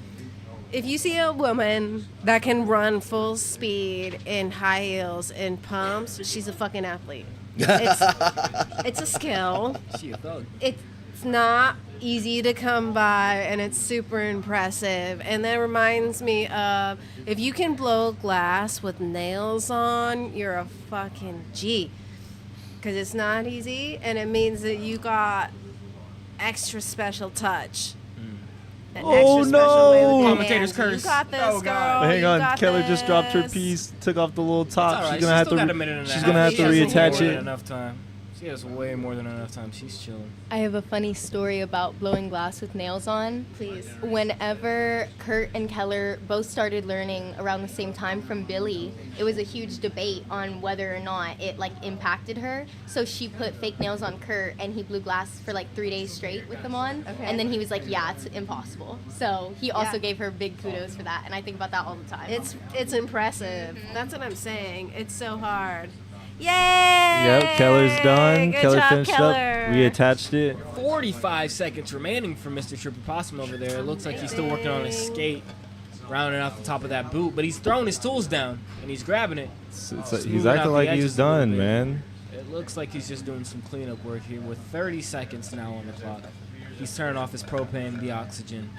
If you see a woman that can run full speed in high heels and pumps, she's a fucking athlete. It's a skill. She a thug. It's not easy to come by, and it's super impressive. And that reminds me of, if you can blow glass with nails on, you're a fucking G. Because it's not easy, and it means that you got extra special touch. An Oh, extra special way with no. your Commentator's hands. curse. You got this, Oh, girl. God. Hang You on, got Keller just dropped her this. piece, took off the little top. It's all right. She's gonna have still to. got a minute and a She's half. gonna have She to has reattach more than it. Enough time. She has way more than enough time. She's chilling. I have a funny story about blowing glass with nails on. Please. Whenever Kurt and Keller both started learning around the same time from Billy, it was a huge debate on whether or not it impacted her. So she put fake nails on Kurt, and he blew glass for 3 days straight with them on. Okay. And then he was like, "Yeah, it's impossible." So he also gave her big kudos for that, and I think about that all the time. It's impressive. That's what I'm saying. It's so hard. Yay! Yep, Keller's done. Good Keller job, finished Keller. up. Reattached it. 45 seconds remaining for Mr. Triple Possum over there. It looks like he's still working on his skate, rounding out the top of that boot, but he's throwing his tools down and he's grabbing it. He's acting like he's done, man. It looks like he's just doing some cleanup work here with 30 seconds now on the clock. He's turning off his propane, the oxygen.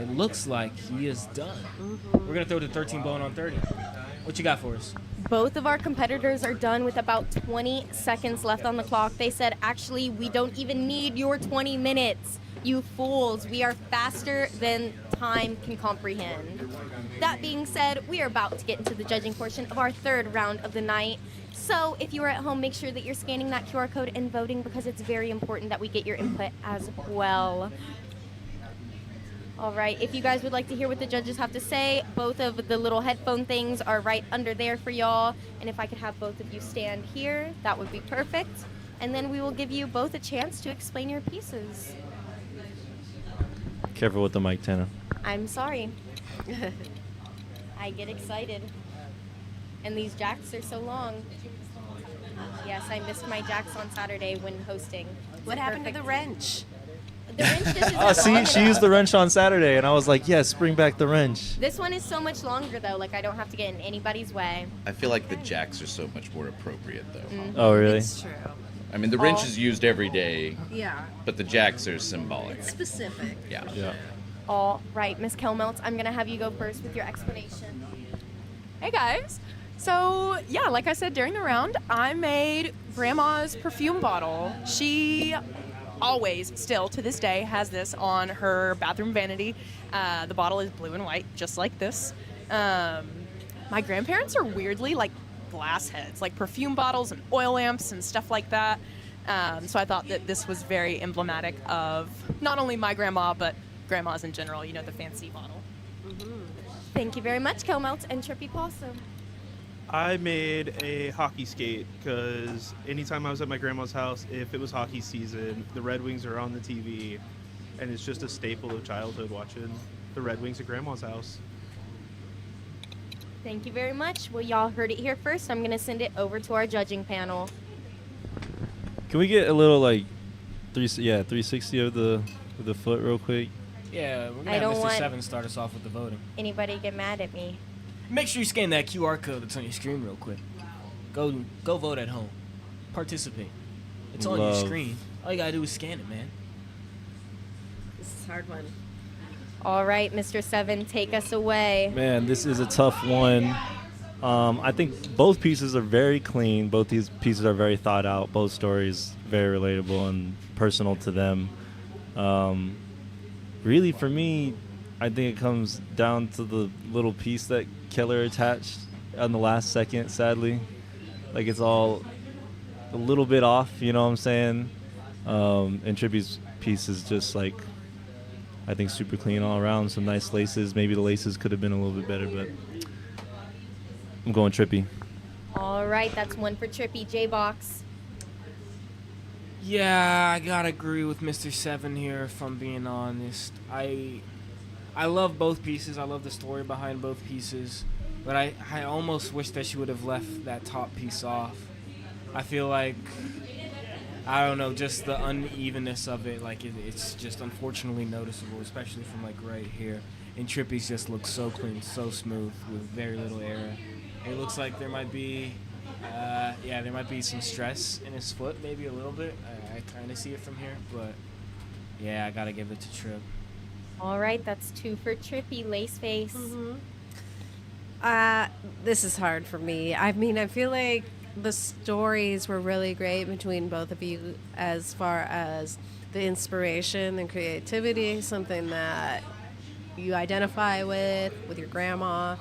It looks like he is done. We're gonna throw the 13 blowing on 30. What you got for us? Both of our competitors are done with about 20 seconds left on the clock. They said, actually, we don't even need your 20 minutes. You fools, we are faster than time can comprehend. That being said, we are about to get into the judging portion of our third round of the night. So if you are at home, make sure that you're scanning that QR code and voting, because it's very important that we get your input as well. All right, if you guys would like to hear what the judges have to say, both of the little headphone things are right under there for y'all. And if I could have both of you stand here, that would be perfect. And then we will give you both a chance to explain your pieces. Careful with the mic, Tana. I'm sorry. I get excited. And these jacks are so long. Yes, I missed my jacks on Saturday when hosting. What happened to the wrench? The wrench just is Oh, see, she used the wrench on Saturday, and I was like, yes, bring back the wrench. This one is so much longer, though. I don't have to get in anybody's way. I feel like the jacks are so much more appropriate, though. Mhm. Oh, really? It's true. I mean, the wrench is used every day. Yeah. But the jacks are symbolic. It's specific. Yeah. All right, Miss Kelmeltz, I'm going to have you go first with your explanation. Hey guys. So yeah, like I said during the round, I made Grandma's perfume bottle. She always, still to this day, has this on her bathroom vanity. The bottle is blue and white, just like this. My grandparents are weirdly glass heads, like perfume bottles and oil lamps and stuff like that. So I thought that this was very emblematic of not only my grandma, but grandmas in general, you know, the fancy bottle. Thank you very much, Kelmelt and Trippy Possum. I made a hockey skate because anytime I was at my grandma's house, if it was hockey season, the Red Wings are on the TV, and it's just a staple of childhood watching the Red Wings at grandma's house. Thank you very much. Well, y'all heard it here first. I'm going to send it over to our judging panel. Can we get a little like 360 of the foot real quick? Yeah, we're I gonna don't have Mr. want- Seven start us off with the voting. Anybody get mad at me? Make sure you scan that QR code that's on your screen real quick. Go vote at home. Participate. It's on your Love. screen. All you gotta do is scan it, man. This is a hard one. All right, Mr. Seven, take us away. Man, this is a tough one. I think both pieces are very clean. Both these pieces are very thought out. Both stories very relatable and personal to them. Really, for me, I think it comes down to the little piece that Keller attached on the last second, sadly. Like, it's all a little bit off, you know what I'm saying? And Trippy's piece is just, like, I think super clean all around. Some nice laces. Maybe the laces could have been a little bit better, but I'm going Trippy. All right, that's one for Trippy. J-Box. Yeah, I gotta agree with Mr. Seven here, if I'm being honest. I love both pieces. I love the story behind both pieces. But I almost wish that she would have left that top piece off. I feel like, I don't know, just the unevenness of it, like it's just unfortunately noticeable, especially from like right here. And Trippy's just looks so clean, so smooth, with very little error. It looks like there might be, there might be some stress in his foot, maybe a little bit. I kind of see it from here, but yeah, I gotta give it to Trip. All right, that's two for Trippy. Lace face. This is hard for me. I mean, I feel like the stories were really great between both of you as far as the inspiration and creativity, something that you identify with your grandma.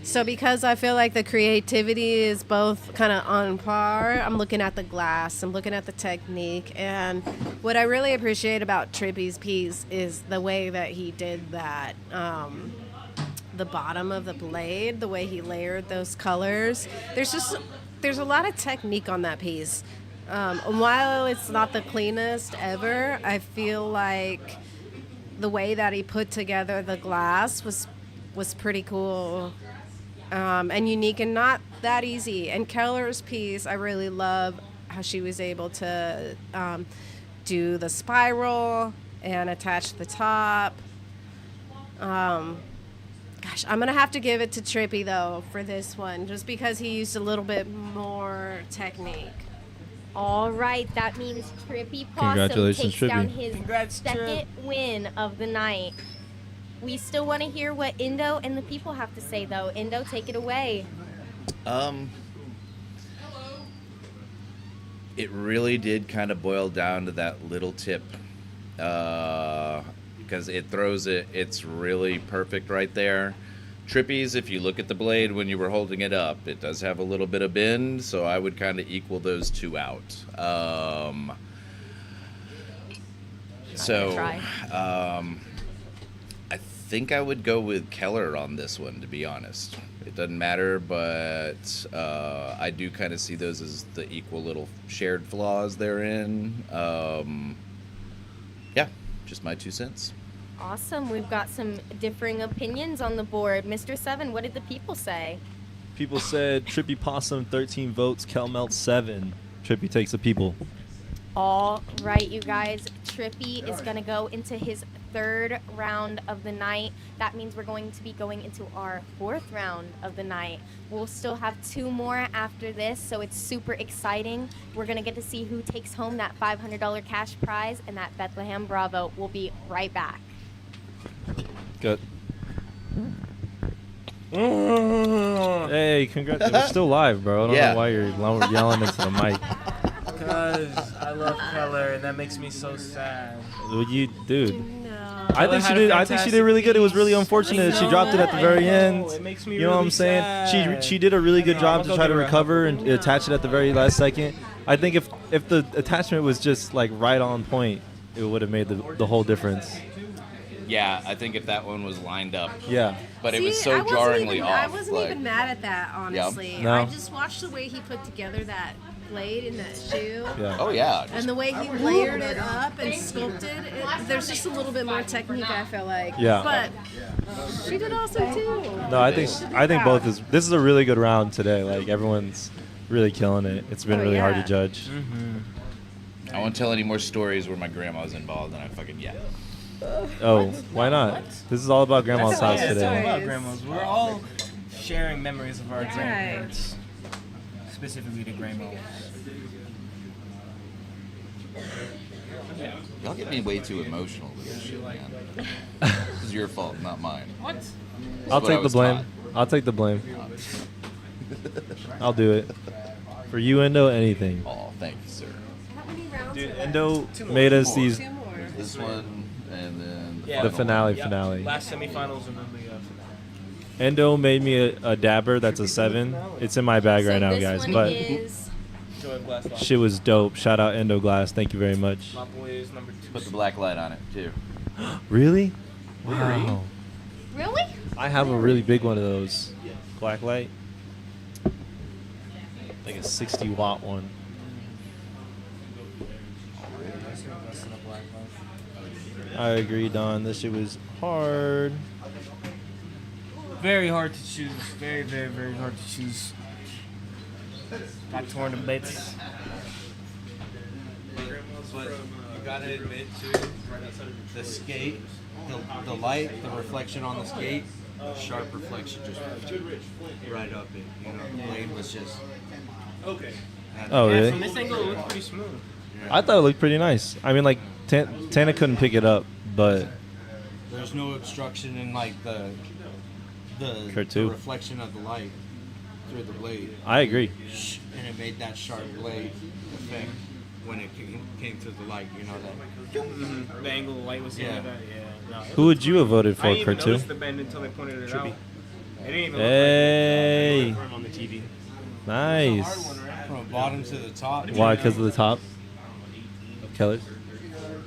So because I feel like the creativity is both kind of on par, I'm looking at the glass, I'm looking at the technique, and what I really appreciate about Trippy's piece is the way that he did that, the bottom of the blade, the way he layered those colors. There's a lot of technique on that piece. While it's not the cleanest ever, I feel like the way that he put together the glass was pretty cool. And unique and not that easy. And Keller's piece, I really love how she was able to do the spiral and attach the top. Gosh, I'm going to have to give it to Trippy, though, for this one, just because he used a little bit more technique. All right, that means Trippy Possum Congratulations, takes down Trippy. his second win of the night. We still want to hear what Indo and the people have to say, though. Indo, take it away. It really did kind of boil down to that little tip, because it throws it. It's really perfect right there. Trippy's, if you look at the blade when you were holding it up, it does have a little bit of bend, so I would kind of equal those two out. I think I would go with Keller on this one, to be honest. It doesn't matter, but I do kind of see those as the equal little shared flaws therein. Yeah, just my 2 cents. Awesome. We've got some differing opinions on the board. Mr. Seven, what did the people say? People said Trippy Possum 13 votes, Kelmelt 7. Trippy takes the people. All right, you guys. Trippy is going to go into his third round of the night. That means we're going to be going into our fourth round of the night. We'll still have 2 more after this, so it's super exciting. We're going to get to see who takes home that $500 cash prize and that Bethlehem Bravo. We'll be right back. Good. Hey, congrats. We're still live, bro. I don't know why you're yelling into the mic. Because I love Keller, and that makes me so sad. Would you, dude? No. I think she did. I think she did really good. It was really unfortunate. She dropped it at the very end. It makes me You know what really I'm saying? sad. She did a really good job I'll to go try to give her a recover and attach it at the very last second. I think if the attachment was just like right on point, it would have made the whole difference. Yeah, I think if that one was lined up. Yeah. But it See, was so I wasn't jarringly even, off. I wasn't like, even mad at that, honestly. No? I just watched the way he put together that blade in that shoe. Yeah. Oh yeah. And the way he layered it up and sculpted it, there's just a little bit more technique, I feel like. Yeah. But she did awesome too. No, I think both is. This is a really good round today. Like everyone's really killing it. It's been really hard to judge. I won't tell any more stories where my grandma was involved, and I fucking Oh, why not? This is all about grandma's house It's all today. about grandmas. We're all sharing memories of our That's grandparents, specifically the grandmas. Y'all get me way too emotional with this shit, man. This is your fault, not mine. What? This is I'll what I take the was blame. taught. I'll take the blame. I'll do it. For you, Endo, anything. Oh, thank you, sir. Dude, Endo made us these. This one, and then The finale. Last semifinals and then the finale. Endo made me a dabber that's a 7. It's in my bag right now, this guys. one But is Joy Glass Lot. shit was dope. Shout out Endo Glass. Thank you very much. My boy is number 2. put the black light on it too. Really? Wow. really? I have a really big one of those. Black light. Like a 60-watt one. I agree, Don. This shit was hard. Very hard to choose. Very, very, very hard to choose. Got torn to bits. But you gotta admit too, the skate, the light, the reflection on the skate, sharp reflection just right up it. You know, the blade was just. Okay. Oh, really? From this angle, it looks pretty smooth. I thought it looked pretty nice. I mean, like, Tana couldn't pick it up, but There's no obstruction in like the Her too. reflection of the light through the blade. I agree. And it made that sharp blade effect when it came through the light. You know that. The angle of the light was Yeah. that. Yeah. No, it Who was- would you have voted I for, didn't even Kurt, notice too? the bend until they pointed it Trippy. out. It didn't even Hey. look like on the TV. Nice. From the bottom to the top. Why? Because of the top of Keller's?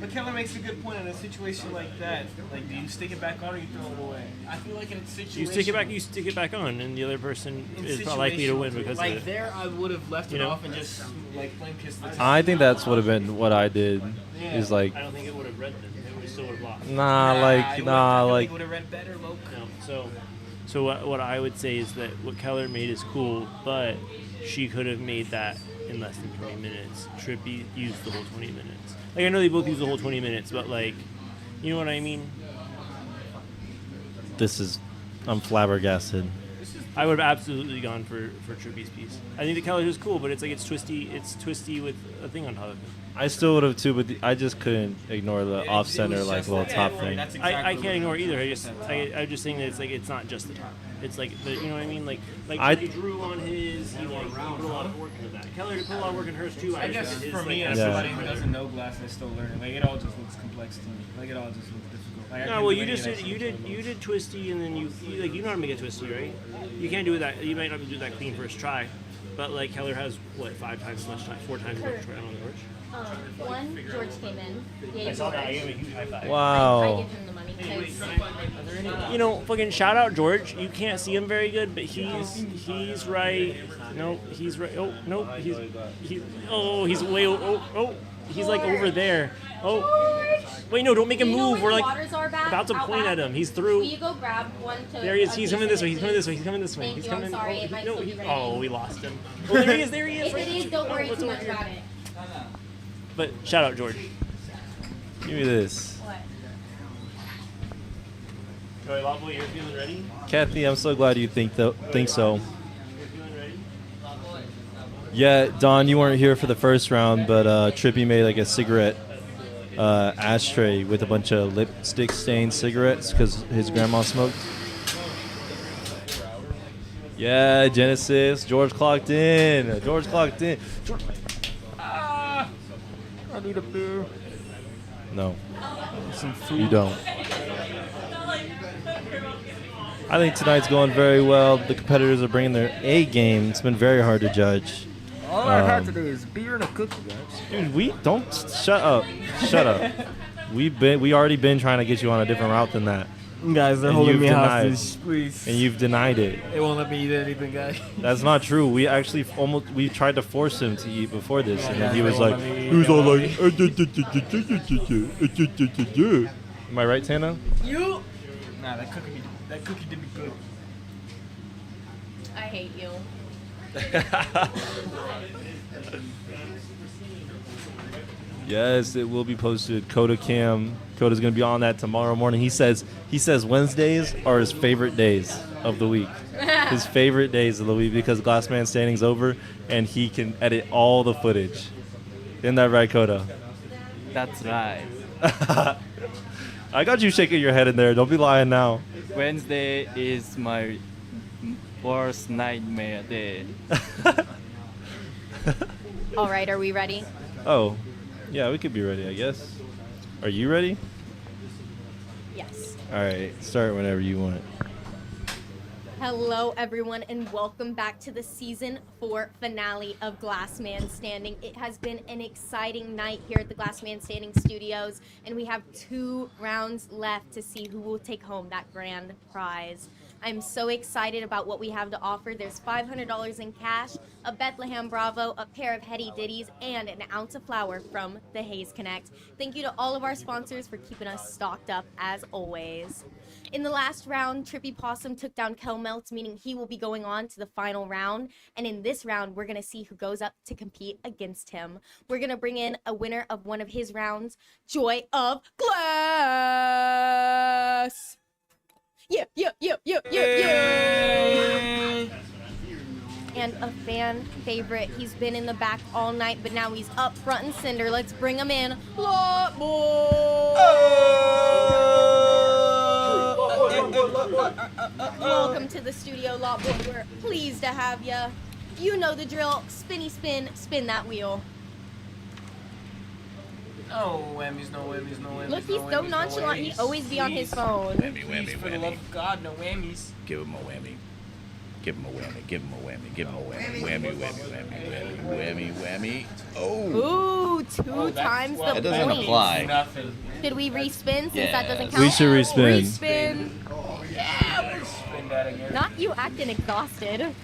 But Keller makes a good point in a situation like that. Like, do you stick it back on or you throw it away? I feel like in a situation. You stick it back on, and the other person is not likely to win because like of it. there, I would have left You it know? off and just like flame kissed the top. I think that's would have been what I did. Yeah. Is like, I don't think it would have read them. It would still would have lost. like. would have read better, Loke. No. So what I would say is that what Keller made is cool, but she could have made that in less than 20 minutes. Trippy used the whole 20 minutes. Like, I know they both used the whole 20 minutes, but like, you know what I mean? I'm flabbergasted. I would have absolutely gone for Trippy's piece. I think the Keller's was cool, but it's like it's twisty with a thing on top of it. I still would have too, but I just couldn't ignore the off center like little top thing. I can't ignore it either. I'm just saying that it's like it's not just the top. It's like you know what I mean? Like he drew on his. He put a lot of work into that. Keller put a lot of work in hers too. I guess his, for me, like, as somebody who doesn't know glass and is still learning, like it all just looks complex to me. Like it all just looks difficult. Like, I No, can't well, do you any just of that did shit. you did twisty, and then you know how to make a twisty, right? You can't do it that. You might not do that clean first try, but like Keller has what 5 times as much time, 4 times as much time on the torch. One, George came in. Yay, I saw that. I George. gave him a huge high five. Wow. I give him the money because You know, fucking shout out George. You can't see him very good, but he's right. No, he's right. Oh no, he's way. He's like over there. Oh, wait, no, don't make him You know move. where We're the like waters are back? about to Out point back? at him. He's through. Will you go grab one to? There he is. He's coming this way. He's coming this way. He's coming this way. Thank He's you, I'm coming. sorry, it might still be raining. Oh, we lost him. Oh, there he is. There he is. If it is, don't worry What's too over much here? about it. But shout out George. Give me this. What? Joey Lobboy, you're feeling ready? Kathy, I'm so glad you think so. You're feeling ready? Yeah, Don, you weren't here for the first round, but Trippy made like a cigarette ashtray with a bunch of lipstick stained cigarettes because his grandma smoked. Yeah, Genesis. George clocked in. George. I need a beer. No, Some food. you don't. I think tonight's going very well. The competitors are bringing their A game. It's been very hard to judge. All I had today is beer and a cookie, guys. Dude, we don't shut up. Shut up. We already been trying to get you on a different route than that. Guys, they're And holding you've me denied. hostage, please. And you've denied it. They won't let me eat anything, guys. That's not true. We actually we tried to force him to eat before this, and then he was They like, won't let me he was eat, all they like, am I right, Tana? You? Nah, that cookie did me good. I hate you. Yes, it will be posted. Coda's gonna be on that tomorrow morning. He says Wednesdays are his favorite days of the week. His favorite days of the week because Glassman Standing's over and he can edit all the footage. Isn't that right, Coda? That's right. I got you shaking your head in there. Don't be lying now. Wednesday is my worst nightmare day. All right, are we ready? Oh, yeah, we could be ready, I guess. Are you ready? Yes. All right, start whenever you want. Hello, everyone, and welcome back to the Season 4 finale of Glassman Standing. It has been an exciting night here at the Glassman Standing Studios, and we have 2 rounds left to see who will take home that grand prize. I'm so excited about what we have to offer. There's $500 in cash, a Bethlehem Bravo, a pair of Hetty Ditties, and an ounce of flour from the Hayes Connect. Thank you to all of our sponsors for keeping us stocked up as always. In the last round, Trippy Possum took down Kelmelts, meaning he will be going on to the final round. And in this round, we're going to see who goes up to compete against him. We're going to bring in a winner of one of his rounds, Joy of Glass. Yeah. And a fan favorite. He's been in the back all night, but now he's up front and center. Let's bring him in. Lot Boy! Welcome to the studio, Lot Boy. We're pleased to have you. You know the drill. Spinny spin, spin that wheel. No whammies, no whammies, no whammies. Look, he's so nonchalant. He'd always be on his phone. Whammy, Please, whammy, for the love whammy. of God, no whammies. Give him a whammy. Give him a whammy. Give him a whammy. Give him a whammy. Whammy, whammy, whammy, whammy, whammy. Oh. Ooh, two times the That doesn't points. apply. Nothing. Should we respin since that doesn't Yes. count? We should respin. Respin. Yeah, we'll spin that again. Not you acting exhausted.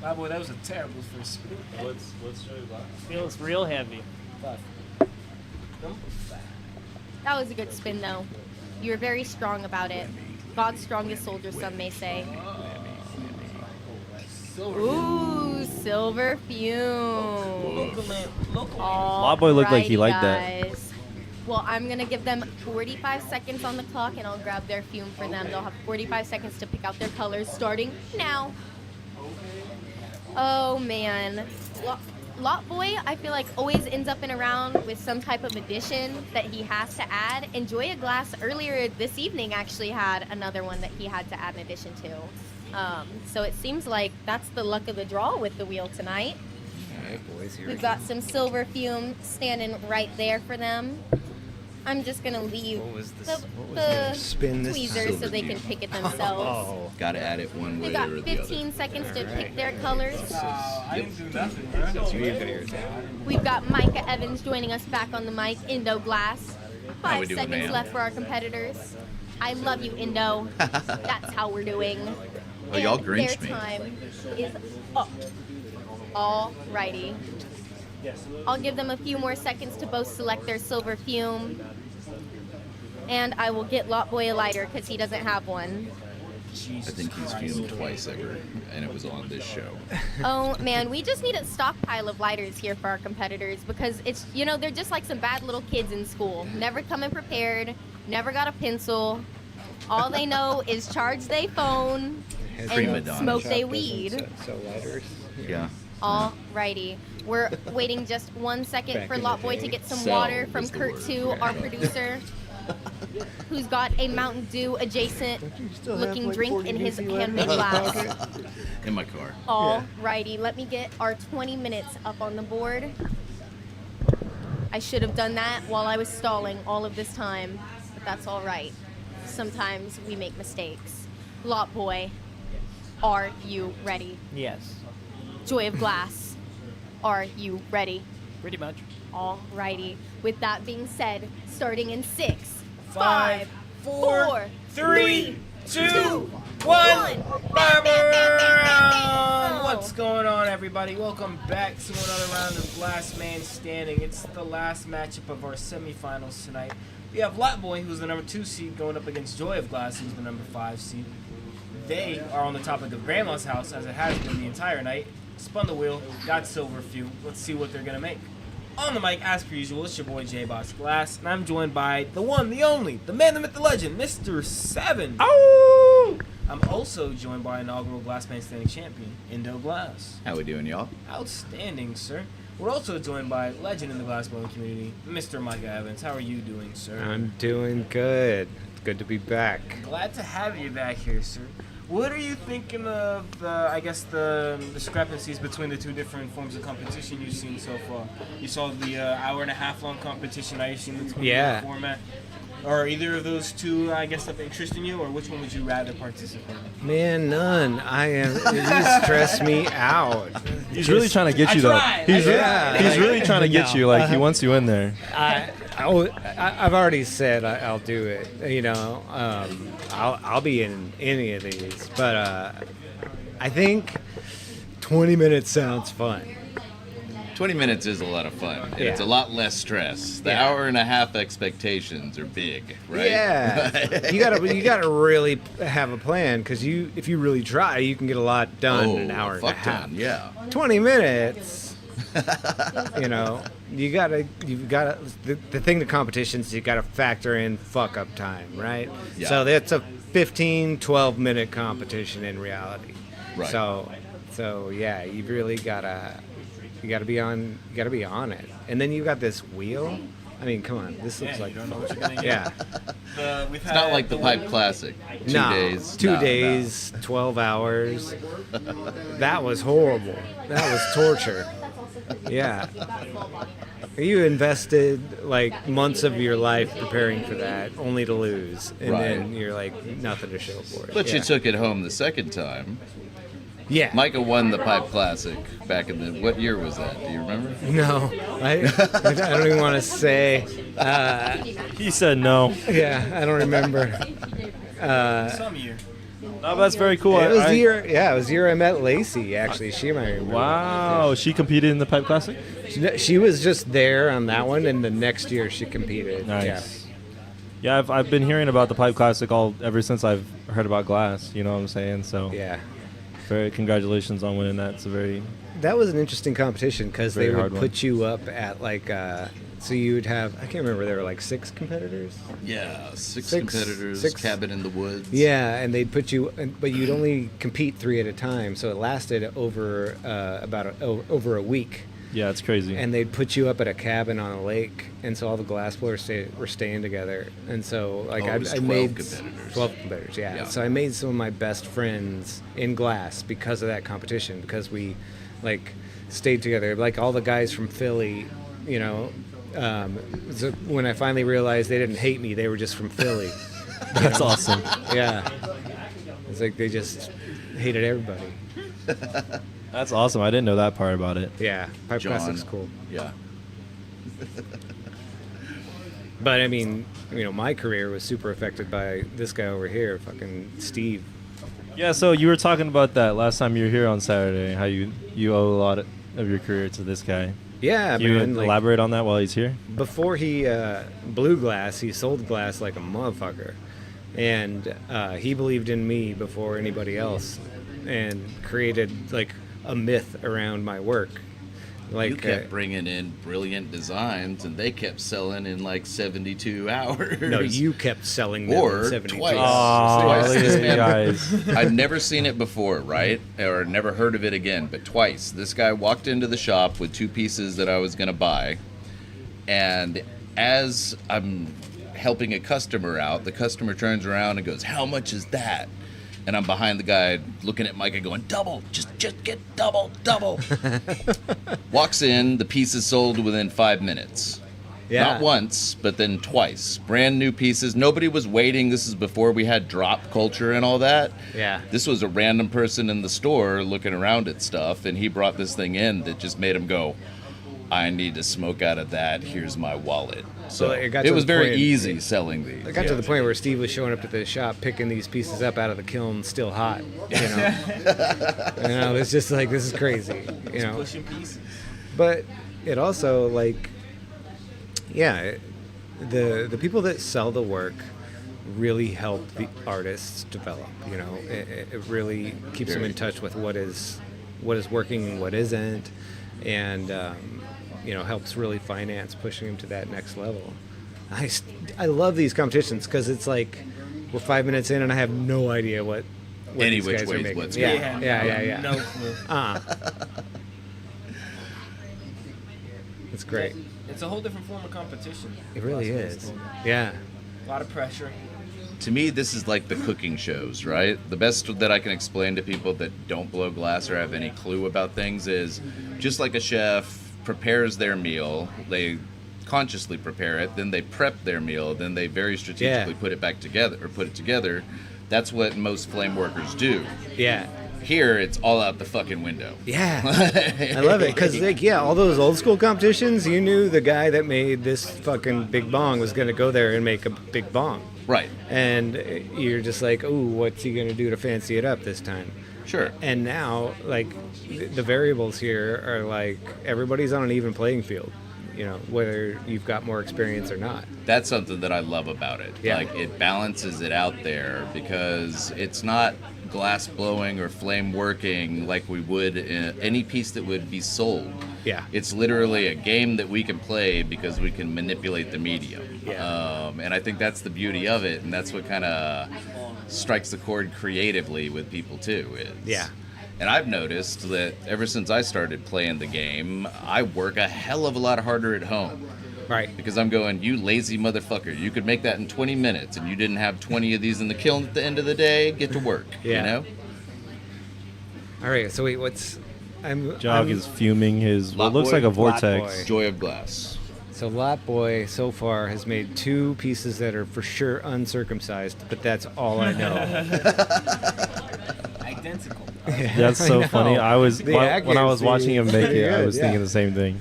My boy, that was a terrible first spin. What's Feels real heavy. Tough. That was a good spin, though. You were very strong about it. God's strongest soldier, some may say. Ooh, silver fume. Lot Boy looked like he liked that. Guys. Well, I'm going to give them 45 seconds on the clock, and I'll grab their fume for them. They'll have 45 seconds to pick out their colors, starting now. Oh, man. Lot Boy, I feel like, always ends up in a round with some type of addition that he has to add. And Joy of Glass earlier this evening actually had another one that he had to add an addition to. So it seems like that's the luck of the draw with the wheel tonight. All right, boys, here We've we got go. some silver fume standing right there for them. I'm just going to leave the Spin this tweezers so silver they can fume. pick it themselves. Oh, gotta add it one way They've got or the other. 15 seconds to pick their colors. I didn't do nothing, bro. We've got Micah Evans joining us back on the mic, Indo Glass. How we 5 doing, seconds man? left for our competitors. I love you, Indo. That's how we're doing. Oh, y'all And Grinched their me. time is up. Alrighty. I'll give them a few more seconds to both select their silver fume. And I will get Lot Boy a lighter because he doesn't have one. I think he's fumed twice ever, and it was on this show. Oh man, we just need a stockpile of lighters here for our competitors because it's, you know, they're just like some bad little kids in school. Never coming prepared, never got a pencil. All they know is charge their phone Prima and donna. smoke their weed. Sell lighters. Yeah. Alrighty. We're waiting just 1 second Back for in Lot the Boy day. to get some Sell water from was the Kurt word. 2, our producer, who's got a Mountain Dew adjacent looking drink in his handmade glass. In my car. Alrighty, let me get our 20 minutes up on the board. I should have done that while I was stalling all of this time, but that's all right. Sometimes we make mistakes. Lot Boy, are you ready? Yes. Joy of Glass, are you ready? Pretty much. Alrighty. With that being said, starting in 6, 5, 4, 3, 2, 1. What's going on, everybody? Welcome back to another round of Last Man Standing. It's the last matchup of our semifinals tonight. We have Lot Boy, who's the number 2 seed, going up against Joy of Glass, who's the number 5 seed. They are on the topic of Grandma's house, as it has been the entire night. Spun the wheel, got silver few. Let's see what they're gonna make. On the mic, as per usual, it's your boy J-Boss Glass, and I'm joined by the one, the only, the man, the myth, the legend, Mr. 7. Oh! I'm also joined by inaugural Glass Man Standing champion, Indo Glass. How we doing, y'all? Outstanding, sir. We're also joined by legend in the glass blowing community, Mr. Micah Evans. How are you doing, sir? I'm doing good. It's good to be back. Glad to have you back here, sir. What are you thinking of the discrepancies between the two different forms of competition you've seen so far? You saw the hour and a half long competition. Now you've seen the 20-minute format. Are either of those two, of interest in you, or which one would you rather participate in? Man, none. You stress me out. He's really trying to get you, though. He's really trying to get you. Like, he wants you in there. I've already said I'll do it. You know, I'll be in any of these, but I think 20 minutes sounds fun. 20 minutes is a lot of fun. And it's a lot less stress. The hour and a half expectations are big, right? Yeah, you gotta really have a plan, because if you really try, you can get a lot done in an hour and a half. Yeah. 20 minutes. You know, you've got the thing to competitions, you got to factor in fuck up time, right? Yeah. So that's a 12 minute competition in reality. Right. So yeah, you've really gotta be on it. And then you've got this wheel. I mean, come on, this looks like fun. Yeah. It's not like the Pipe Classic. 2 days. 2 days, 12 hours. That was horrible. That was torture. Yeah. You invested like months of your life preparing for that, only to lose, and then you're like nothing to show for it. But you took it home the second time. Yeah. Micah won the Pipe Classic back in what year was that? Do you remember? No, I don't even want to say. He said no. Yeah, I don't remember. Some year. No, that's very cool. It was the year I met Lacey. Actually, she might remember. Wow, she competed in the Pipe Classic. She was just there on that one, and the next year she competed. Nice. Yeah, I've been hearing about the Pipe Classic ever since I've heard about glass. You know what I'm saying? So yeah. Very congratulations on winning that. That was an interesting competition, because they would put one. you up at like so you would have, I can't remember, there were like 6 competitors. Yeah, six competitors, cabin in the woods. Yeah, and they'd put you, but you'd only compete 3 at a time, so it lasted over over a week. Yeah, it's crazy. And they'd put you up at a cabin on a lake, and so all the glass blowers were staying together. And so, like, I made 12 competitors. Yeah. So I made some of my best friends in glass because of that competition, because we, like, stayed together. Like all the guys from Philly, you know. So when I finally realized they didn't hate me, they were just from Philly. That's awesome. Yeah. It's like they just hated everybody. That's awesome. I didn't know that part about it. Yeah, Pipe Classic's cool. Yeah. But I mean, you know, my career was super affected by this guy over here, fucking Steve. Yeah, so you were talking about that last time you were here on Saturday, how you owe a lot of your career to this guy. Yeah, Can you elaborate on that while he's here? Before he blew glass, he sold glass like a motherfucker. And he believed in me before anybody else, and created like a myth around my work. Like, you kept bringing in brilliant designs, and they kept selling in like 72 hours. No, you kept selling them in 72 twice. hours. Twice. This man, I'd never seen it before, right? Or never heard of it again, but twice. This guy walked into the shop with 2 pieces that I was going to buy, and as I'm helping a customer out, the customer turns around and goes, "How much is that?" And I'm behind the guy looking at Micah going, "Double, just get double." Walks in, the piece is sold within 5 minutes. Yeah. Not once, but then twice. Brand new pieces. Nobody was waiting. This is before we had drop culture and all that. Yeah. This was a random person in the store looking around at stuff, and he brought this thing in that just made him go, I need to smoke out of that. Here's my wallet. So Well, it was very easy selling these. It got to the point where Steve was showing up to the shop picking these pieces up out of the kiln still hot. You know, it's just like, this is crazy. You know, pushing pieces. But it also the people that sell the work really help the artists develop. You know, it really keeps them in touch with what is working and what isn't, and helps really finance pushing them to that next level. I love these competitions because it's like we're 5 minutes in and I have no idea what Any these which guys way are making. what's Yeah. No clue. It's great. It's a whole different form of competition. It really is. Yeah. A lot of pressure. To me, this is like the cooking shows, right? The best that I can explain to people that don't blow glass or have any clue about things is just like a chef prepares their meal, they consciously prepare it, then they prep their meal, then they very strategically put it together. That's what most flame workers do. Yeah. Here, it's all out the fucking window. Yeah. I love it because, all those old school competitions, you knew the guy that made this fucking big bong was going to go there and make a big bong. Right. And you're just like, ooh, what's he going to do to fancy it up this time? Sure. And now, the variables here are like everybody's on an even playing field, whether you've got more experience or not. That's something that I love about it. Yeah. Like, it balances it out there because it's not glass blowing or flame working like we would in any piece that would be sold. Yeah. It's literally a game that we can play because we can manipulate the medium. Yeah. And I think that's the beauty of it, and that's what kind of strikes the chord creatively with people too. Yeah. And I've noticed that ever since I started playing the game, I work a hell of a lot harder at home. Right. Because I'm going, you lazy motherfucker. You could make that in 20 minutes, and you didn't have 20 of these in the kiln at the end of the day. Get to work, Yeah. you know? All right, so wait, Jog is fuming his what looks like a vortex. Joy of glass. So Lot Boy so far has made 2 pieces that are for sure uncircumcised, but that's all I know. Identical. That's so funny. I was when I was watching him make it, I was thinking the same thing.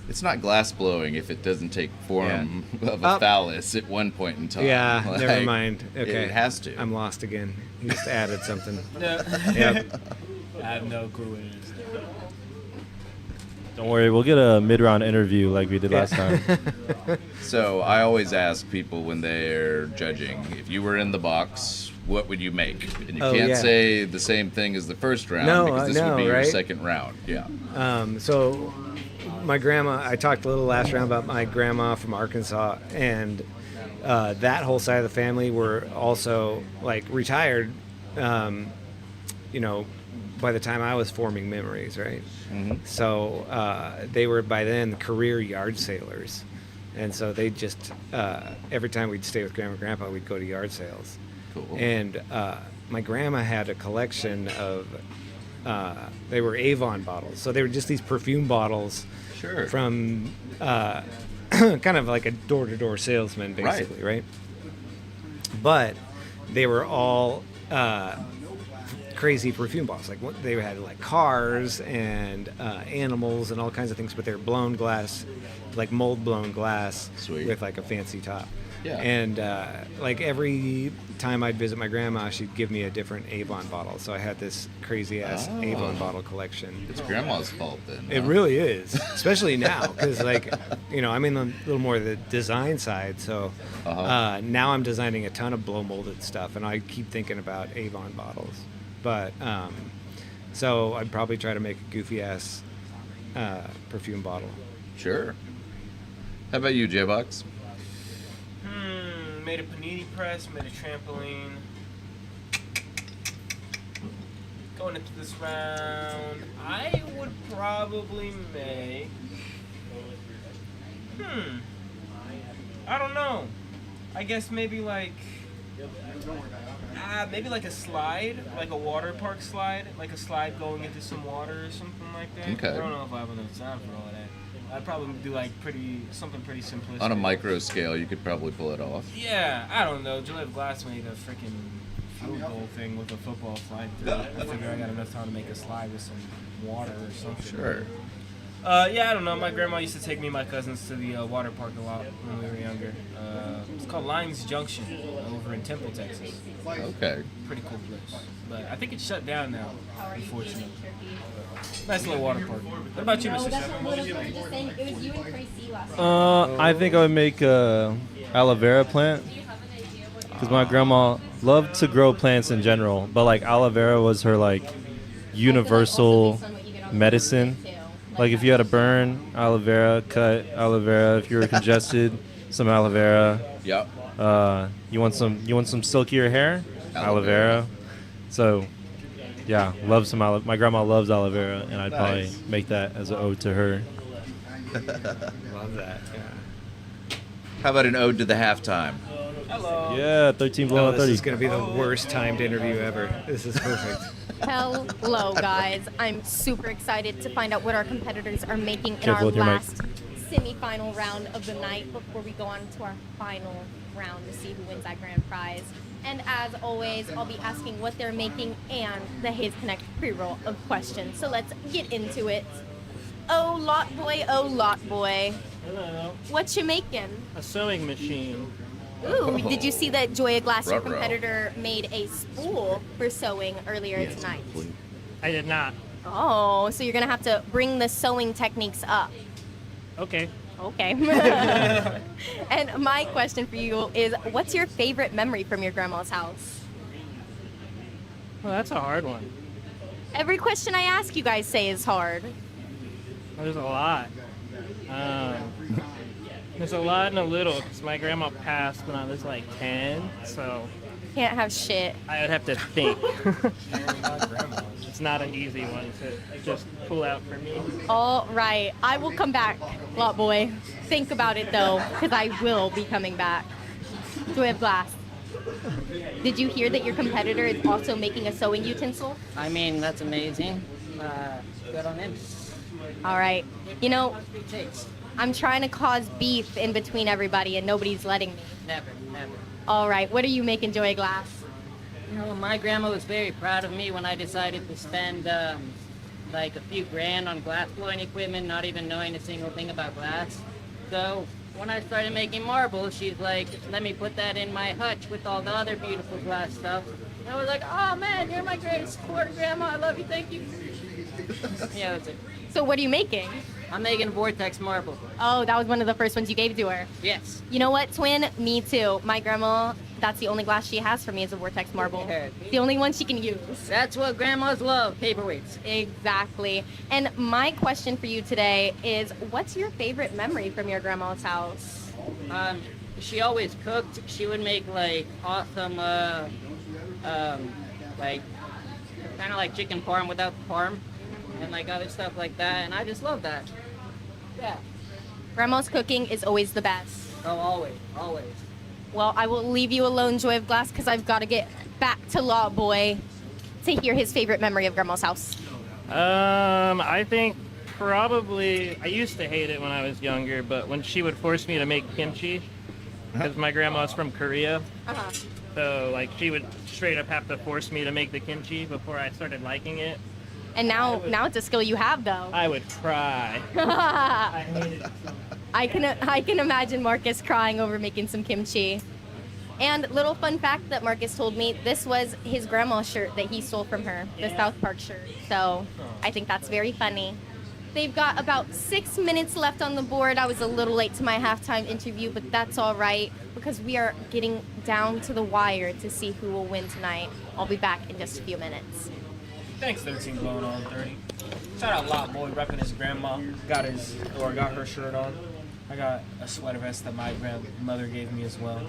It's not glass blowing if it doesn't take form of a phallus at one point in time. Yeah, Like, never mind. Okay. It has to. I'm lost again. He just added something. Yep. I have no clue what it is. Don't worry, we'll get a mid-round interview like we did last time. So I always ask people when they're judging, if you were in the box, what would you make? And you can't say the same thing as the first round because this would be your second round. Yeah. So my grandma, I talked a little last round about my grandma from Arkansas, and that whole side of the family were also retired, by the time I was forming memories, right? Mm-hmm. So they were by then career yard sailors. And so they just, every time we'd stay with Grandma and Grandpa, we'd go to yard sales. Cool. And my grandma had a collection of, they were Avon bottles. So they were just these perfume bottles from kind of like a door-to-door salesman, basically, right? But they were all crazy perfume bottles. They had cars and animals and all kinds of things, but they're blown glass, mold blown glass. Sweet. With a fancy top. Yeah. And every time I'd visit my grandma, she'd give me a different Avon bottle. So I had this crazy ass Avon bottle collection. It's grandma's fault then. It really is, especially now, because I'm in a little more of the design side. So now I'm designing a ton of blow molded stuff, and I keep thinking about Avon bottles. But so I'd probably try to make a goofy ass perfume bottle. Sure. How about you, J-Box? Made a panini press, made a trampoline. Going into this round, I would probably make... I don't know. I guess maybe maybe a slide, like a water park slide, like a slide going into some water or something like that. Okay. I don't know if I have enough time for all of that. I'd probably do like something pretty simplistic. On a micro scale, you could probably pull it off. Yeah, I don't know. Joy of Glass made a freaking field goal thing with a football flying through it. I figure I got enough time to make a slide with some water or something. Sure. Yeah, I don't know. My grandma used to take me and my cousins to the water park a lot when we were younger. It's called Limes Junction over in Temple, Texas. Okay. Pretty cool place. But I think it's shut down now, unfortunately. Nice little water park. What about you, Mr. Shepard? I think I would make a aloe vera plant because my grandma loved to grow plants in general, but like aloe vera was her like universal medicine. Like if you had a burn, aloe vera, cut aloe vera. If you were congested, some aloe vera. Yep. You want some silkier hair? Aloe vera. So, yeah, love some aloe. My grandma loves aloe vera, and I'd probably make that as an ode to her. Love that. Yeah. How about an ode to the halftime? Hello. Yeah, 13 below 30. This is going to be the worst timed interview ever. This is perfect. Hello, guys. I'm super excited to find out what our competitors are making in our Careful with your mic. last semi-final round of the night before we go on to our final round to see who wins that grand prize. And as always, I'll be asking what they're making and the Haze Connect pre-roll of questions. So let's get into it. Oh, lot boy. Hello. What you making? A sewing machine. Ooh, did you see that Joya Glass, your Ruh-roh. competitor, made a spool for sewing earlier tonight? I did not. Oh, so you're gonna have to bring the sewing techniques up. Okay. Okay. And my question for you is, what's your favorite memory from your grandma's house? Well, that's a hard one. Every question I ask you guys say is hard. There's a lot. There's a lot and a little because my grandma passed when I was like 10, so Can't have shit. I would have to think. It's not an easy one to just pull out for me. All right, I will come back, lot boy. Think about it though, because I will be coming back. Joy of Glass. Did you hear that your competitor is also making a sewing utensil? I mean, that's amazing. Good on him. All right. You know, I'm trying to cause beef in between everybody and nobody's letting me. Never. All right, what are you making, Joy of Glass? You know, my grandma was very proud of me when I decided to spend like a few grand on glass blowing equipment, not even knowing a single thing about glass. So when I started making marble, she's like, let me put that in my hutch with all the other beautiful glass stuff. And I was like, oh man, you're my greatest supporter, Grandma. I love you, thank you. Yeah, that's it. So what are you making? I'm making vortex marble. Oh, that was one of the first ones you gave to her. Yes. You know what, twin? Me too. My grandma, that's the only glass she has for me is a vortex marble. The only one she can use. That's what grandmas love, paperweights. Exactly. And my question for you today is, what's your favorite memory from your grandma's house? She always cooked. She would make like awesome, like kind of like chicken parm without the parm, and like other stuff like that. And I just love that. Yeah. Grandma's cooking is always the best. Oh, always. Well, I will leave you alone, Joy of Glass, because I've got to get back to Law Boy to hear his favorite memory of Grandma's house. I think probably, I used to hate it when I was younger, but when she would force me to make kimchi, because my grandma's from Korea, so like she would straight up have to force me to make the kimchi before I started liking it. And now it's a skill you have, though. I would cry. I can imagine Marcus crying over making some kimchi. And little fun fact that Marcus told me, this was his grandma's shirt that he stole from her, the South Park shirt. So I think that's very funny. They've got about 6 minutes left on the board. I was a little late to my halftime interview, but that's all right because we are getting down to the wire to see who will win tonight. I'll be back in just a few minutes. Thanks, 13 blowing on 30. Shout out Lot Boy repping his grandma. Got her shirt on. I got a sweater vest that my grandmother gave me as well.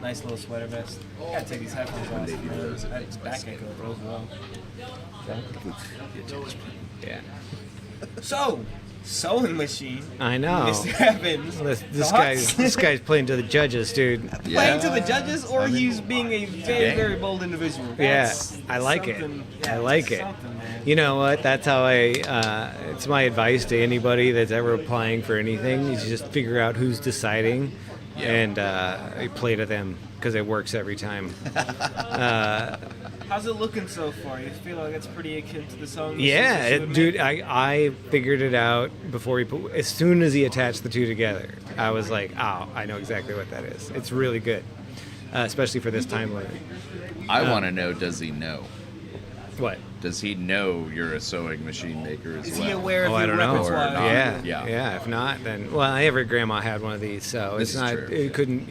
Nice little sweater vest. Gotta take these headphones off because it's back echo as well. Yeah. So, sewing machine. I know. This happens. This guy's playing to the judges, dude. Playing to the judges, or he's being a very, very bold individual. That's I like it. yeah, I like it. something, man. You know what? That's how it's my advice to anybody that's ever applying for anything. Is just figure out who's deciding, and play to them because it works every time. How's it looking so far? You feel like it's pretty akin to the song? Dude, I figured it out before as soon as he attached the two together. I was like, oh, I know exactly what that is. It's really good, especially for this time limit. I want to know, does he know? What? Does he know you're a sewing machine maker as well? Is he aware of I your don't know. repertoire? Yeah. If not, then every grandma had one of these, so This it's is not. true. It couldn't,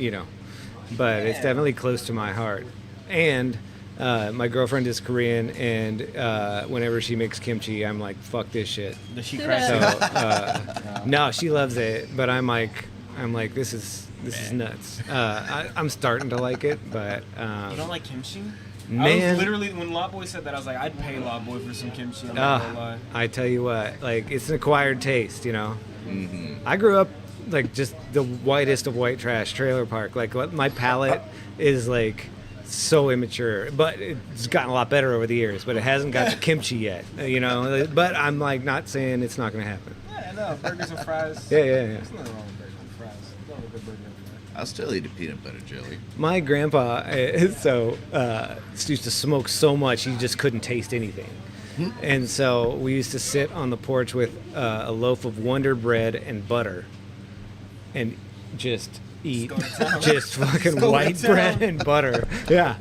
but it's definitely close to my heart. And my girlfriend is Korean, and whenever she makes kimchi, I'm like, fuck this shit. Does she cry? So, no, she loves it, but I'm like, this is nuts. I'm starting to like it, but You don't like kimchi? I man, was literally, when La Boy said that, I was like, I'd pay La Boy for some kimchi. I'm not gonna lie. I tell you what, like, it's an acquired taste, Mm-hmm. I grew up like just the whitest of white trash trailer park. Like, my palate is like so immature, but it's gotten a lot better over the years. But it hasn't got the kimchi yet, But I'm like not saying it's not gonna happen. Yeah, no, burgers and fries. Yeah. There's nothing wrong with burgers and fries. Love a good burger and fries. I'll still eat a peanut butter jelly. My grandpa used to smoke so much he just couldn't taste anything. And so we used to sit on the porch with a loaf of Wonder Bread and butter and just eat just fucking white bread and butter. Yeah.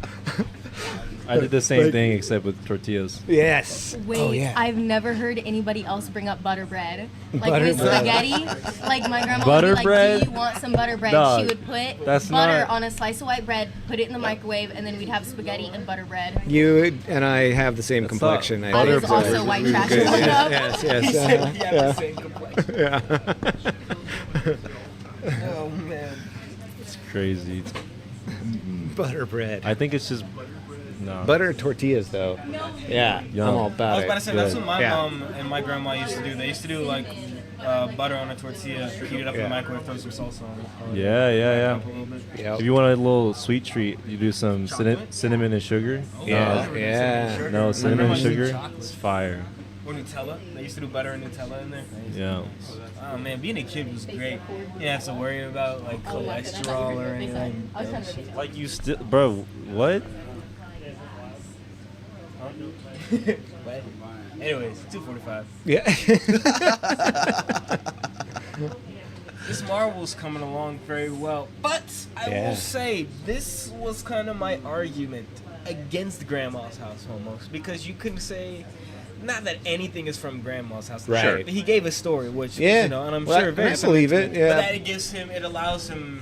I did the same thing except with tortillas. Yes. Wait, Oh, yeah. I've never heard anybody else bring up butter bread. Like Butter with bread. spaghetti, like my grandma Butter would be like, bread? do you want some butter bread? Dog, She would put that's butter not- on a slice of white bread, put it in the microwave, and then we'd have spaghetti and butter bread. You and I have the same complexion. I was also white trash Good. growing up. Yes. He said he had the same complexion. Yeah. Oh, man. It's crazy. Butter bread. I think it's just no. Butter tortillas, though. Yeah, Yum. I'm all about I was it. about to say, that's what my Yeah. mom and my grandma used to do. They used to do like butter on a tortilla, heat it up in Yeah. the microwave, throw some salsa on it. Yeah. Up a little bit. Yep. If you want a little sweet treat, you do some cinnamon and sugar. Yeah, yeah. No, cinnamon and My grandma sugar. used chocolate. It's fire. Or Nutella. They used to do butter and Nutella in there. Yeah. Oh man, being a kid was great. You didn't have to worry about like cholesterol or anything. Like you still, bro. What? But anyways, 2:45. Yeah. This Marvel's coming along very well, but I Yeah. will say this was kind of my argument against Grandma's house almost, because you couldn't say. Not that anything is from Grandma's house. Right. Sure. He gave a story, which Yeah. and I'm Well, sure very I believe it, sentimental, yeah. But that it allows him.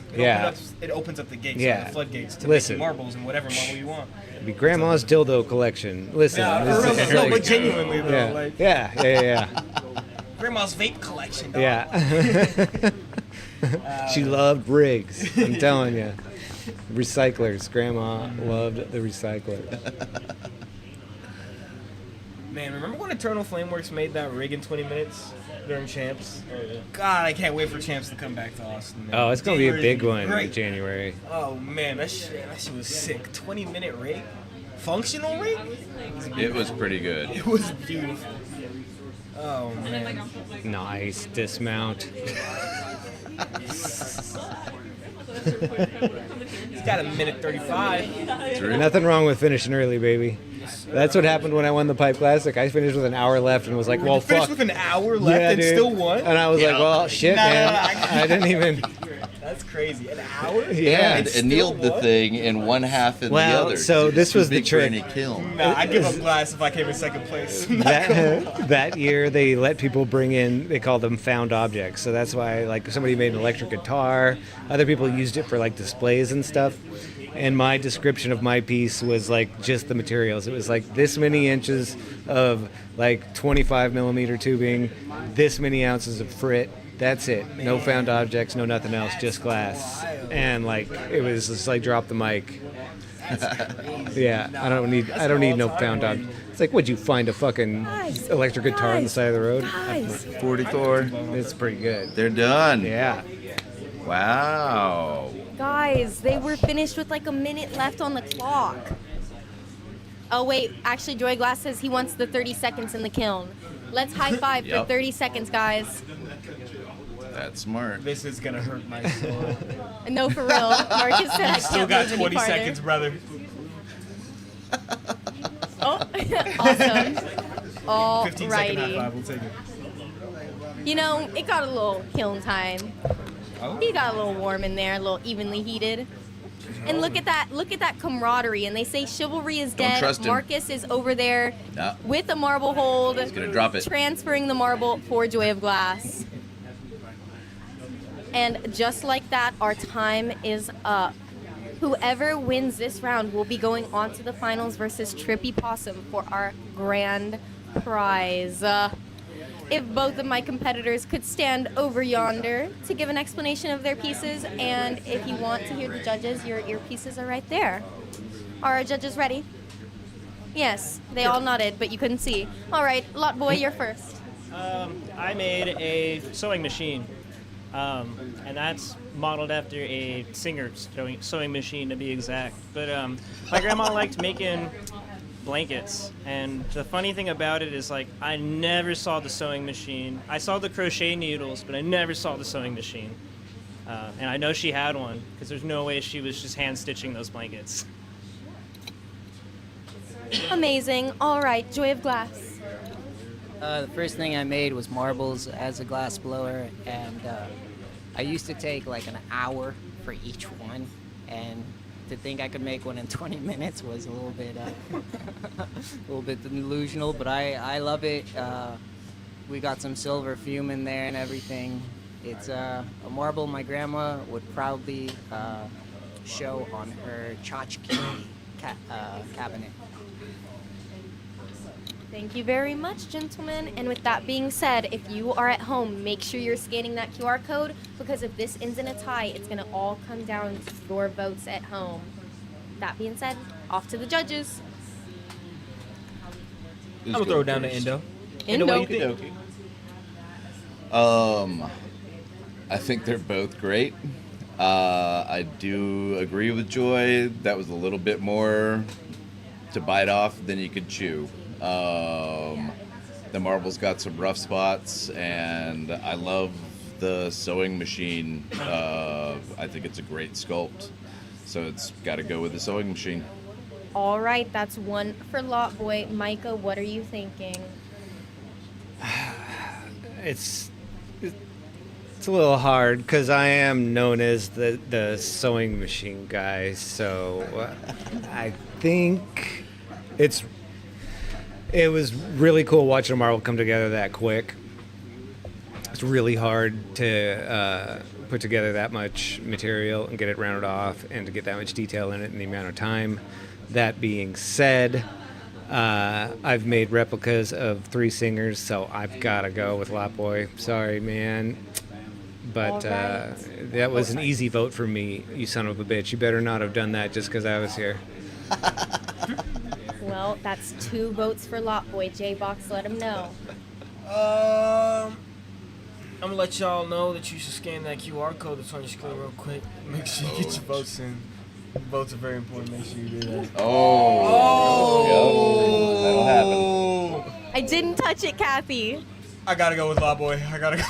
It opens up the gates, Yeah. the floodgates to Listen. making marbles and whatever marble you want. It'd be Grandma's dildo collection. Listen. Yeah, this for is real, no, but genuinely though, Yeah. like Yeah. Grandma's vape collection. Dog. Yeah. She loved rigs. I'm telling you. Recyclers. Grandma loved the recycler. Man, remember when Eternal Flameworks made that rig in 20 minutes during Champs? God, I can't wait for Champs to come back to Austin. Man. Oh, it's gonna be a January's big gonna be one in great. January. Oh man, that shit was sick. 20-minute rig, functional rig. It was pretty good. It was beautiful. Oh man. Nice dismount. He's got a minute 35. Nothing wrong with finishing early, baby. That's what happened when I won the Pipe Classic. I finished with an hour left and was like, well, You finished fuck. with an hour left and dude. still won? And I was like, well, shit, No, no, man. no, I didn't even. That's crazy. An hour? Yeah. And annealed the thing in one half and Well, the other. so 'cause it this too was the big for trick. any kiln. Nah, I'd give up glass if I came in second place. I'm not gonna lie. That year, they let people bring in, they called them found objects. So that's why, like, somebody made an electric guitar. Other people used it for, like, displays and stuff. And my description of my piece was, like, just the materials. It was, like, this many inches of, like, 25 millimeter tubing, this many ounces of frit, That's it. No found objects, no nothing else, just glass. And like it was just like drop the mic. Yeah, I don't need no found objects. It's like, would you find a fucking electric guitar on the side of the road? Guys. 44. It's pretty good. They're done. Yeah. Wow. Guys, they were finished with like a minute left on the clock. Oh wait, actually Joy Glass says he wants the 30 seconds in the kiln. Let's high five for Yep. 30 seconds, guys. That's smart. This is gonna hurt my soul. No, for real. Marcus said I Still can't got move any 20 farther. seconds, brother. Oh, awesome. 15 second high Alrighty. five. We'll take it. You know, it got a little kiln time. Oh. He got a little warm in there, a little evenly heated. And look at that camaraderie. And they say chivalry is Don't dead. trust him. Marcus is over there No. with a marble hold. He's gonna drop it. Transferring the marble for Joy of Glass. And just like that, our time is up. Whoever wins this round will be going on to the finals versus Trippy Possum for our grand prize. If both of my competitors could stand over yonder to give an explanation of their pieces, and if you want to hear the judges, your earpieces are right there. Are our judges ready? Yes, they all nodded, but you couldn't see. All right, Lot Boy, you're first. I made a sewing machine, and that's modeled after a Singer's sewing machine to be exact. But my grandma liked making blankets, and the funny thing about it is, like, I never saw the sewing machine. I saw the crochet needles, but I never saw the sewing machine. And I know she had one, because there's no way she was just hand stitching those blankets. Amazing. All right, Joy of Glass. The first thing I made was marbles as a glass blower, and I used to take like an hour for each one, and to think I could make one in 20 minutes was a little bit delusional, but I love it. We got some silver fume in there and everything. It's a marble my grandma would probably show on her tchotchke cabinet. Thank you very much, gentlemen. And with that being said, if you are at home, make sure you're scanning that QR code, because if this ends in a tie, it's going to all come down to your votes at home. That being said, off to the judges. I'm gonna throw it down to Indo. Indo. What do you think? I think they're both great. I do agree with Joy. That was a little bit more to bite off than you could chew. The marble's got some rough spots, and I love the sewing machine. I think it's a great sculpt, so it's got to go with the sewing machine. All right, that's one for Lot Boy. Micah, what are you thinking? It's a little hard because I am known as the sewing machine guy, so I think it was really cool watching a marble come together that quick. It's really hard to put together that much material and get it rounded off and to get that much detail in it in the amount of time. That being said, I've made replicas of 3 singers, so I've got to go with Lot Boy. Sorry, man. But that was an easy vote for me, you son of a bitch. You better not have done that just because I was here. Well, that's 2 votes for Lot Boy. J-Box, let him know. I'm gonna let y'all know that you should scan that QR code that's on your screen real quick. Make sure you get your votes in. Votes are very important. Make sure you do that. That'll happen. I didn't touch it, Kathy. I gotta go with Lot Boy. I gotta go.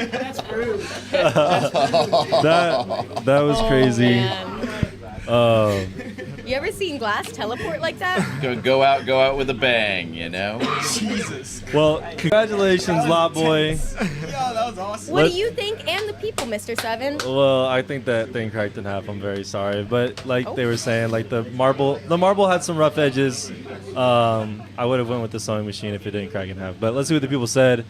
That's rude. that was crazy. You ever seen glass teleport like that? Go out with a bang, you know? Jesus. Well, congratulations, Lot Boy. Yo, that was awesome. What do you think, and the people, Mr. Seven? Well, I think that thing cracked in half. I'm very sorry, but like they were saying, like the marble had some rough edges. I would have went with the sewing machine if it didn't crack in half. But let's see what the people said.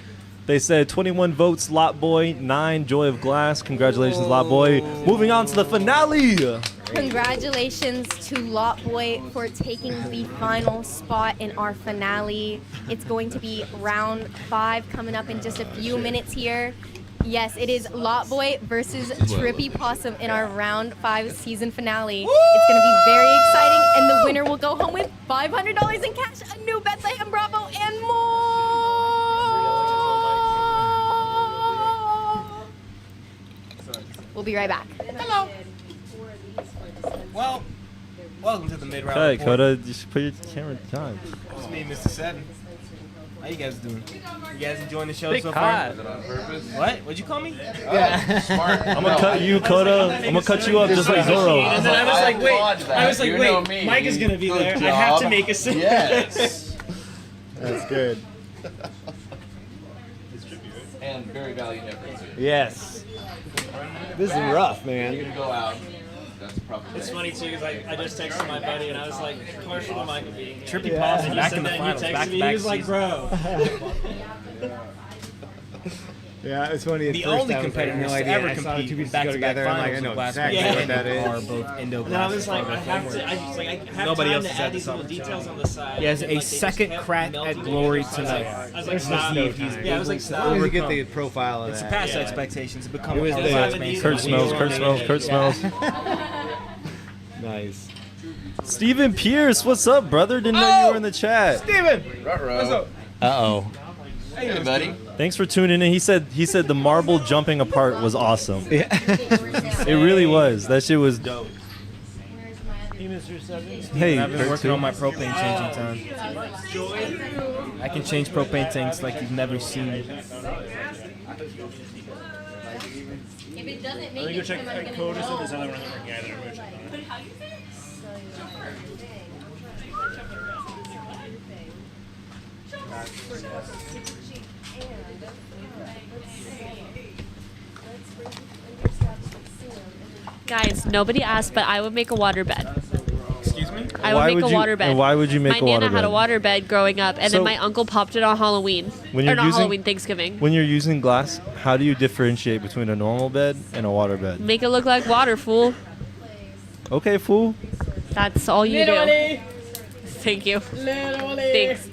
They said 21 votes, Lot Boy, 9, Joy of Glass. Congratulations, Lot Boy. Moving on to the finale. Congratulations to Lot Boy for taking the final spot in our finale. It's going to be round 5 coming up in just a few minutes here. Yes, it is Lot Boy versus Trippy Possum in our round 5 season finale. It's going to be very exciting, and the winner will go home with $500 in cash, a new Bethlehem Bravo, and more. We'll be right back. Hello. Well, welcome to the mid-round Hey, report. Coda, you should put your camera down. It's me, Mr. Seven. How you guys doing? You guys enjoying the show Big so far? hot. What? What'd you call me? Yeah. Smart. I'm gonna cut you, Coda. I'm gonna cut you up just like Zorro. And then I was like, wait, Mike is gonna be there. I have to make a scene. Yes. That's good. And very valued efforts. Yes. This is rough, man. You're gonna go out. That's probably. It's funny too because I just texted my buddy and I was like, commercial to Michael being here. Trippy Possum back in the finals. finals, He was like, bro. Yeah, it's funny. The only competitors to ever compete in back-to-back finals I know with Glass exactly Master what that are is. both Indo And I was Glass. like, I have Nobody time else to has add had these this little details on the side. He has and, a like, they just second kept crack melting at glory together. tonight. I was like, There's stop. no he's Yeah, I was like, able to stop. As long as you get overcome. the profile of It's that. past Yeah. expectations to become It was a the- Glass Master. Kurt smells. Kurt smells. Kurt smells. Nice. Steven Pierce, what's up, brother? Didn't know you were in the chat. Steven! What's up? Uh-oh. Hey, buddy. Thanks for tuning in. He said the marble jumping apart was awesome. Yeah. It really was. That shit was dope. Hey, I've been Kurt, working too. on my propane changing time. I can change propane tanks like you've never seen. If it doesn't Let make me go it, check then I'm gonna Coda know. and this other one I'm working at. I'm gonna check on it. Guys, nobody asked, but I would make a waterbed. Excuse me? I would Why make would a you- waterbed. and why would you make my a Nana had a waterbed? waterbed growing up, and So- then my uncle popped it on Halloween. When Or you're not using Halloween, Thanksgiving. When you're using glass, how do you differentiate between a normal bed and a water bed? Make it look like water, fool. Okay, fool. That's all you do. Literally. Thank you. Thanks.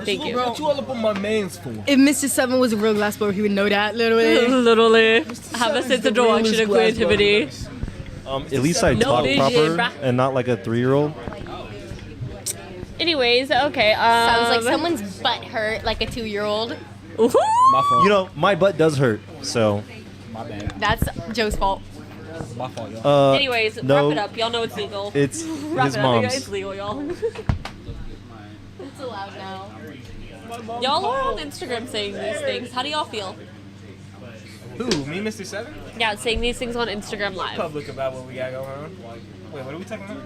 Thank you. What you all up on my mains for? If Mr. Seven was a real glass blower, he would know that, literally. Literally. Have a sense of direction and creativity. At least I No talk vision, proper bruh. and not like a 3-year-old. Anyways, okay. Sounds like someone's butt hurt, like a 2-year-old. You know, my butt does hurt, so. My bad. That's Joe's fault. My fault, y'all. Anyways, no, wrap it up. Y'all know it's legal. It's Wrap his it up. mom's. It's legal, y'all. It's allowed now. Y'all are on Instagram saying these things. How do y'all feel? Who? Me, Mr. Seven? Yeah, saying these things on Instagram Live. Public about what we got going on. Wait, what are we talking about?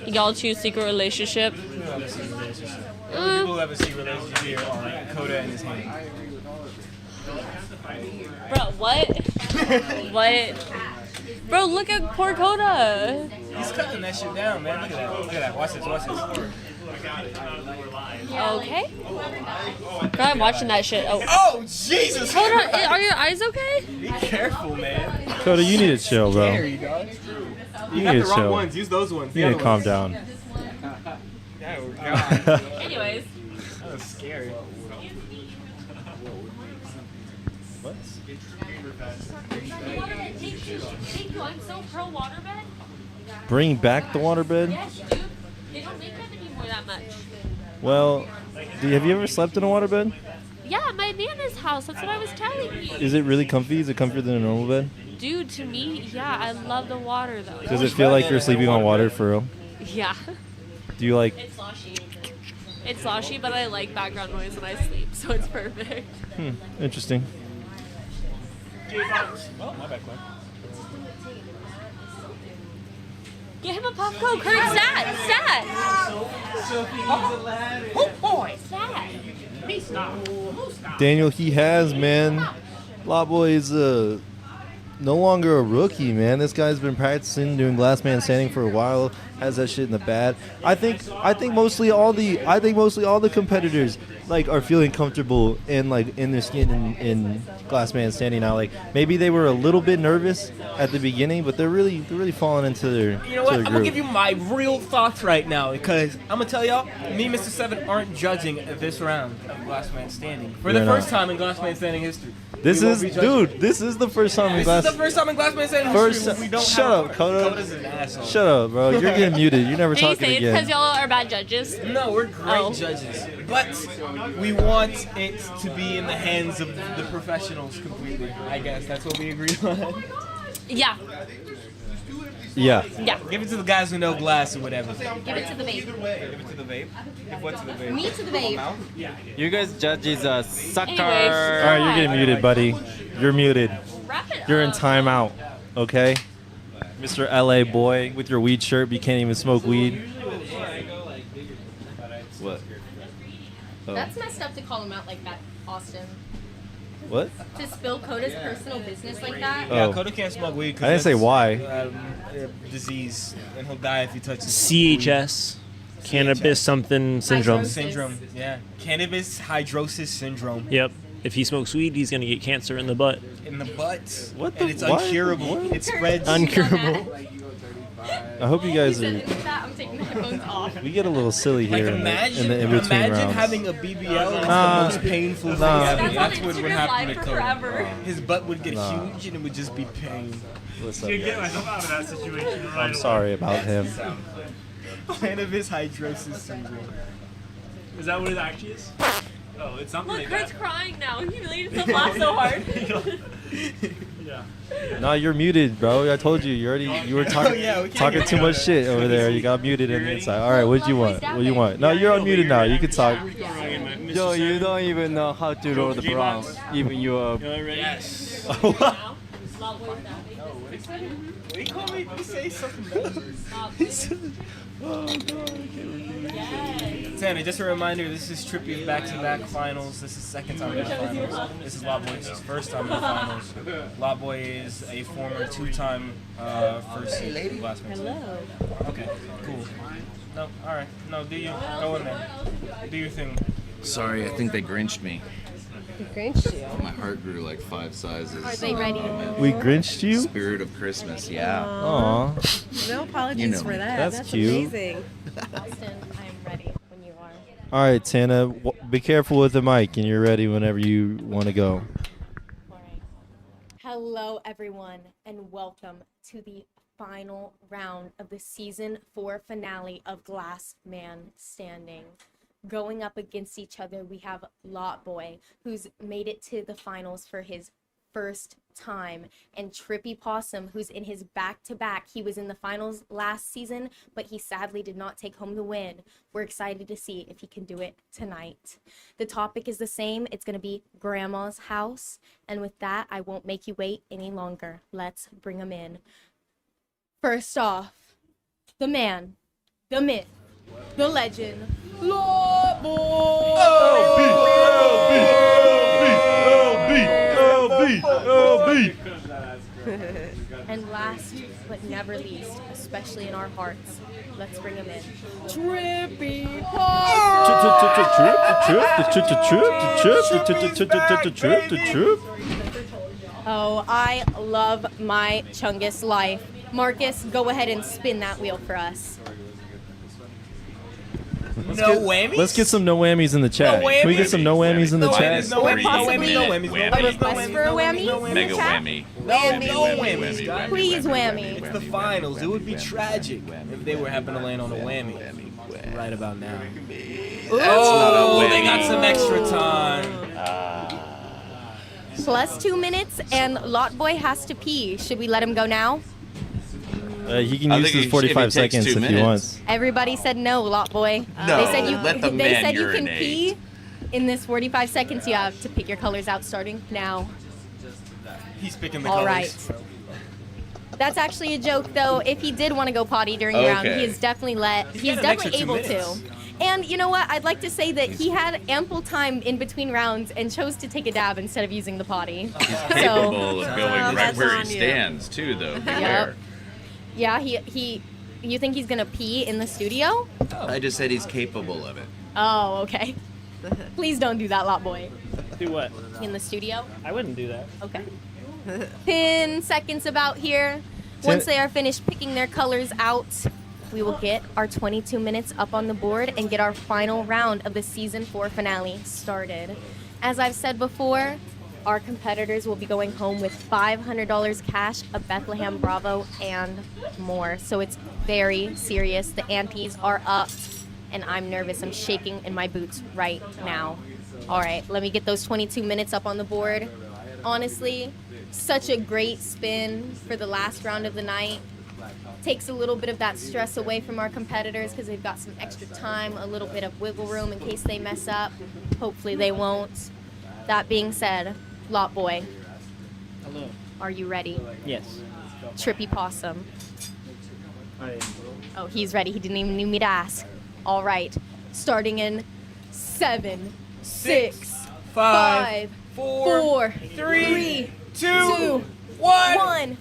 Y'all choose secret relationship. People who have a secret relationship. The people who have a secret relationship here are Coda and his hand. Bro, what? What? Bro, look at poor Coda. He's cutting that shit down, man. Look at that. Look at that. Watch this. Watch this. Okay. Bro, I'm watching that shit. Oh, Oh, Jesus! Hold on. Are your eyes okay? Be careful, man. Coda, you need to chill, bro. Scary, dog. You got need the to wrong chill. ones. Use those ones. You The need to other calm ones. down. Oh, God. Anyways. That was scary. What? Thank you. I'm so pro waterbed. Bring back the waterbed? Yes, dude. They don't make them anymore that much. Well, have you ever slept in a waterbed? Yeah, at my Nana's house. That's what I was telling you. Is it really comfy? Is it comfier than a normal bed? Dude, to me, yeah, I love the water though. Does it feel like you're sleeping on water for real? Yeah. Do you like? It's sloshy. It's sloshy, but I like background noise when I sleep, so it's perfect. Interesting. Oh, my bad, Clark. Get him a puff coke. Kurt, stat. Oh boy, stat. Daniel, he has, man. Lot Boy is no longer a rookie, man. This guy's been practicing doing glass man standing for a while. has that shit in the bag. I think mostly all the competitors like are feeling comfortable in their skin in Glass Man Standing now. Like maybe they were a little bit nervous at the beginning, but they're really falling into their You know what? to I'm their gonna groove. give you my real thoughts right now because I'm gonna tell y'all, me and Mr. Seven aren't judging this round of Glass Man Standing for the You're first not. time in Glass Man Standing history. This We won't is be judging. this is the first time in This Glass. is the first time in Glass Man Standing First history. We don't shut have up, Coda. Coda's an asshole. Shut up, bro. You're getting muted. You're never Did you talking say it's because again. y'all are bad judges? No, we're great Oh. judges, but we want it to be in the hands of the professionals completely. I guess that's what we agreed on. Yeah. Yeah. Yeah. Give it to the guys who know glass or whatever. Give it to the vape. Give it to the vape. Give what to the vape? Me to the vape. You guys judges sucker. Anyway, All right, you're getting muted, buddy. You're muted. You're in timeout. Okay, Mr. LA boy with your weed shirt, but you can't even smoke weed. What? Oh. That's messed up to call him out like that, Austin. What? To spill Coda's personal business like that. Oh. Yeah, Coda can't smoke weed. 'Cause I didn't say that's, why. Disease, and he'll die if he touches CHS, cannabis something syndrome. Syndrome, yeah. Cannabis hydrosis syndrome. Yep. If he smokes weed, he's gonna get cancer in the butt. In the butt. What And the- it's what? uncurable. What? It spreads. Uncurable. I hope you guys are. I'm taking the headphones off. We get a little silly here in the in between imagine rounds. having a BBL is Nah. the most painful thing Nah. ever. That's That's on what would Instagram happen Live to for Coda. forever. His butt would get Nah. huge and it would just be pain. What's up, Get guys? myself out of that situation I'm sorry about him. Cannabis hydrosis syndrome. Is that what it actually is? Oh, it's something Look, Kurt's crying now. He made himself laugh so hard. Yeah. No, you're muted, bro. I told you. You were talking yeah, we can't talking hear too you. much shit over there. You got muted on the inside. All right, what do you want? What do you want? No, you're unmuted now. You can talk. Yo, you don't even know how to roll the Bronx. Even you're. Yes. He called me to say something. Oh, God, I can't remember. Tanner, just a reminder, this is Trippy's back-to-back finals. This is second time in the finals. This is Lotboy's first time in the finals. Lotboy is a former two-time first seed Glass Man. Hello. Okay, cool. No, all right. No, do you go in there? Do your thing. Sorry, I think they grinched me. Grinched you. My heart grew like 5 sizes. Are they ready? We grinched you? Spirit of Christmas, yeah. Aw. No apologies You know for me. that. That's cute. amazing. Austin, I am ready when you are. All right, Tana, be careful with the mic, and you're ready whenever you want to go. Hello, everyone, and welcome to the final round of the season 4 finale of Glass Man Standing. Going up against each other, we have Lotboy, who's made it to the finals for his first time, and Trippy Possum, who's in his back-to-back. He was in the finals last season, but he sadly did not take home the win. We're excited to see if he can do it tonight. The topic is the same. It's going to be Grandma's house, and with that, I won't make you wait any longer. Let's bring him in. First off, the man, the myth, the legend, Lotboy! And last but never least, especially in our hearts, let's bring him in. Trippy Oh, I love my Chungus life. Marcus, go ahead and spin that wheel for us. Let's get some no whammies in the chat. Can we get some no whammies in the chat? No whammies, no whammies, no whammies. A request for a whammy? Mega in the chat? whammy. No whammies, guys. Please whammy. It's the finals. It would be tragic if they were happen to land on a whammy right about now. Oh, they got some extra time. Plus 2 minutes, and Lotboy has to pee. Should we let him go now? He can I use think his 45 if it takes seconds 2 if he minutes. wants. Everybody said no, Lotboy. No, they said you. let the they man said you can urinate. pee in this 45 seconds. You have to pick your colors out starting now. He's picking the All colors. right. That's actually a joke, though. If he did want to go potty during the round, Okay. he is definitely he's got an extra definitely 2 able minutes. to. And you know what? I'd like to say that he had ample time in between rounds and chose to take a dab instead of using the potty. Capable of going right where he stands, too, though. Be Yep. fair. Yeah, he You think he's gonna pee in the studio? I just said he's capable of it. Oh, okay. Please don't do that, lot boy. Do what? In the studio? I wouldn't do that. Okay. 10 seconds about here. Once they are finished picking their colors out, we will get our 22 minutes up on the board and get our final round of the season 4 finale started. As I've said before, our competitors will be going home with $500 cash, a Bethlehem Bravo, and more. So it's very serious. The antes are up, and I'm nervous. I'm shaking in my boots right now. All right, let me get those 22 minutes up on the board. Honestly, such a great spin for the last round of the night. Takes a little bit of that stress away from our competitors because they've got some extra time, a little bit of wiggle room in case they mess up. Hopefully they won't. That being said, Lot Boy, Hello. are you ready? Yes. Trippy Possum. Oh, he's ready. He didn't even need me to ask. All right. Starting in 7, 6, 5, 4, 3, 2, 1.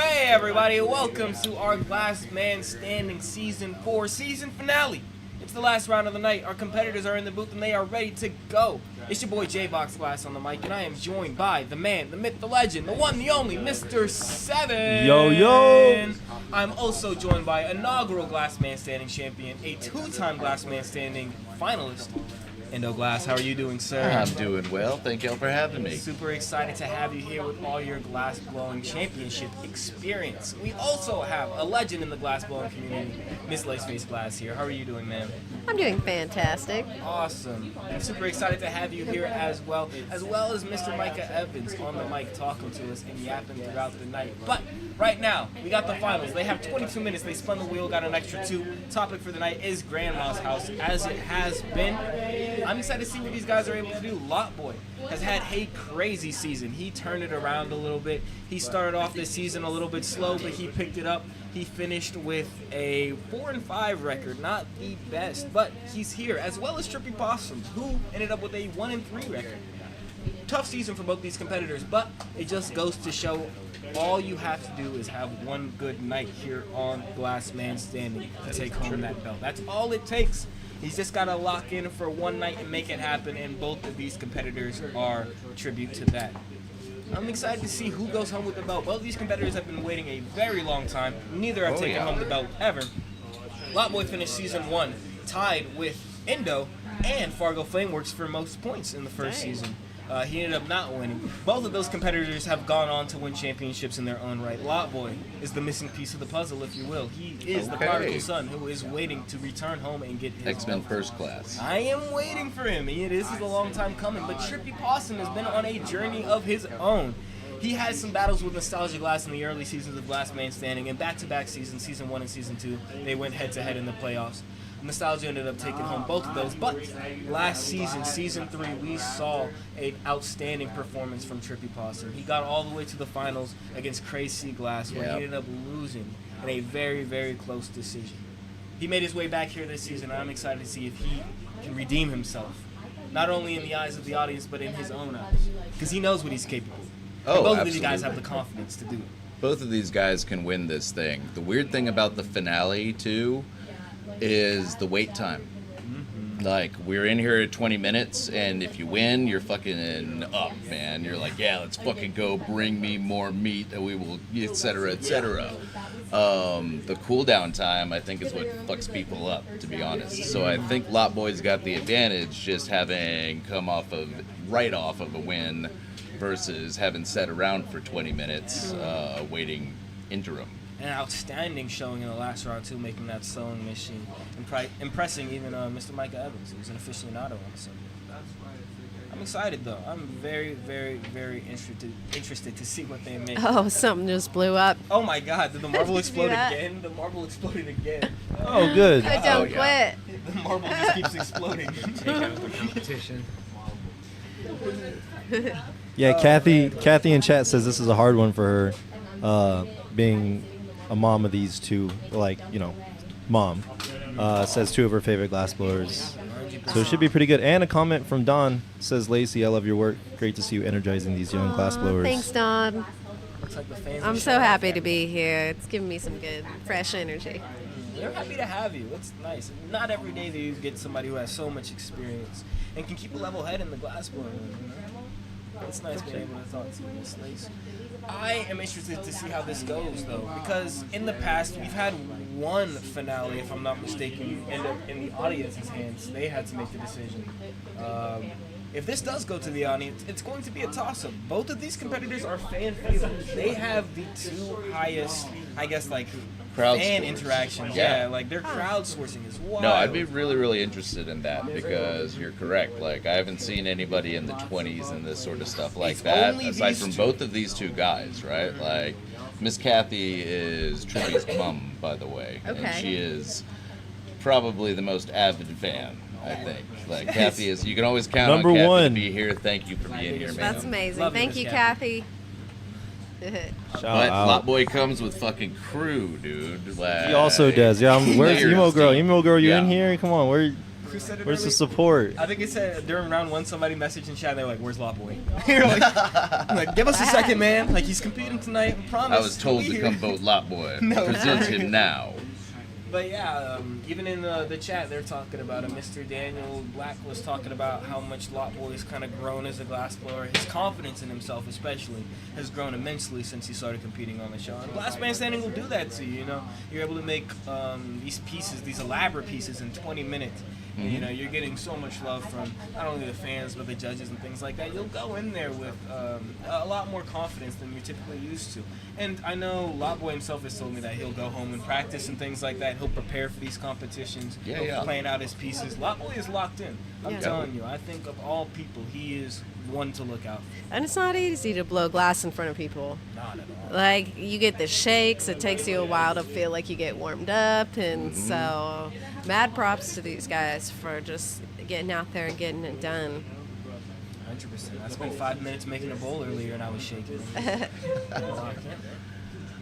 Hey everybody, welcome to our Last Man Standing Season 4 season finale. It's the last round of the night. Our competitors are in the booth and they are ready to go. It's your boy J-Box Glass on the mic, and I am joined by the man, the myth, the legend, the one, the only, Mr. Seven. Yo, yo. I'm also joined by inaugural Glass Man Standing champion, a 2-time Glass Man Standing finalist, Endo Glass. How are you doing, sir? I'm doing well. Thank y'all for having me. Super excited to have you here with all your glass blowing championship experience. We also have a legend in the glass blowing community, Miss Laceface Glass here. How are you doing, ma'am? I'm doing fantastic. Awesome. I'm super excited to have you here as well as Mr. Micah Evans on the mic talking to us and yapping throughout the night. But right now, we got the finals. They have 22 minutes. They spun the wheel, got an extra 2. Topic for the night is Grandma's house, as it has been. I'm excited to see what these guys are able to do. Lot Boy has had a crazy season. He turned it around a little bit. He started off this season a little bit slow, but he picked it up. He finished with a 4-5 record, not the best, but he's here, as well as Trippy Possum, who ended up with a 1-3 record. Tough season for both these competitors, but it just goes to show all you have to do is have one good night here on Glass Man Standing to take home that belt. That's all it takes. He's just got to lock in for one night and make it happen, and both of these competitors are tribute to that. I'm excited to see who goes home with the belt. Both of these competitors have been waiting a very long time. Neither have taken home the belt ever. Lot Boy finished season 1 tied with Endo and Fargo Flameworks for most points in the first season. He ended up not winning. Both of those competitors have gone on to win championships in their own right. Lot Boy is the missing piece of the puzzle, if you will. He is the prodigal son who is waiting to return home and get his X-Men First Class. I am waiting for him. This is a long time coming, but Trippy Possum has been on a journey of his own. He had some battles with Nostalgia Glass in the early seasons of Glass Man Standing, and back-to-back seasons, season 1 and season 2, they went head-to-head in the playoffs. Nostalgia ended up taking home both of those, but last season, season 3, we saw an outstanding performance from Trippy Possum. He got all the way to the finals against Crazy Glass, where he ended up losing in a very, very close decision. He made his way back here this season, and I'm excited to see if he can redeem himself, not only in the eyes of the audience, but in his own eyes, because he knows what he's capable of. Oh, both absolutely. of these guys have the confidence to do it. Both of these guys can win this thing. The weird thing about the finale, too, is the wait time. Like, we're in here at 20 minutes, and if you win, you're fucking up, man. You're like, yeah, let's fucking go, bring me more meat, and we will, et cetera, et cetera. The cooldown time, I think, is what fucks people up, to be honest. So I think Lot Boy's got the advantage, just having come right off of a win versus having sat around for 20 minutes waiting interim. An outstanding showing in the last round, too, making that sewing machine. Impressing even Mr. Micah Evans, who's an aficionado on the subject. I'm excited, though. I'm very, very, very interested to see what they make. Oh, something just blew up. Oh, my God. Did the marble Did you see explode that? again? The marble exploded again. Oh, good. I don't quit. The marble just keeps exploding. Take out the competition. Yeah, Kathy in chat says this is a hard one for her, being a mom of these two, like, mom. Says 2 of her favorite glassblowers. So it should be pretty good. And a comment from Don says, Lacey, I love your work. Great to see you energizing these young glassblowers. Thanks, Don. Looks like the fans. I'm are so showing happy up. to be here. It's giving me some good, fresh energy. They're happy to have you. It's nice. Not every day do you get somebody who has so much experience and can keep a level head in the glass blowing. You know? It's nice being able to talk to you, Miss Lace. I am interested to see how this goes, though, because in the past we've had one finale, if I'm not mistaken, end up in the audience's hands. They had to make the decision. If this does go to the audience, it's going to be a toss-up. Both of these competitors are fan favorites. They have the two highest, I guess, like Crowd fan scores. interactions. Yeah. Yeah, like their crowdsourcing is wild. No, I'd be really, really interested in that because you're correct. Like, I haven't seen anybody in the 20s and this sort of stuff like It's that, only aside these from two. both of these two guys, right? Like, Miss Kathy is Trippy's mom, by the way. And Okay. she is probably the most avid fan, I think. Like, Kathy is, you can always count Number on Kathy to one. be here. Thank you for being here, man. That's amazing. Love you, Thank Miss you, Kathy. Kathy. Shout But out. Lot Boy comes with fucking crew, dude. Like, He also does. Yeah, where's layers Emo Girl? deep. Emo Girl, you in Yeah. here? Come on, Who said it where's the earlier? support? I think it said during round one, somebody messaged in chat. They're like, "Where's Lotboy?" You're like, "Give us a second, man. Like he's competing tonight. I promise." I was told He'll to be come here." vote Lot Boy. No. Present him now. But yeah, even in the chat, they're talking about it. Mr. Daniel Black was talking about how much Lotboy's kind of grown as a glassblower. His confidence in himself, especially, has grown immensely since he started competing on the show. And glass bandstanding will do that to you. You know, you're able to make these pieces, these elaborate pieces, in 20 minutes. And, you know, you're getting so much love from not only the fans but the judges and things like that. You'll go in there with a lot more confidence than you're typically used to. And I know Lotboy himself has told me that he'll go home and practice and things like that. He'll prepare for these competitions. Yeah, He'll yeah. plan out his pieces. Lotboy is locked in. I'm Yeah. telling you. I think of all people, he is one to look out for. And it's not easy to blow glass in front of people. Not at all. Like, you get the shakes. It takes you a while to feel like you get warmed up. And so, mad props to these guys for just getting out there and getting it done. 100%. I spent 5 minutes making a bowl earlier and I was shaking.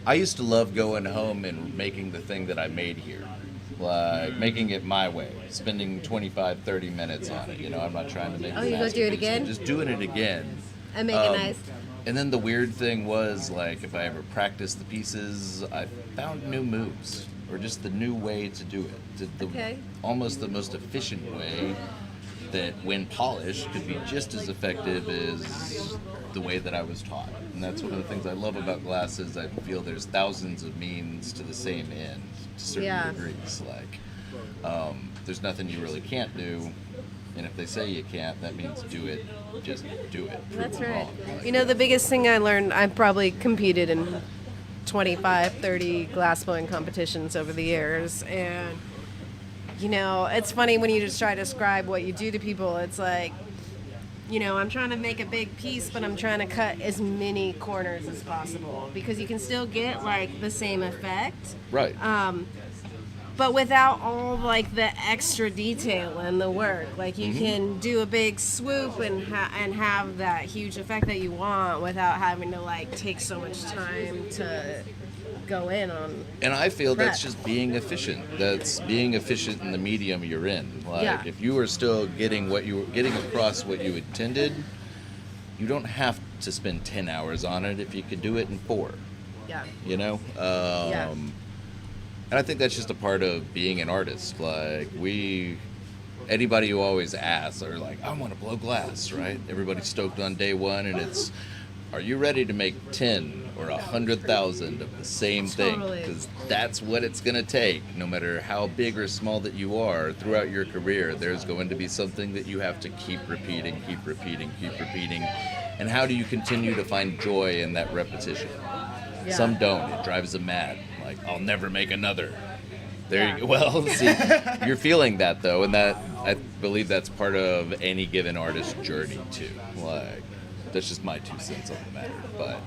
I used to love going home and making the thing that I made here. Like, making it my way. Spending 25, 30 minutes on it. You know, I'm not trying to make Oh, a you go do it masterpiece, again? but just doing it again. And make it nice. And then the weird thing was, like, if I ever practiced the pieces, I found new moves. Or just the new way to do it. Okay. Almost the most efficient way that, when polished, could be just as effective as the way that I was taught. And that's one of the things I love about glasses. I feel there's thousands of means to the same end, to certain Yeah. degrees. Like, there's nothing you really can't do. And if they say you can't, that means do it. Just do it. Prove That's them right. wrong. Like, You know, the biggest thing I learned, I probably competed in 25, 30 glass blowing competitions over the years. And, you know, it's funny when you just try to describe what you do to people. It's like, you know, I'm trying to make a big piece, but I'm trying to cut as many corners as possible because you can still get, like, the same effect. Right. But without all like the extra detail and the work, like you can do a big swoop and have that huge effect that you want without having to like take so much time to go in on. And I feel that's prep. just being efficient. That's being efficient in the medium you're in. Like, Yeah. if you are still getting across what you intended, you don't have to spend 10 hours on it if you could do it in 4. Yeah. You know? Yeah. And I think that's just a part of being an artist. Like, anybody who always asks are like, I want to blow glass, right? Everybody's stoked on day one, and it's, are you ready to make 10 or 100,000 of the same thing? Totally. Because that's what it's going to take. No matter how big or small that you are throughout your career, there's going to be something that you have to keep repeating. And how do you continue to find joy in that repetition? Yeah. Some don't. It drives them mad. Like, I'll never make another. There Yeah. you go. Well, see, you're feeling that though, and that, I believe that's part of any given artist's journey too. Like, that's just my 2 cents on the matter. But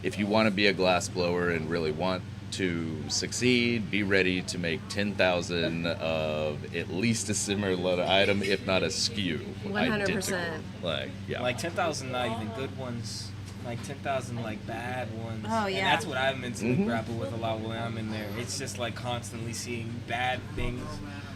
if you want to be a glass blower and really want to succeed, be ready to make 10,000 of at least a similar item, if not a SKU. 100%. Identical. Like, yeah. Like 10,000 not even good ones. Like 10,000 like bad ones. Oh, yeah. And that's what I mentally Mhm. grapple with a lot when I'm in there. It's just like constantly seeing bad things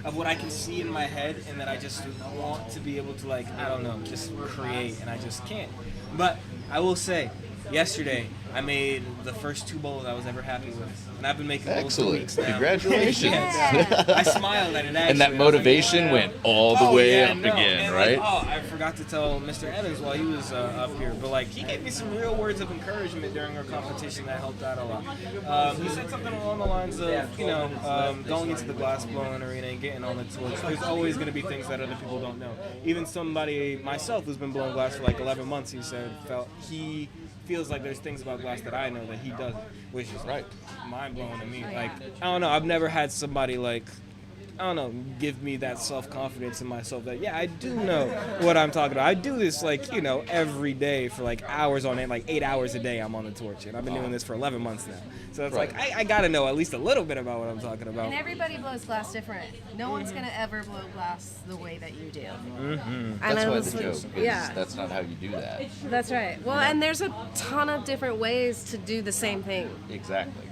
of what I can see in my head and that I just want to be able to, like, I don't know, just create, and I just can't. But I will say, yesterday I made the first 2 bowls I was ever happy with, and I've been making bowls for Excellent. weeks now. Congratulations. Yes. I smiled at it actually. And that motivation went all the way up again, and right? I forgot to tell Mr. Evans while he was up here, but like he gave me some real words of encouragement during our competition that helped out a lot. He said something along the lines of, going into the glass blowing arena and getting on the torch. There's always going to be things that other people don't know. Even somebody myself who's been blowing glass for like 11 months, he said he feels like there's things about glass that I know that he doesn't, which is mind blowing to me. Like, I don't know, I've never had somebody like, I don't know, give me that self-confidence in myself that, yeah, I do know what I'm talking about. I do this, like, every day for, like, hours on end, like 8 hours a day I'm on the torch, and I've been doing this for 11 months now. So it's like, I got to know at least a little bit about what I'm talking about. And everybody blows glass different. No one's going to ever blow glass the way that you do. Mm-hmm. And That's I why was the like- joke is yeah. that's not how you do that. That's right. Well, and there's a ton of different ways to do the same thing. Exactly.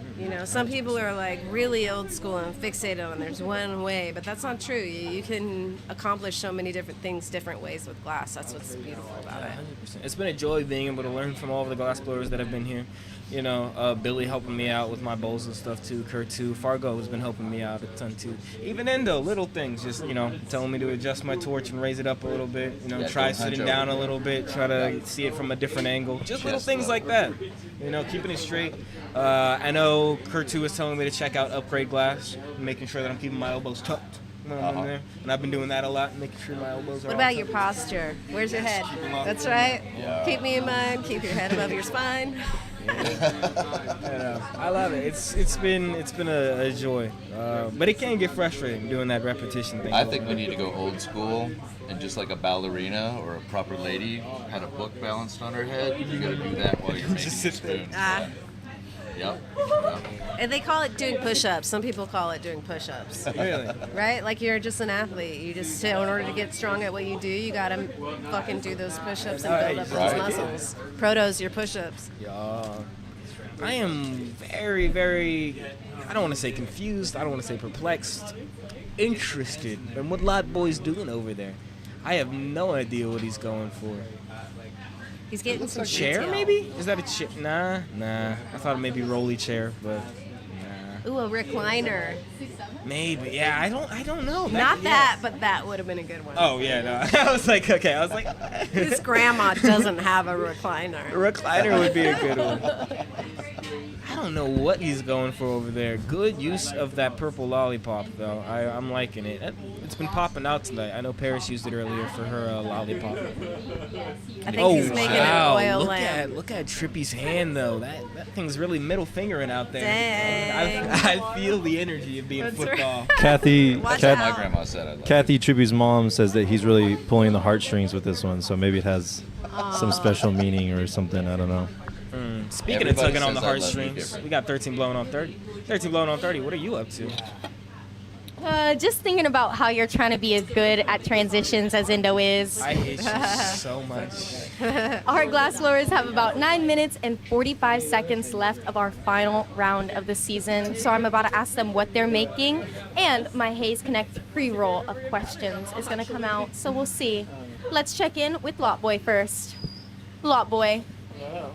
Some people are like really old school and fixated on there's one way, but that's not true. You can accomplish so many different things different ways with glass. That's what's beautiful about it. 100%. It's been a joy being able to learn from all of the glass blowers that have been here. Billy helping me out with my bowls and stuff too. Kurt too. Fargo has been helping me out a ton too. Even Endo, little things, just telling me to adjust my torch and raise it up a little bit. Try sitting down a little bit, try to see it from a different angle. Just little things like that. Keeping it straight. I know Kurt too is telling me to check out Upgrade Glass, making sure that I'm keeping my elbows tucked when I'm in there. And I've been doing that a lot, making sure my elbows are. What about your posture? Where's your head? That's right. Yeah. Keep me in mind. Keep your head above your spine. I love it. It's been a joy, but it can get frustrating doing that repetition thing. I think we need to go old school and just like a ballerina or a proper lady had a book balanced on her head. You got to do that while you're making your spoons. Yep. And they call it doing push-ups. Some people call it doing push-ups. Really? Right? Like you're just an athlete. You just, in order to get strong at what you do, you gotta fucking do those push-ups and build up those muscles. Protos, your push-ups. Yeah. I am very, very, I don't want to say confused, I don't want to say perplexed, interested in what Lot Boy's doing over there. I have no idea what he's going for. He's getting some chair, detail. maybe? Is that a chair? Nah. I thought maybe rolly chair, but nah. Ooh, a recliner. Maybe. Yeah, I don't know. Not that, but that would have been a good one. Oh yeah, no. I was like, His grandma doesn't have a recliner. A recliner would be a good one. I don't know what he's going for over there. Good use of that purple lollipop, though. I'm liking it. It's been popping out tonight. I know Paris used it earlier for her lollipop. I think he's making an oil lamp. Look at Trippy's hand, though. That thing's really middle fingering out there. Dang. I feel the energy of being That's flipped right. off. Kathy, My grandma said I like Kathy Tribby's mom says that he's really pulling the heartstrings with this one, so maybe it has some special meaning or something. I don't know. Speaking Everybody of tugging on the says I love you heartstrings, different. we got 13 blowing on 30. 13 blowing on 30. What are you up to? Just thinking about how you're trying to be as good at transitions as Indo is. I hate you so much. Our glass blowers have about 9 minutes and 45 seconds left of our final round of the season. So I'm about to ask them what they're making. And my Haze Connect pre-roll of questions is going to come out. So we'll see. Let's check in with Lot Boy first. Lot Boy,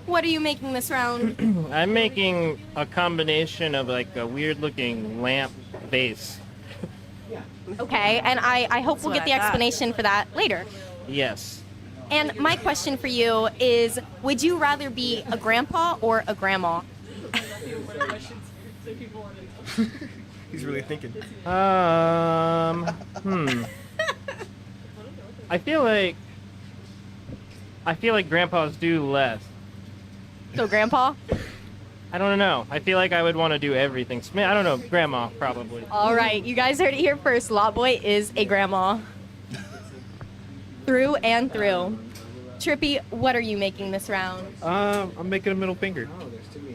what are you making this round? I'm making a combination of like a weird looking lamp base. Okay, and I hope we'll what get the I thought. explanation for that later. Yes. And my question for you is, would you rather be a grandpa or a grandma? He's really thinking. I feel like grandpas do less. So grandpa? I don't know. I feel like I would want to do everything. I don't know. Grandma, probably. All right, you guys heard it here first. Lot Boy is a grandma. Through and through. Trippy, what are you making this round? I'm making a middle finger.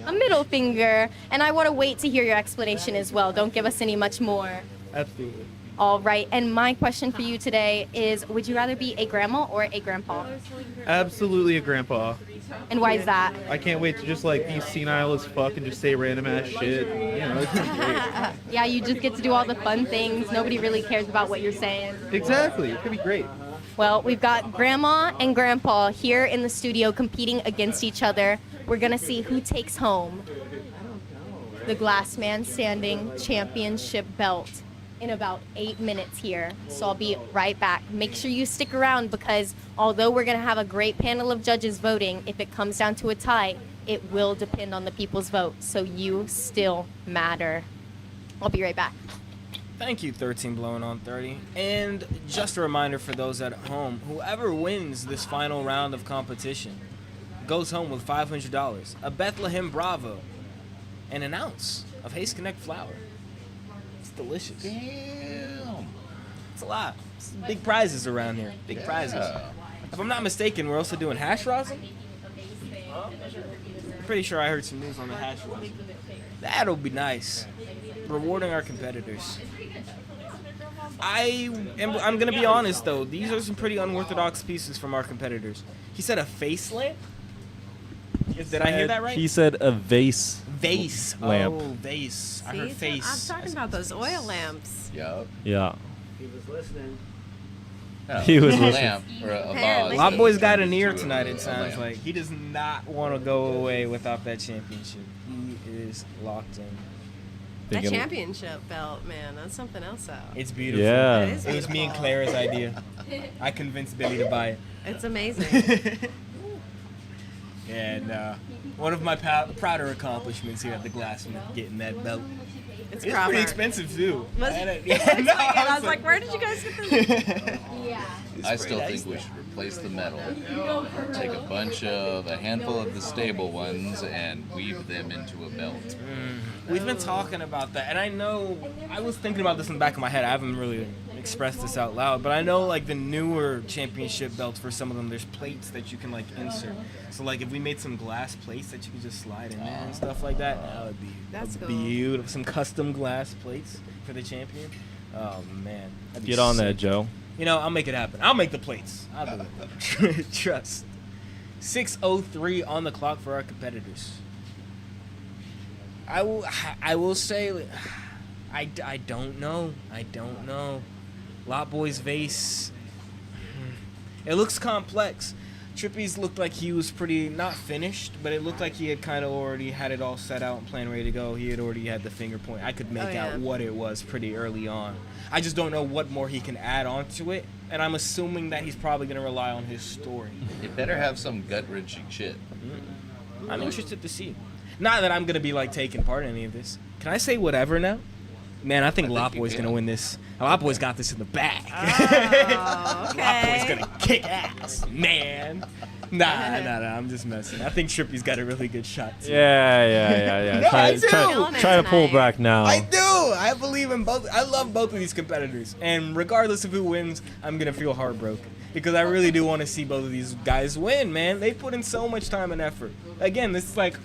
A middle finger. And I want to wait to hear your explanation as well. Don't give us any much more. Absolutely. All right, and my question for you today is, would you rather be a grandma or a grandpa? Absolutely a grandpa. And why is that? I can't wait to just like be senile as fuck and just say random ass shit. You know, it's just great. Yeah, you just get to do all the fun things. Nobody really cares about what you're saying. Exactly. It could be great. Well, we've got Grandma and Grandpa here in the studio competing against each other. We're going to see who takes home the Glass Man Standing Championship belt in about 8 minutes here. So I'll be right back. Make sure you stick around because although we're going to have a great panel of judges voting, if it comes down to a tie, it will depend on the people's vote. So you still matter. I'll be right back. Thank you, 13 Blowing on 30. And just a reminder for those at home, whoever wins this final round of competition goes home with $500, a Bethlehem Bravo, and an ounce of Haze Connect flour. It's delicious. Damn. It's a lot. It's big prizes around here. Big prizes. If I'm not mistaken, we're also doing hash rosin. I'm pretty sure I heard some news on the hash rosin. That'll be nice. Rewarding our competitors. I'm gonna be honest though, these are some pretty unorthodox pieces from our competitors. He said a face lamp? Did I hear that right? He said a vase. Lamp. Oh, vase. I heard See, face. I'm talking about those oil lamps. Yep. Yeah. He was listening. No, He was a listening. lamp or a Apparently. vase. Lot Boy's got an ear To tonight, a it sounds lamp. like. He does not want to go away without that championship. He is locked in. That Thinking- championship belt, man, that's something else out. It's beautiful. Yeah. It is It was me and beautiful. Clara's idea. I convinced Billy to buy it. It's amazing. And one of my prouder accomplishments here at the Glassman, getting that belt. It's It's proper. pretty expensive too. Was- And I was like, where did you guys get this? I still think we should replace the metal. Take a handful of the stable ones and weave them into a belt. We've been talking about that, and I know I was thinking about this in the back of my head. I haven't really expressed this out loud, but I know like the newer championship belts, for some of them, there's plates that you can like insert. So like if we made some glass plates that you could just slide in there and stuff like that, that would be That's cool. beautiful. Some custom glass plates for the champion. Oh man, that'd be Get on sick. that, Joe. You know, I'll make it happen. I'll make the plates. I'll do it. Trust. 6:03 on the clock for our competitors. I will say, I don't know. I don't know. Lot Boy's vase. It looks complex. Trippy's looked like he was pretty, not finished, but it looked like he had kind of already had it all set out and planned, ready to go. He had already had the finger point. I could make out what it was pretty early on. I just don't know what more he can add onto it, and I'm assuming that he's probably going to rely on his story. It better have some gut-wrenching shit. I'm interested to see. Not that I'm going to be like taking part in any of this. Can I say whatever now? Man, I think Lot Boy's going to win this. Lot Boy's got this in the bag. Oh, okay. Lot Boy's going to kick ass, man. Nah, I'm just messing. I think Trippy's got a really good shot, too. Yeah. No, I do. Try to pull back now. I do. I believe in both. I love both of these competitors. And regardless of who wins, I'm going to feel heartbroken. Because I really do want to see both of these guys win, man. They put in so much time and effort. Again, this is like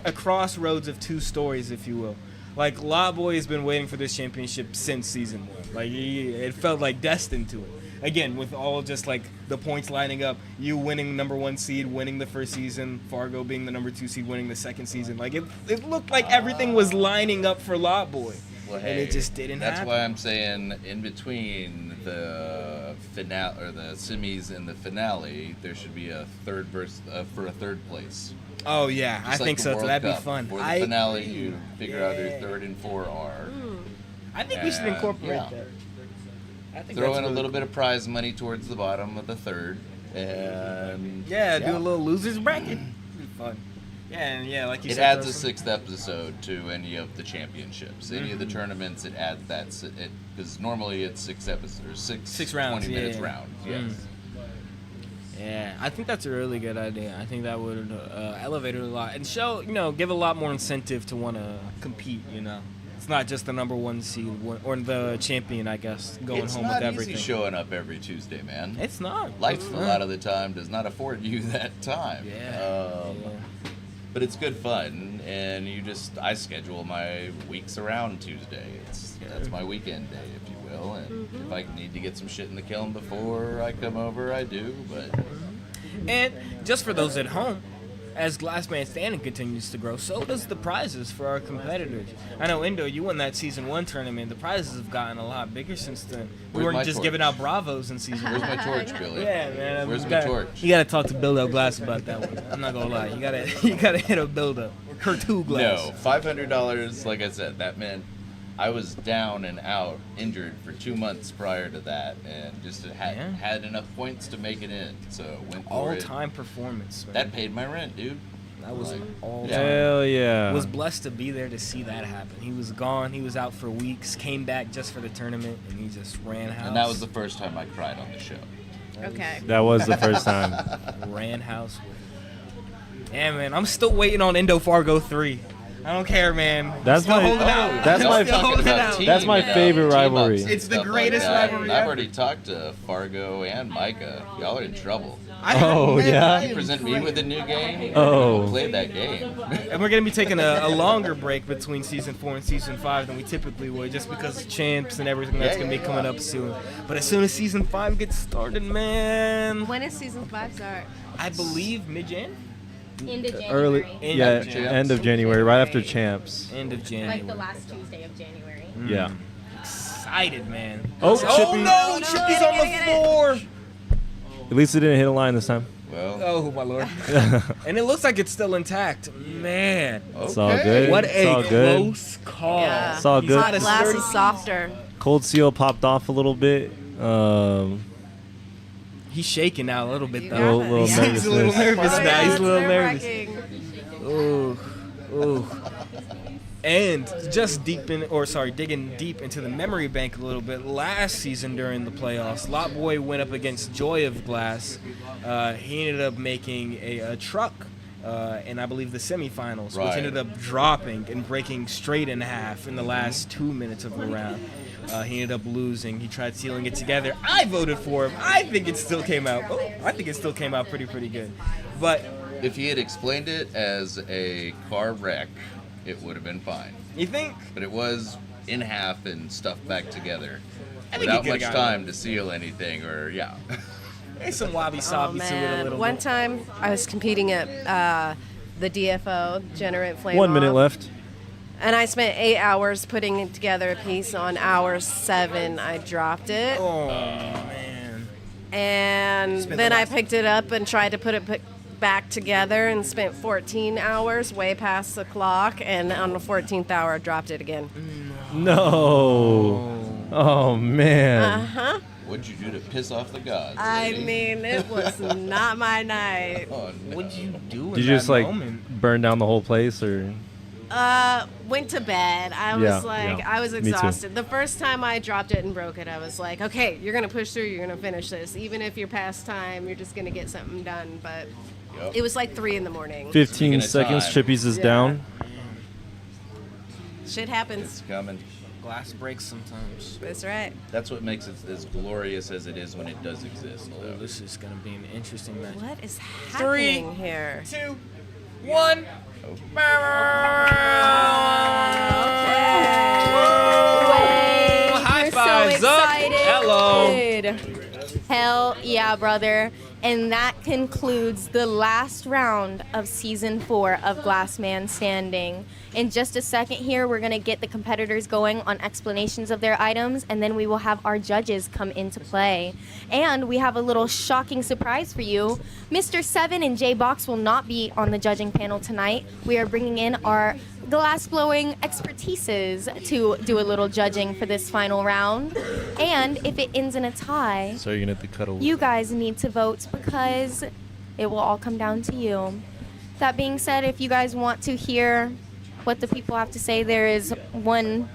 a crossroads of two stories, if you will. Like, Lot Boy has been waiting for this championship since season 1. Like, it felt like destined to it. Again, with all just, like, the points lining up, you winning number 1 seed, winning the first season, Fargo being the number 2 seed, winning the second season. Like, it looked like everything was lining up for Lot Boy. Well, and it just didn't happen. That's why I'm saying in between the finale or the semis and the finale, there should be a third verse for a third place. Oh, yeah. Just I like think the so. World That'd be Cup. fun. For the finale, you figure out who 3rd and 4 are. I think we should incorporate yeah. that. I think Throw that's in a really little bit of prize money towards the bottom of the 3rd. And Yeah, do a little losers bracket. It'd be fun. Yeah, and yeah, like you it said. adds a throw some- 6th episode to any of the championships. Any of the tournaments, it adds that. Because normally it's 6 episodes, or 6 rounds, 20 minutes yeah. rounds. Yes. Yeah, I think that's a really good idea. I think that would elevate it a lot and show, give a lot more incentive to want to compete. It's not just the number 1 seed or the champion, I guess, going It's home not with easy everything. showing up every Tuesday, man. It's not. Life It's a not. lot of the time does not afford you that time. Yeah. But it's good fun, and I schedule my weeks around Tuesday. That's my weekend day, if you will. And if I need to get some shit in the kiln before I come over, I do. But And just for those at home, as Glassman Standing continues to grow, so does the prizes for our competitors. I know, Indo, you won that Season 1 tournament. The prizes have gotten a lot bigger since then. We Where's weren't my just torch? giving out Bravos in Season 1. Where's my torch, Billy? Yeah, man. Where's you my gotta- torch? You got to talk to Build Up Glass about that one. I'm not going to lie. You gotta hit a Build Up. Or Curtu Glass. No, $500. Like I said, that meant I was down and out, injured for 2 months prior to that, and just had enough points to make it in. So went for it. All-time performance, man. That paid my rent, dude. That was Like, all yeah. time. Hell yeah. Was blessed to be there to see that happen. He was gone. He was out for weeks. Came back just for the tournament, and he just ran house. And that was the first time I cried on the show. Okay. That was the first time. Ran house with him. Yeah, man. I'm still waiting on Indo Fargo 3. I don't care, man. That's Still my- holding out. that's my- Still holding out. That's my favorite rivalry. It's the greatest rivalry I've ever. already talked to Fargo and Micah. Y'all are in trouble. Oh, yeah? You present me with a new game. Oh. Play that game. And we're going to be taking a longer break between Season 4 and Season 5 than we typically would, just because of champs and everything that's going to be coming up soon. But as soon as Season 5 gets started, man, When does season 5 start? I believe mid-Jan? End of January. Early, End yeah, of January. end of January, right after champs. End of January. Like the last Tuesday of January. Yeah. Excited, man. Oh, Oh, Chippy. no, Chippy's on the floor. At least it didn't hit a line this time. Well. Oh, my lord. And it looks like it's still intact. Man. It's all good. What It's a all good. close call. Yeah. It's all He's good. got a Glass sturdy- is softer. Cold seal popped off a little bit. He's shaking now a little bit, You though. got Little He's a little nervousness. nervous now. He's a little nervous. nervous. Ooh, ooh. And just digging deep into the memory bank a little bit. Last season during the playoffs, Lot Boy went up against Joy of Glass. He ended up making a truck in, I believe, the semifinals, which Right. ended up dropping and breaking straight in half in the last 2 minutes of the round. He ended up losing. He tried sealing it together. I voted for him. I think it still came out. I think it still came out pretty good. But If he had explained it as a car wreck, it would have been fine. you think? But it was in half and stuffed back together I think he without coulda much got time to seal anything, or yeah. There's some wabi Oh sabi to it a man! little One bit. time I was competing at the DFO, Generate Flame 1 minute Off, left. and I spent 8 hours putting together a piece. On hour 7, I dropped it, Oh man. and Spent then the I last- picked it up and tried to put it back together, and spent 14 hours, way past the clock. And on the 14th hour, I dropped it again. No. Oh man. Uh huh. What'd you do to piss off the gods? I lady? mean, it was not my night. Oh, no. What'd you do? Did you just like burn down the whole place, or? Went to bed. I was Yeah, like, yeah. I was Me too. exhausted. The first time I dropped it and broke it, I was like, okay, you're gonna push through. You're gonna finish this, even if you're past time. You're just gonna get something done. But Yep. it was like 3 in the morning. 15 Speaking of seconds. time. Chippies is Yeah. down. Shit happens. It's coming. Glass breaks sometimes. That's right. That's what makes it as glorious as it is when it does exist. Oh, though. this is gonna be an interesting match. What is happening here? 2, 1. High We're fives so up. excited. Hello. Hell yeah, brother. And that concludes the last round of Season 4 of Glassman Standing. In just a second here, we're going to get the competitors going on explanations of their items, and then we will have our judges come into play. And we have a little shocking surprise for you. Mr. Seven and J Box will not be on the judging panel tonight. We are bringing in our glass-blowing expertises to do a little judging for this final round. And if it ends in a tie, So you're gonna have to cut a. you guys need to vote because it will all come down to you. That being said, if you guys want to hear what the people have to say, there is one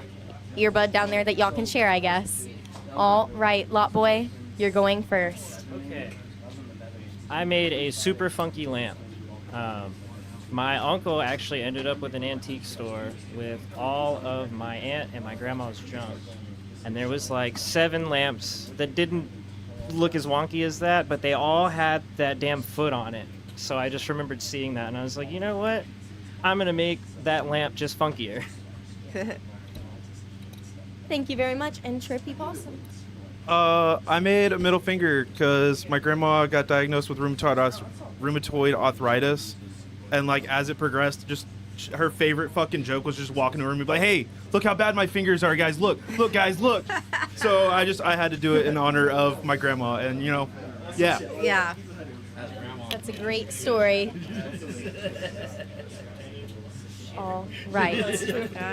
earbud down there that y'all can share, I guess. All right, Lot Boy, you're going first. Okay. I made a super funky lamp. My uncle actually ended up with an antique store with all of my aunt and my grandma's junk. And there was like 7 lamps that didn't look as wonky as that, but they all had that damn foot on it. So I just remembered seeing that, and I was like, you know what? I'm going to make that lamp just funkier. Thank you very much, and Trippy Possum. I made a middle finger because my grandma got diagnosed with rheumatoid arthritis, and like as it progressed, just her favorite fucking joke was just walking over and be like, "Hey, look how bad my fingers are, guys! Look, guys, look!" So I had to do it in honor of my grandma, and yeah. Yeah. That's a great story. All right.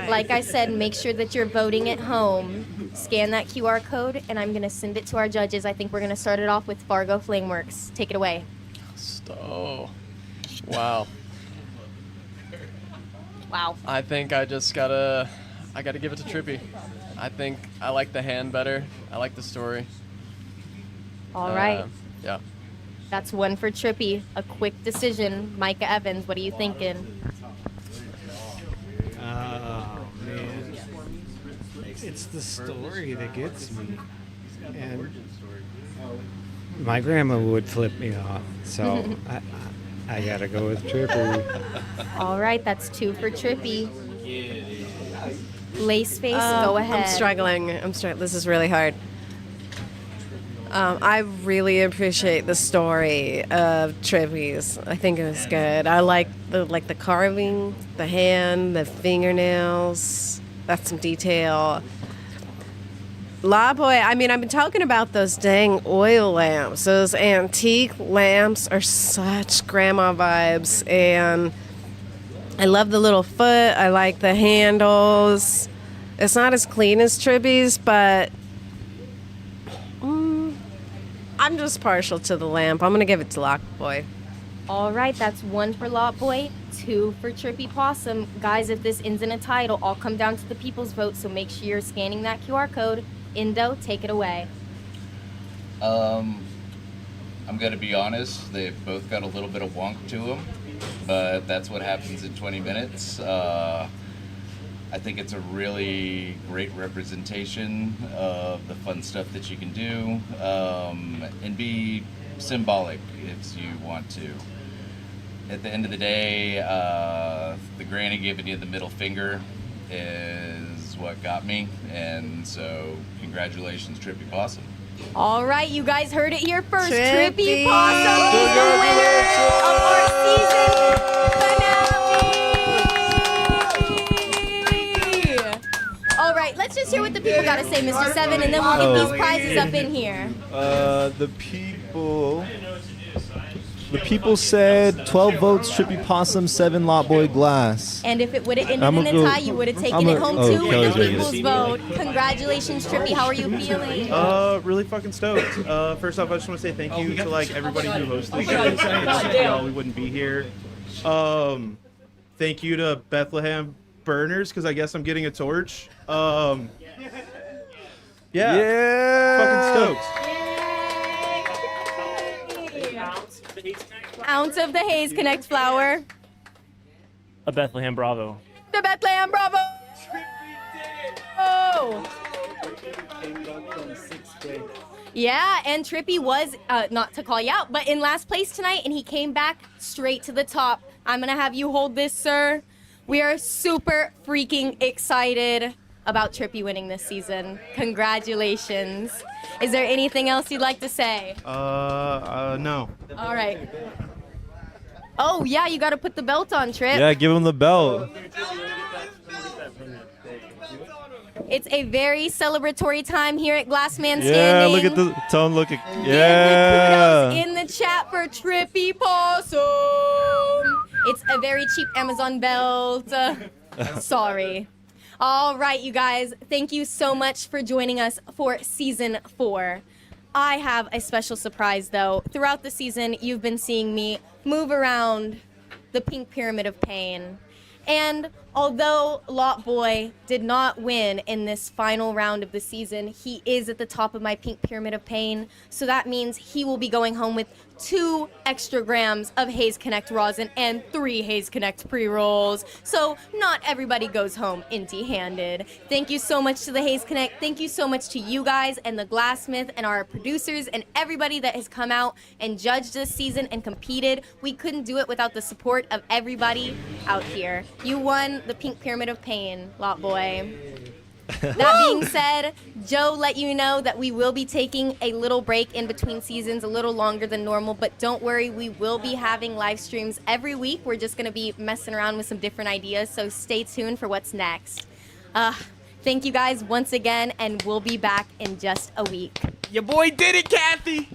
Like I said, make sure that you're voting at home. Scan that QR code, and I'm going to send it to our judges. I think we're going to start it off with Fargo Flameworks. Take it away. Oh, wow. Wow. I think I gotta give it to Trippy. I think I like the hand better. I like the story. All right. Yeah. That's one for Trippy. A quick decision. Micah Evans, what are you thinking? Oh, man. It's the story that gets me. And my grandma would flip me off, so I gotta go with Trippy. All right, that's 2 for Trippy. Laceface, go ahead. I'm struggling. This is really hard. I really appreciate the story of Trippy's. I think it was good. I like the carving, the hand, the fingernails. That's some detail. La Boy, I mean, I've been talking about those dang oil lamps. Those antique lamps are such grandma vibes, and I love the little foot. I like the handles. It's not as clean as Trippy's, but I'm just partial to the lamp. I'm going to give it to Lock Boy. All right, that's 1 for Lot Boy, 2 for Trippy Possum. Guys, if this ends in a tie, it'll all come down to the people's vote, so make sure you're scanning that QR code. Indo, take it away. I'm going to be honest, they've both got a little bit of wonk to them, but that's what happens in 20 minutes. I think it's a really great representation of the fun stuff that you can do, and be symbolic if you want to. At the end of the day, the granny giving you the middle finger is what got me, and so congratulations, Trippy Possum. All right, you guys heard it here first. Trippy. Trippy Possum is the winner of our season finale. All right, let's just hear what the people got to say, Mr. Seven, and then we'll get these prizes up in here. The people said 12 votes, Trippy Possum, 7 Lot Boy Glass. And if it would have ended in a tie, you would have taken it home too with the people's vote. Congratulations, Trippy. How are you feeling? Really fucking stoked. First off, I just want to say thank you to everybody who hosted this. We wouldn't be here. Thank you to Bethlehem Burners, because I guess I'm getting a torch. Fucking stoked. Ounce of the Haze Connect flower. A Bethlehem Bravo. The Bethlehem Bravo! Oh! Yeah, and Trippy was, not to call you out, but in last place tonight, and he came back straight to the top. I'm gonna have you hold this, sir. We are super freaking excited about Trippy winning this season. Congratulations. Is there anything else you'd like to say? No. All right. Oh, yeah, you gotta put the belt on, Trip. Yeah, give him the belt. It's a very celebratory time here at Glassman Standing. Yeah, look at the tone. Yeah. Kudos in the chat for Trippy Possum. It's a very cheap Amazon belt. Sorry. All right, you guys. Thank you so much for joining us for season 4. I have a special surprise, though. Throughout the season, you've been seeing me move around the Pink Pyramid of Pain. And although Lot Boy did not win in this final round of the season, he is at the top of my Pink Pyramid of Pain. So that means he will be going home with 2 extra grams of Haze Connect rosin and 3 Haze Connect pre-rolls. So not everybody goes home empty-handed. Thank you so much to the Haze Connect. Thank you so much to you guys and the Glassmith and our producers and everybody that has come out and judged this season and competed. We couldn't do it without the support of everybody out here. You won the Pink Pyramid of Pain, Lot Boy. That being said, Joe let you know that we will be taking a little break in between seasons, a little longer than normal, but don't worry, we will be having live streams every week. We're just going to be messing around with some different ideas, so stay tuned for what's next. Thank you guys once again, and we'll be back in just a week. Your boy did it, Kathy!